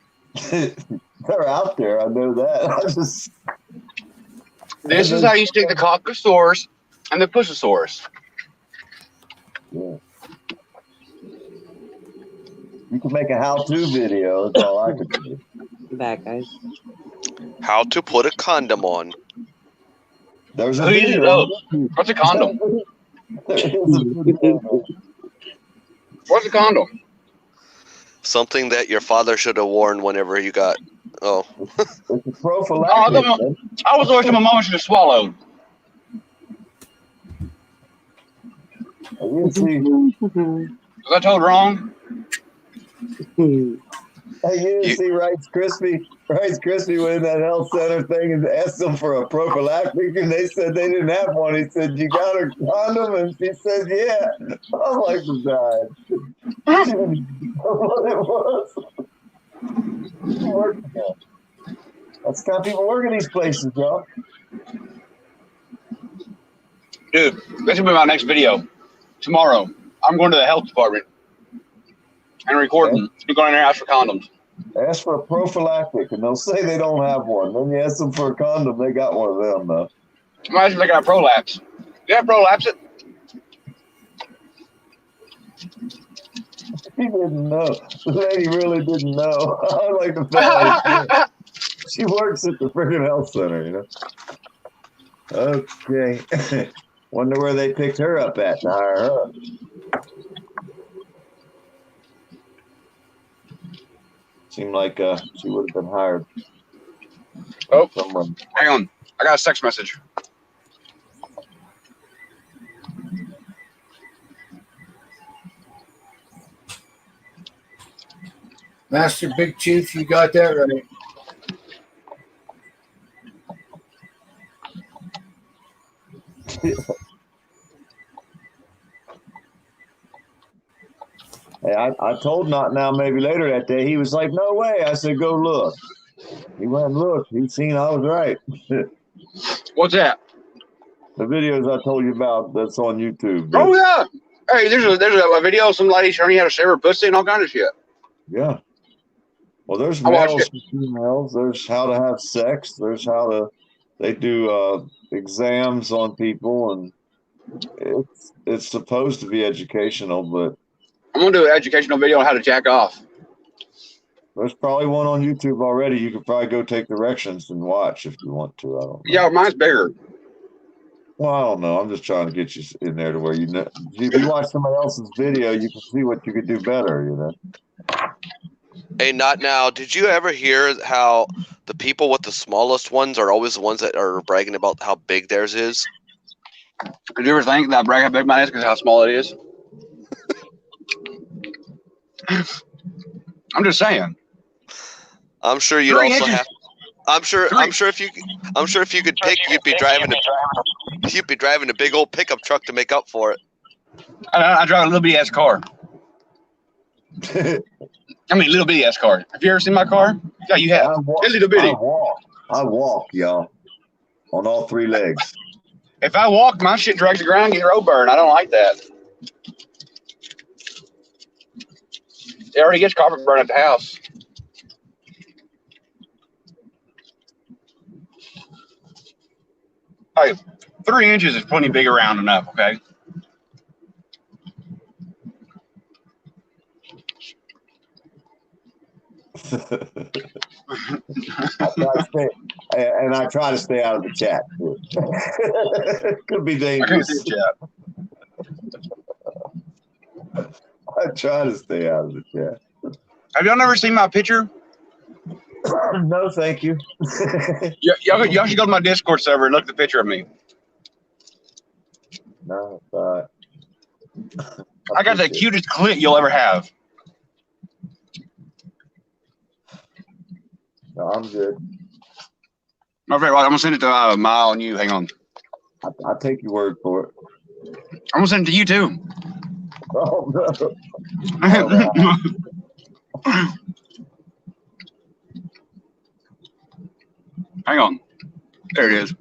They're out there. I know that. This is how you stick the cockosaurus and the pussosaurus. Yeah. You can make a how-to video. That's all I could do. Back, guys. How to put a condom on. There's a Who uses video. those? What's a condom? There is a video. What's a condom? Something that your father should have worn whenever you got. Oh. It's a prophylactic. I was always my mama should have swallowed. Was I told wrong? Hey, you didn't see Rice Krispie? Rice Krispie went in that health center thing and asked them for a prophylactic, and they said they didn't have one. He said, "You got a condom?" And she said, "Yeah." I was like, "The guy." She didn't know what it was. That's the kind of people work in these places, y'all. Dude, this will be my next video. Tomorrow, I'm going to the health department and recording. I'm going in there and ask for condoms. Ask for a prophylactic, and they'll say they don't have one. Then you ask them for a condom, they got one of them, though. Imagine they got a prolapse. Yeah, prolapse it. She didn't know. The lady really didn't know. I like the fact she works at the freaking health center, you know. Okay. Wonder where they picked her up at to hire her. Seemed like she would have been hired. Oh, someone. Hang on. I got a text message. Master Big Chief, you got that right. Hey, I told Not Now maybe later that day. He was like, "No way." I said, "Go look." He went and looked. He seen I was right. What's that? The videos I told you about that's on YouTube. Oh, yeah. Hey, there's a video of some lady showing you how to shave her pussy and all kind of shit. Yeah. Well, there's I watched males it. and females. There's how to have sex. There's how to. They do exams on people, and it's supposed to be educational, but I'm gonna do an educational video on how to jack off. There's probably one on YouTube already. You could probably go take directions and watch if you want to. I don't know. Yeah, mine's bigger. Well, I don't know. I'm just trying to get you in there to where you know. If you watch somebody else's video, you can see what you could do better. You know. Hey, not now. Did you ever hear how the people with the smallest ones are always the ones that are bragging about how big theirs is? Did you ever think that I brag how big mine is because how small it is? I'm just saying. I'm sure you'd 3 also inches. have. I'm sure if you could pick, you'd be driving a big old pickup truck to make up for it. I drive a little bitty ass car. I mean, little bitty ass car. Have you ever seen my car? Yeah, you have. It's little bitty. I walk, y'all, on all 3 legs. If I walk, my shit drags the ground, get road burn. I don't like that. It already gets carpet burn at the house. Hey, 3 inches is plenty big around enough, okay? I try to stay out of the chat. Could be dangerous. I try to stay out of the chat. Have y'all never seen my picture? No, thank you. Y'all should go to my Discord server and look at the picture of me. No, I got the cutest clit you'll ever have. No, I'm good. Okay, well, I'm gonna send it to Mile and you. Hang on. I'll take your word for it. I'm gonna send it to you too. Oh no. Hang on. There it is.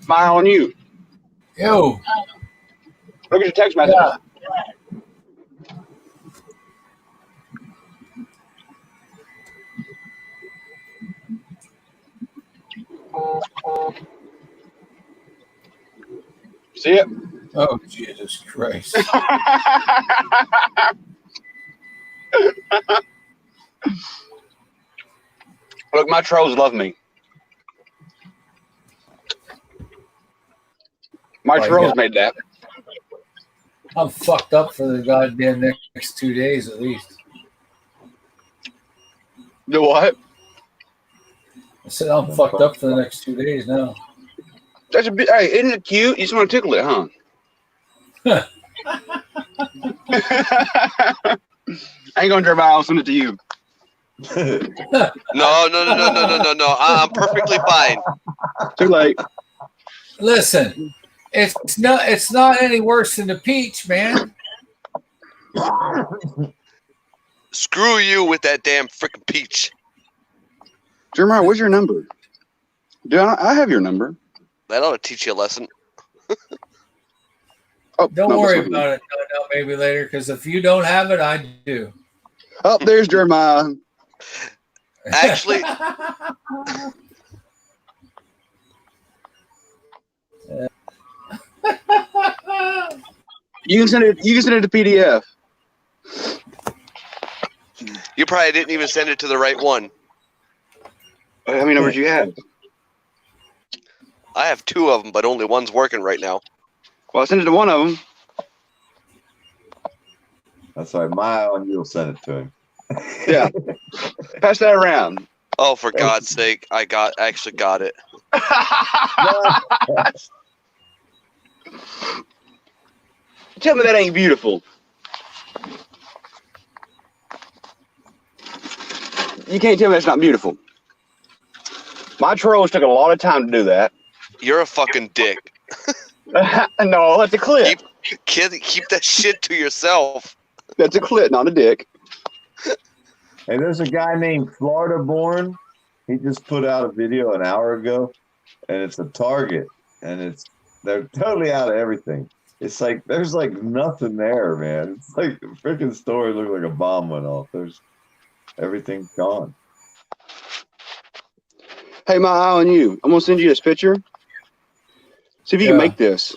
Smile on you. Yo. Look at your text message. Yeah. See it? Oh, Jesus Christ. Look, my trolls love me. My trolls made that. I'm fucked up for the goddamn next 2 days at least. Do what? I said I'm fucked up for the next 2 days now. That's a bit. Hey, isn't it cute? You just want to tickle it, huh? I ain't gonna drive out. I'll send it to you. No. I'm perfectly fine. Too late. Listen, it's not any worse than the peach, man. Screw you with that damn freaking peach. Jeremiah, what's your number? Dude, I have your number. That ought to teach you a lesson. Don't worry about it. No, maybe later, because if you don't have it, I do. Oh, there's Jeremiah. Actually, you can send it. You can send it to PDF. you probably didn't even send it to the right one. How many numbers you have? I have 2 of them, but only one's working right now. Well, I sent it to one of them. That's right. Mile and you'll send it to him. Yeah. Pass that around. Oh, for God's sake! I actually got it. Tell me that ain't beautiful. You can't tell me that's not beautiful. My trolls took a lot of time to do that. You're a fucking dick. No, that's a clip. Keep that shit to yourself. That's a clip, not a dick. Hey, there's a guy named Florida Born. He just put out a video an hour ago, and it's a Target, and they're totally out of everything. It's like there's like nothing there, man. It's like the freaking store looked like a bomb went off. There's everything's gone. Hey, my eye on you. I'm gonna send you this picture. See if you can make this.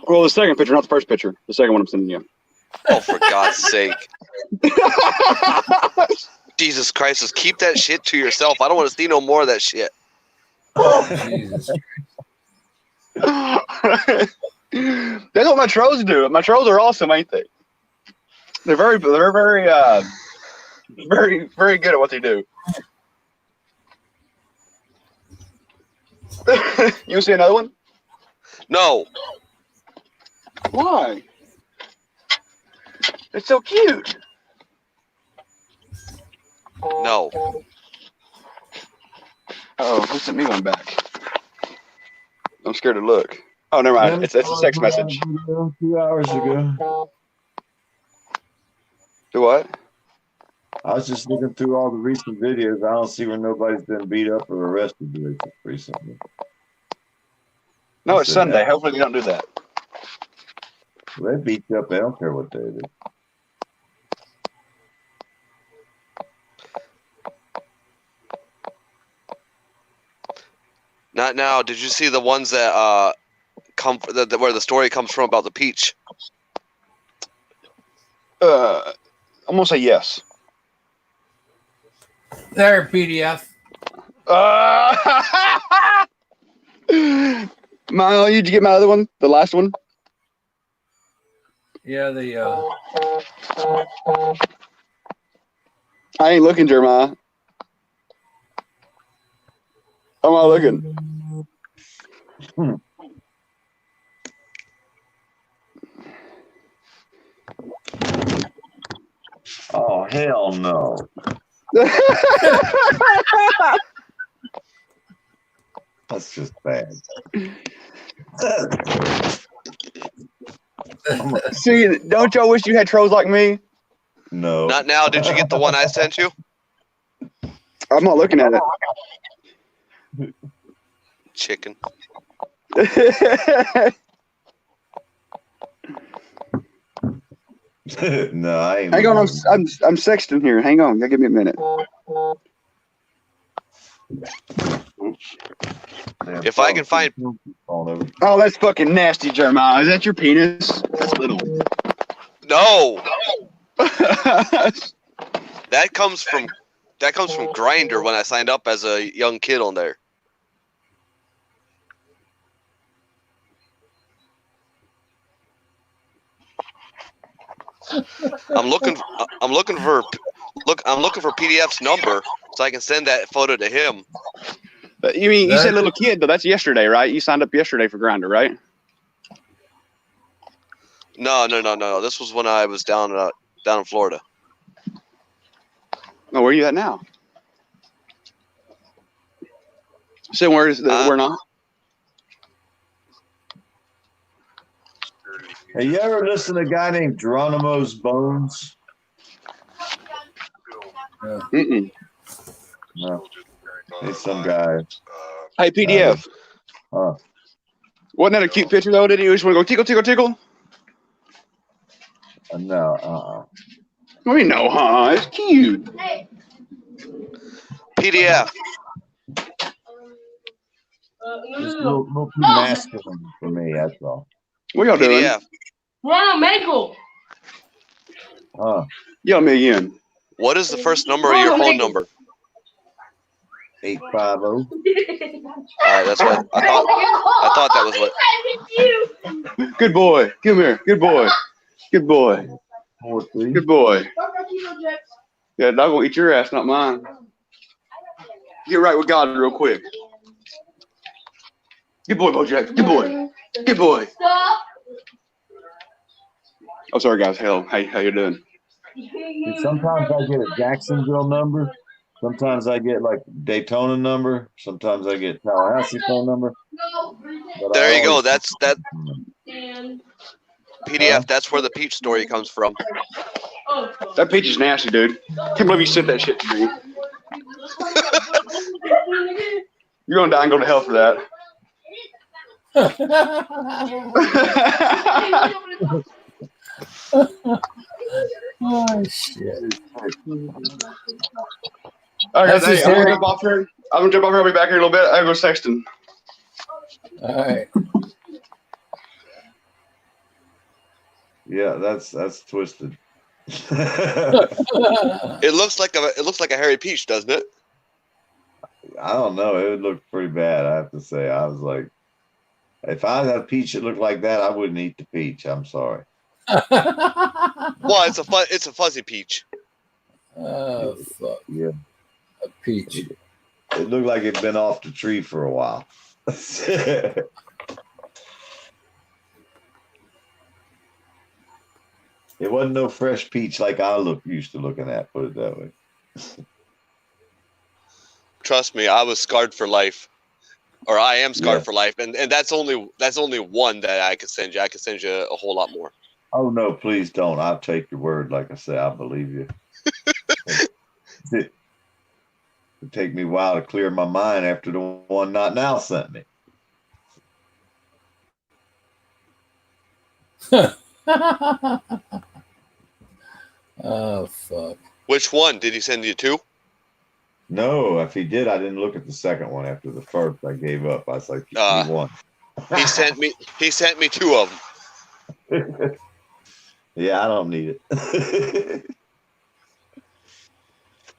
Well, the second picture, not the first picture. The second one I'm sending you. Oh, for God's sake. Jesus Christ, just keep that shit to yourself. I don't want to see no more of that shit. Jesus. That's what my trolls do. My trolls are awesome, ain't they? They're very very good at what they do. You want to see another one? No. Why? It's so cute. No. Oh, who sent me one back? I'm scared to look. Oh, never mind. It's a text message. 2 hours ago. Do what? I was just looking through all the recent videos. I don't see where nobody's been beat up or arrested recently. No, it's Sunday. Hopefully they don't do that. Well, they beat you up. They don't care what they do. Not now. Did you see the ones that where the story comes from about the peach? I'm gonna say yes. There, PDF. Milo, did you get my other one? The last one? Yeah, I ain't looking, Jeremiah. I'm not looking. Oh, hell no. That's just bad. See, don't y'all wish you had trolls like me? No. Not now. Did you get the one I sent you? I'm not looking at it. Chicken. No, I ain't. Hang on, I'm sexting here. Hang on, give me a minute. If I can find. Oh, that's fucking nasty, Jeremiah. Is that your penis? That's little. No. That comes from Grindr when I signed up as a young kid on there. I'm looking for PDF's number so I can send that photo to him. But you said little kid, though. That's yesterday, right? You signed up yesterday for Grindr, right? No. This was when I was down in Florida. Oh, where are you at now? So where is where not? Hey, you ever listen to a guy named Geronimo's Bones? Mm-mm. No. He's some guy. Hey, PDF. Wasn't that a cute picture, though? Did you just want to go tickle, tickle, tickle? No. What do you know, huh? It's cute. PDF. It's a little too masculine for me, that's all. What y'all doing? PDF. Ronald Mangle. Yell me again. What is the first number of your phone number? 850. All right, that's what I thought that was what. Good boy. Come here. Good boy. Good boy. 43. Good boy. Yeah, dog will eat your ass, not mine. Get right with God real quick. Good boy, Bojack. Good boy. Good boy. Oh, sorry, guys. How you doing? Sometimes I get a Jacksonville number. Sometimes I get like Daytona number. Sometimes I get Tallahassee phone number. There you go. That's that. PDF. That's where the peach story comes from. That peach is nasty, dude. Can't believe you sent that shit to me. You're gonna die and go to hell for that. Oh shit! All right, That's guys, just hey, I'm gonna Harry. jump off here. I'm gonna jump off here. I'll be back here in a little bit. I go sexting. All right. Yeah, that's twisted. It looks like a hairy peach, doesn't it? I don't know. It looked pretty bad, I have to say. I was like, if I had a peach that looked like that, I wouldn't eat the peach. I'm sorry. Well, it's a fuzzy peach. Oh fuck. Yeah. A peach. It looked like it'd been off the tree for a while. It wasn't no fresh peach like I used to looking at, put it that way. Trust me, I was scarred for life, or I am scarred Yeah. for life, and that's only one that I could send you. I could send you a whole lot more. Oh no, please don't. I'll take your word. Like I say, I believe you. It'd take me a while to clear my mind after the one Not Now sent me. Oh fuck. Which one did he send you to? No, if he did, I didn't look at the second one. After the first, I gave up. I was like, "Give me one." He sent me 2 of them. Yeah, I don't need it.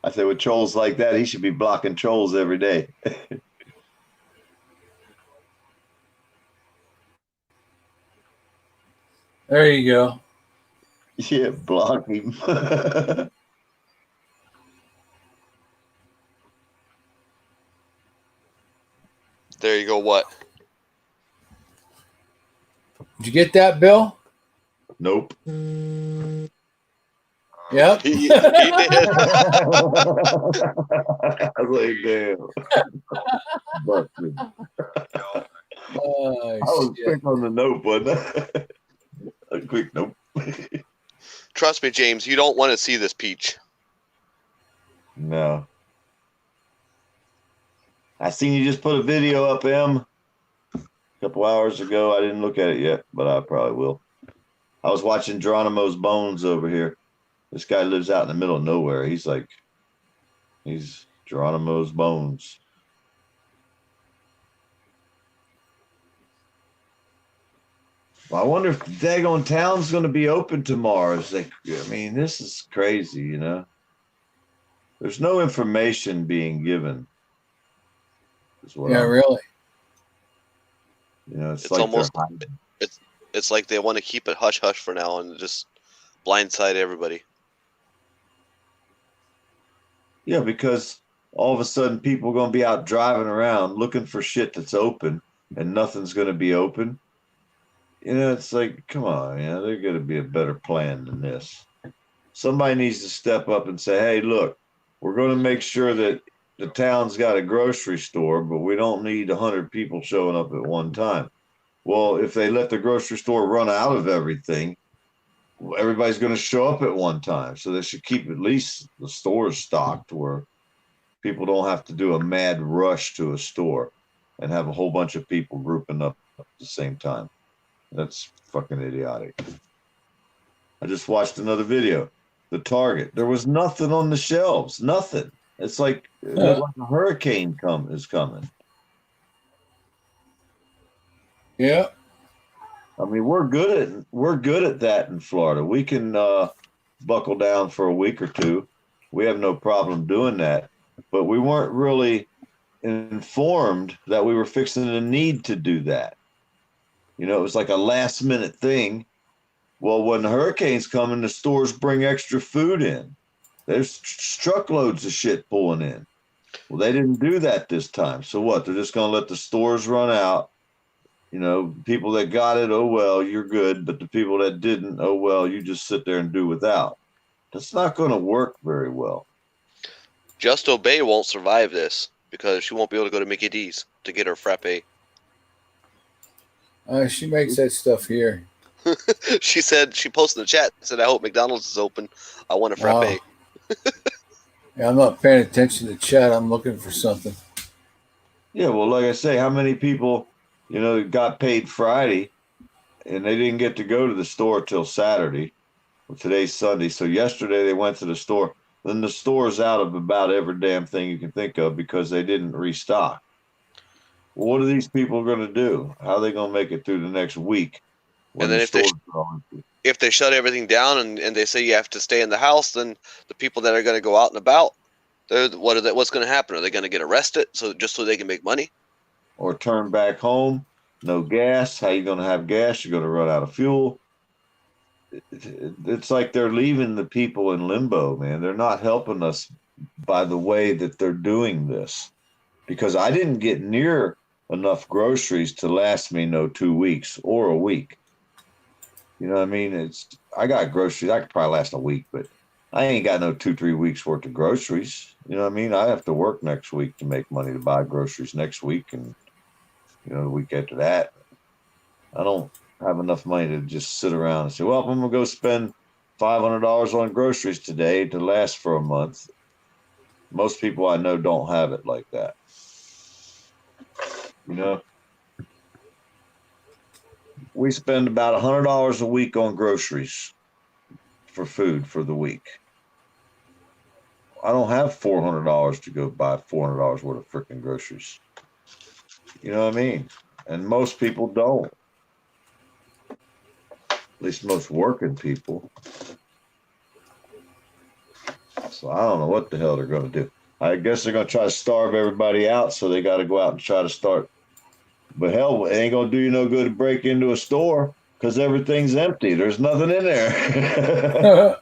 I said, with trolls like that, he should be blocking trolls every day. There you go. Yeah, block him. There you go. What? Did you get that, Bill? Nope. Yep. He did. I was like, damn. Busted. Oh, I was shit. quick on the nope, wasn't I? A quick nope. Trust me, James. You don't want to see this peach. No. I seen you just put a video up, Em, a couple hours ago. I didn't look at it yet, but I probably will. I was watching Geronimo's Bones over here. This guy lives out in the middle of nowhere. He's Geronimo's Bones. Well, I wonder if the daggone town's going to be open tomorrow. It's like, I mean, this is crazy, you know. There's no information being given. Yeah, really. You know, it's It's like it's like they want to keep it hush hush for now and just blindside everybody. Yeah, because all of a sudden people are going to be out driving around looking for shit that's open and nothing's going to be open. You know, it's like, come on, you know, there's got to be a better plan than this. Somebody needs to step up and say, hey, look, we're going to make sure that the town's got a grocery store, but we don't need 100 people showing up at one time. Well, if they let the grocery store run out of everything, everybody's going to show up at one time. So they should keep at least the stores stocked where people don't have to do a mad rush to a store and have a whole bunch of people grouping up at the same time. That's fucking idiotic. I just watched another video. The Target. There was nothing on the shelves. Nothing. It's like, like a hurricane is coming. Yeah. I mean, we're good at that in Florida. We can buckle down for a week or two. We have no problem doing that. But we weren't really informed that we were fixing to need to do that. You know, it was like a last minute thing. Well, when the hurricane's coming, the stores bring extra food in. There's truckloads of shit pulling in. Well, they didn't do that this time. So what? They're just going to let the stores run out. You know, people that got it, oh, well, you're good. But the people that didn't, oh, well, you just sit there and do without. That's not going to work very well. Just Obey won't survive this because she won't be able to go to Mickey D's to get her frappe. She makes that stuff here. She said, she posted in the chat, said, I hope McDonald's is open. I want a frappe. Yeah, I'm not paying attention to chat. I'm looking for something. Yeah, well, like I say, how many people, you know, got paid Friday and they didn't get to go to the store till Saturday. Well, today's Sunday. So yesterday they went to the store. then the store's out of about every damn thing you can think of because they didn't restock. Well, what are these people going to do? How are they going to make it through the next week when And then the if they stores are all empty? if they shut everything down and they say you have to stay in the house, then the people that are going to go out and about, what's going to happen? Are they going to get arrested just so they can make money? Or turn back home? No gas. How you going to have gas? You're going to run out of fuel. It's like they're leaving the people in limbo, man. They're not helping us by the way that they're doing this, because I didn't get near enough groceries to last me 2 weeks or a week. You know what I mean? I got groceries. I could probably last a week, but I ain't got no 2-3 weeks worth of groceries. You know what I mean? I have to work next week to make money to buy groceries next week, and the week after that. I don't have enough money to just sit around and say, well, I'm gonna go spend $500 on groceries today to last for a month. Most people I know don't have it like that. We spend about $100 a week on groceries for food for the week. I don't have $400 to go buy $400 worth of freaking groceries. You know what I mean? And most people don't. At least most working people. So I don't know what the hell they're going to do. I guess they're going to try to starve everybody out, so they got to go out and try to start. But hell, it ain't going to do you no good to break into a store because everything's empty. There's nothing in there.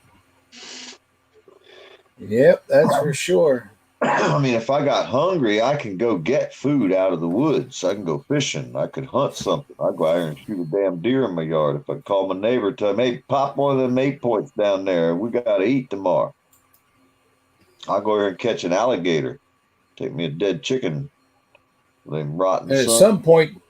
Yep, that's for sure. I mean, if I got hungry, I can go get food out of the woods. I can go fishing. I could hunt something. I'd go out here and shoot a damn deer in my yard. If I call my neighbor, tell him, hey, pop one of them 8-points down there. We got to eat tomorrow. I'll go here and catch an alligator. Take me a dead chicken. Them rotten. And at some point,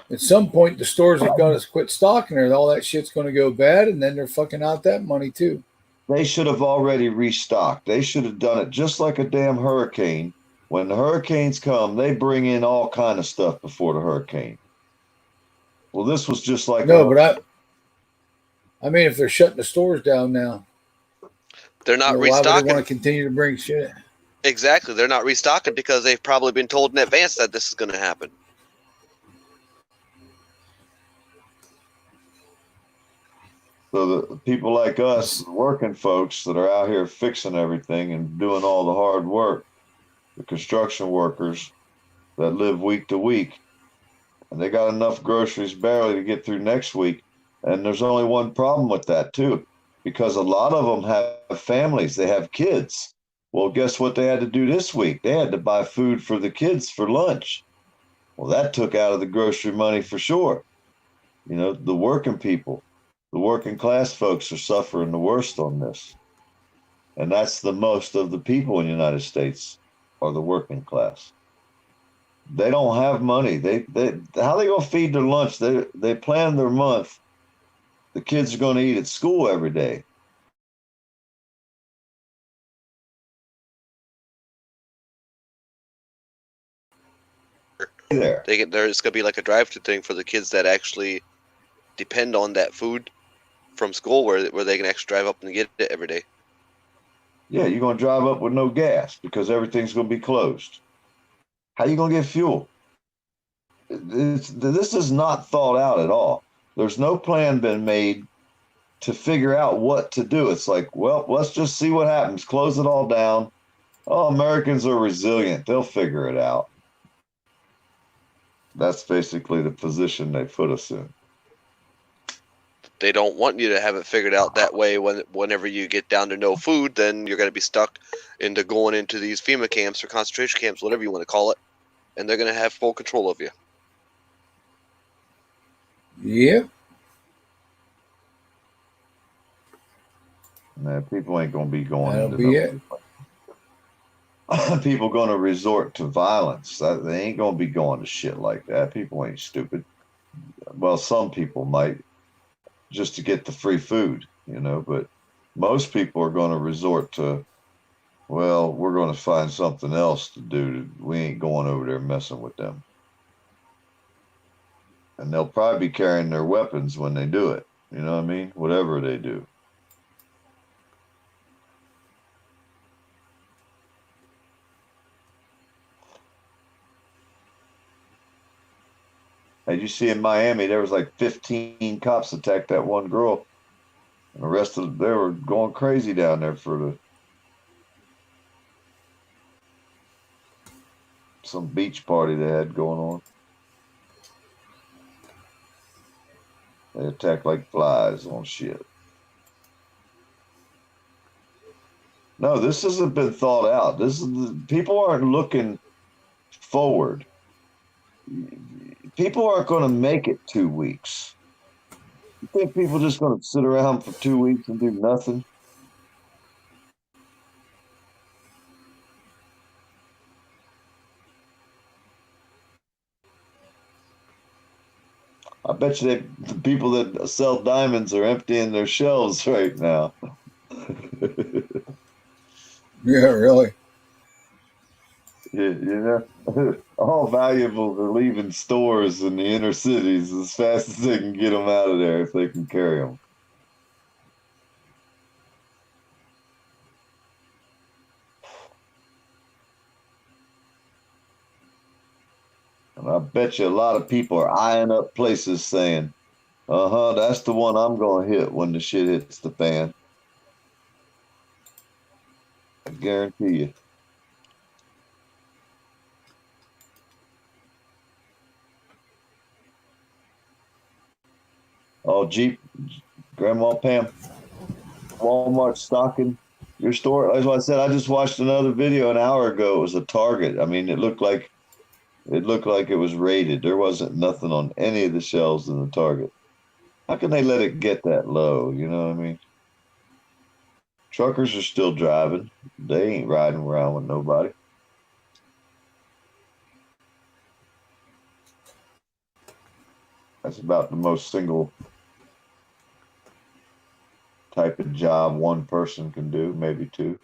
the stores have got to quit stocking it. All that shit's going to go bad, and then they're fucking out that money too. They should have already restocked. They should have done it just like a damn hurricane. When the hurricanes come, they bring in all kind of stuff before the hurricane. Well, this was just like but I mean, if they're shutting the stores down now, they're not why restocking. would they want to continue to bring shit? Exactly, they're not restocking because they've probably been told in advance that this is going to happen. So the people like us, working folks that are out here fixing everything and doing all the hard work, the construction workers that live week to week, and they got enough groceries barely to get through next week. And there's only one problem with that too, because a lot of them have families, they have kids. Well, guess what they had to do this week? They had to buy food for the kids for lunch. Well, that took out of the grocery money for sure. The working people. The working class folks are suffering the worst on this. And that's the most of the people in the United States are the working class. They don't have money. How they going to feed their lunch? They plan their month. The kids are going to eat at school every day. There. There's going to be like a drive-through thing for the kids that actually depend on that food from school where they can actually drive up and get it every day. Yeah, you're going to drive up with no gas because everything's going to be closed. How you going to get fuel? This is not thought out at all. There's no plan been made to figure out what to do. It's like, well, let's just see what happens. Close it all down. Oh, Americans are resilient. They'll figure it out. That's basically the position they put us in. They don't want you to have it figured out that way. Whenever you get down to no food, then you're going to be stuck into going into these FEMA camps or concentration camps, whatever you want to call it, and they're going to have full control of you. Yep. Man, people ain't going to be going That'll into be it. People going to resort to violence. They ain't going to be going to shit like that. People ain't stupid. Well, some people might, just to get the free food, but most people are going to resort to, well, we're going to find something else to do. We ain't going over there messing with them. And they'll probably be carrying their weapons when they do it. You know what I mean? Whatever they do. As you see in Miami, there was like 15 cops attacked that one girl. And the rest of they were going crazy down there for some beach party they had going on. They attacked like flies on shit. No, this hasn't been thought out. People aren't looking forward. People aren't going to make it 2 weeks. You think people just going to sit around for 2 weeks and do nothing? I bet you the people that sell diamonds are emptying their shelves right now. Yeah, really. You know, all valuables are leaving stores in the inner cities as fast as they can get them out of there if they can carry them. And I bet you a lot of people are eyeing up places saying, that's the one I'm going to hit when the shit hits the fan. I guarantee you. Oh, Grandma Pam, Walmart stocking your store. As I said, I just watched another video an hour ago. It was a Target. I mean, it looked like it was raided. There wasn't nothing on any of the shelves in the Target. How can they let it get that low? You know what I mean? Truckers are still driving. They ain't riding around with nobody. That's about the most single type of job one person can do, maybe two.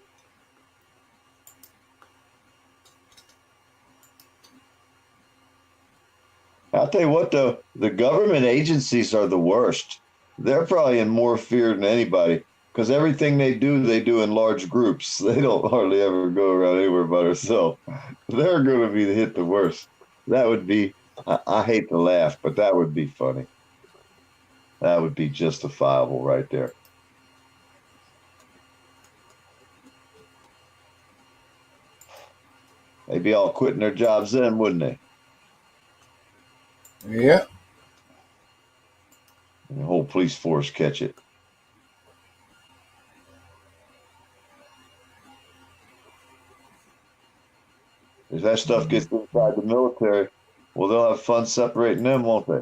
I'll tell you what, though, the government agencies are the worst. They're probably in more fear than anybody because everything they do in large groups. They don't hardly ever go around anywhere by themselves. They're going to be hit the worst. That would be, I hate to laugh, but that would be funny. That would be justifiable right there. They'd be all quitting their jobs then, wouldn't they? Yeah. And the whole police force catch it. If that stuff gets inside the military, well, they'll have fun separating them, won't they?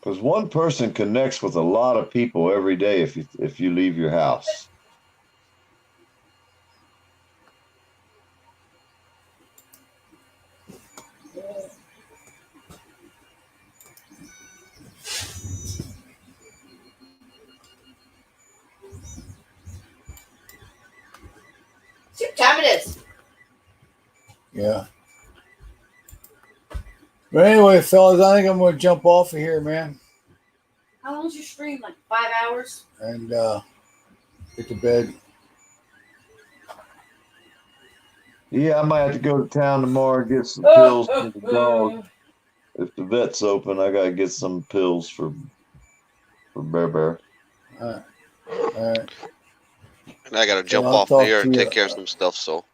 Because one person connects with a lot of people every day if you leave your house. See what time it is. Yeah. But anyway, fellas, I think I'm going to jump off of here, man. How long's your stream? Like 5 hours? And get to bed. Yeah, I might have to go to town tomorrow and get some pills for the dog. If the vet's open, I got to get some pills for Bear. All right. And I got to jump off here and take care of some stuff, so.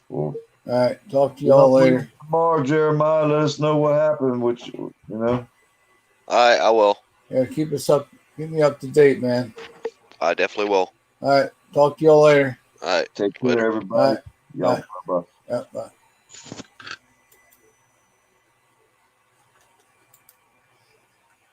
Cool. All right. Talk to y'all later. Tomorrow, Jeremiah, let us know what happened, which, you know. All right, I will. Yeah, keep me up to date, man. I definitely will. All right. Talk to y'all later. All right. Take care, everybody. All right. Y'all, bye. Yeah, bye.